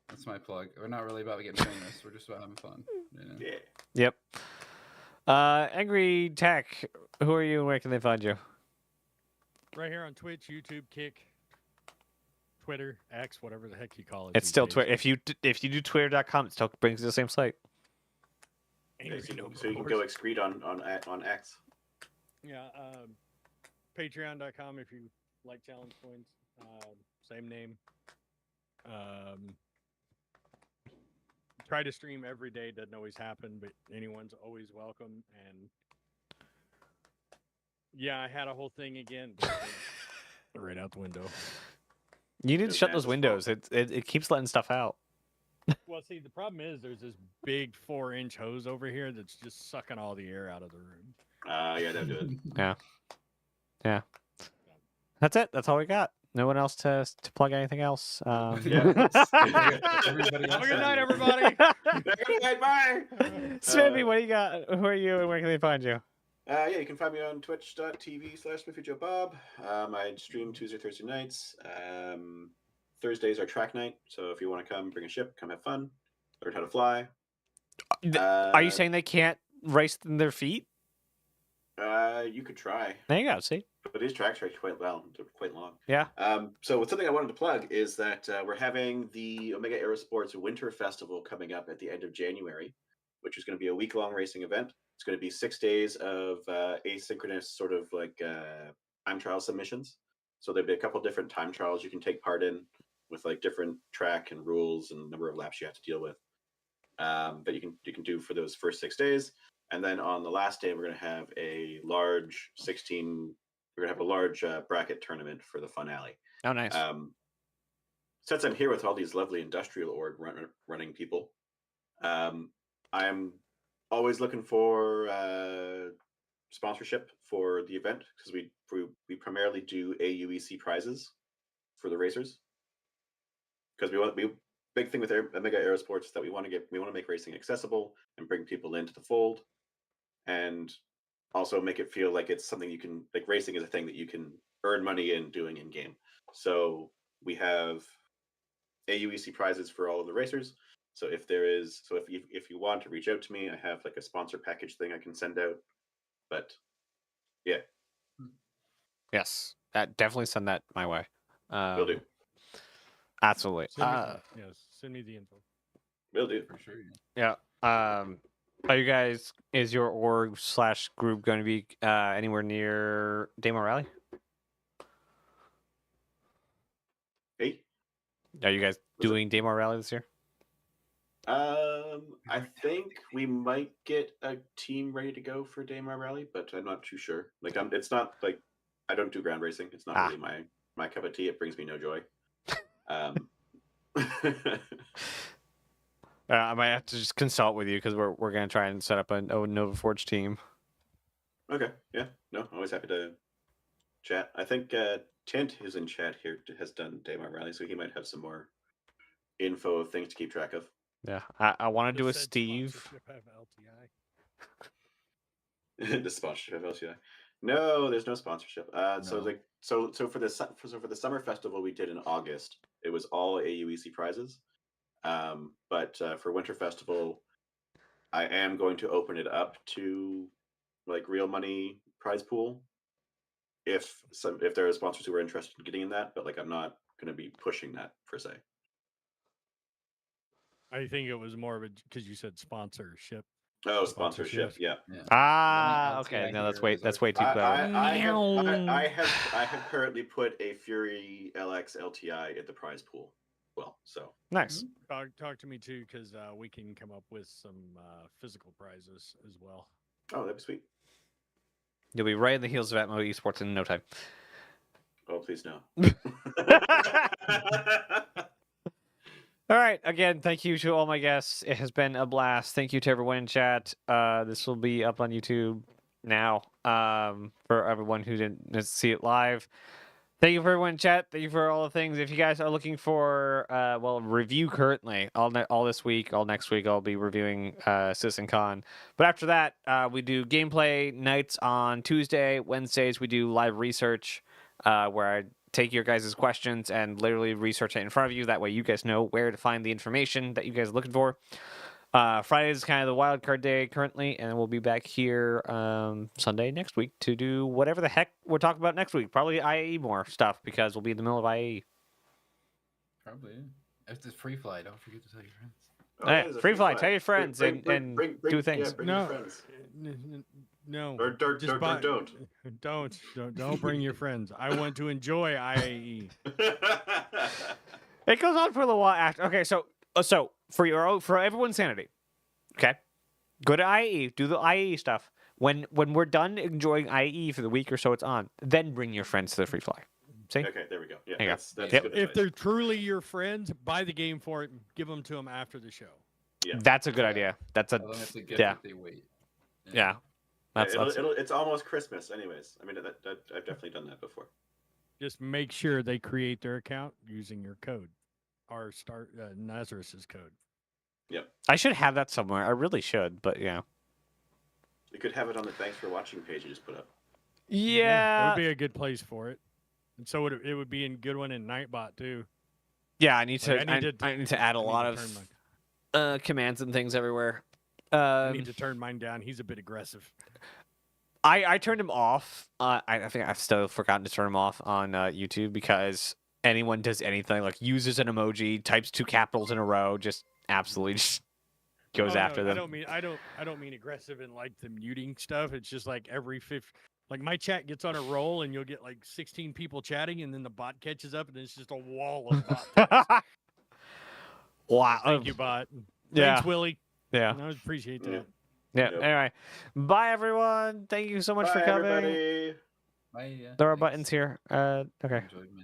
That's my plug. We're not really about getting famous. We're just about having fun. You know? Yeah. Yep. Angry Tech, who are you and where can they find you? Right here on Twitch, YouTube, Kick, Twitter, X, whatever the heck you call it. It's these still days. Twitter. If you do twitter.com, it still brings you the same site. Angry So Noble you can Horse. go excrete on X. Yeah, patreon.com if you like challenge coins. Same name. Try to stream every day. Doesn't always happen, but anyone's always welcome. And yeah, I had a whole thing again. But right out the window. You need to Those shut Naz's those windows. It keeps letting stuff out. Well, see, the problem is there's this big 4-inch hose over here that's just sucking all the air out of the room. Yeah, don't do it. Yeah. That's it. That's all we got. No one else to plug anything else. Yeah. Everybody Have a else good night, has- everybody. Bye. Smithy, what do you got? Who are you and where can they find you? Yeah, you can find me on twitch.tv/SmithyJoeBob. I stream Tuesday, Thursday nights. Thursdays are track night, so if you want to come, bring a ship, come have fun, learn how to fly. Are you saying they can't race in their feet? You could try, There you go. See? but these tracks are quite well. They're quite long. Yeah. So something I wanted to plug is that we're having the Omega Aerosports Winter Festival coming up at the end of January, which is going to be a week-long racing event. It's going to be 6 days of asynchronous sort of like time trial submissions. So there'll be a couple different time trials you can take part in with like different track and rules and number of laps you have to deal with that you can do for those first 6 days. And then on the last day, we're going to have a large bracket tournament for the finale. Oh, nice. Since I'm here with all these lovely industrial org running people, I'm always looking for sponsorship for the event because we primarily do AUEC prizes for the racers because big thing with Omega Aerosports is that we want to make racing accessible and bring people into the fold, and also make it feel like it's something you can, like, racing is a thing that you can earn money in doing in game. So we have AUEC prizes for all of the racers. So if you want to reach out to me, I have like a sponsor package thing I can send out. But yeah, Yes. Definitely send that my way. will do. Absolutely. Send me the info. Will do. For sure. Yeah. Are you guys? Is your org/group going to be anywhere near Demo Rally? Hey. Are you guys doing Demo Rally this year? I think we might get a team ready to go for Daymar Rally, but I'm not too sure. Like, it's not like I don't do ground racing. It's not really my cup of tea. It brings me no joy. I might have to just consult with you because we're gonna try and set up a Nova Forge team. Okay, yeah, no, always happy to chat. I think Tint, who's in chat here, has done Daymar Rally, so he might have some more info of things to keep track of. Yeah, I want to do a Just said Steve. sponsorship have LTI. The sponsorship of LCI. No, there's no sponsorship. So No. for the summer festival we did in August, it was all AUEC prizes. But for Winter Festival, I am going to open it up to like real money prize pool. If there are sponsors who are interested in getting in that, but like I'm not going to be pushing that per se. I think it was more of a because you said sponsorship. Oh, sponsorship, yeah. Yeah. Ah, LTI okay. No, that's here way is that's our way too clever. I have currently put a Fury LX LTI at the prize pool. Well, so Nice. Talk to me too, because we can come up with some physical prizes as well. oh, that'd be sweet. You'll be right in the heels of Atmo Esports in no time. Oh, please no. All right. Again, thank you to all my guests. It has been a blast. Thank you to everyone in chat. This will be up on YouTube now. For everyone who didn't see it live. Thank you for everyone in chat. Thank you for all the things. If you guys are looking for review currently, all this week, all next week, I'll be reviewing CitizenCon. But after that, we do gameplay nights on Tuesday. Wednesdays we do live research, where I take your guys' questions and literally research it in front of you. That way you guys know where to find the information that you guys are looking for. Friday is kind of the wild card day currently, and we'll be back here Sunday next week to do whatever the heck we're talking about next week. Probably IAE more stuff because we'll be in the middle of IAE. Probably. If it's free fly, don't forget to tell your friends. Hey, there's a free fly, tell your Bring- friends bring- and bring- do things. Yeah, bring No. your friends. No, Or don't. don't bring your friends. I want to enjoy IAE. It goes on for a little while after. Okay, so for everyone's sanity, okay, go to IAE, do the IAE stuff. When we're done enjoying IAE for the week or so it's on, then bring your friends to the free fly. See? Okay, there we go. Yeah, There you go. that's Yep. good If advice. they're truly your friends, buy the game for it and give them to them after the show. Yeah. That's a good idea. That's a Tell them it's a gift yeah. if they wait. Yeah. That's It's almost Christmas, anyways. I mean, I've definitely done that before. Just make sure they create their account using your code, our Nazarus's code. I should have that somewhere. I really should, but yeah. You could have it on the thanks for watching page you just put up. That Yeah. would be a good place for it. And so it would be a good one in Nightbot too. Yeah, I need to Like, I need to add a I need lot to of turn mine- commands and things everywhere. I need to turn mine down. He's a bit aggressive. I turned him off. I think I've still forgotten to turn him off on YouTube because anyone does anything like uses an emoji, types 2 capitals in a row, just absolutely just goes Oh, after no, them. I don't mean aggressive in like the muting stuff. It's just like every fifth. Like my chat gets on a roll and you'll get like 16 people chatting and then the bot catches up and it's just a wall of bot. text. Wow. Thank you, bot. Yeah. Thanks, Willie. Yeah. I appreciate Yeah. that. Yeah. Yep. Anyway, bye everyone. Thank you so much for Bye, coming. everybody. Bye, yeah. There are Thanks. buttons here. Okay. Enjoyed my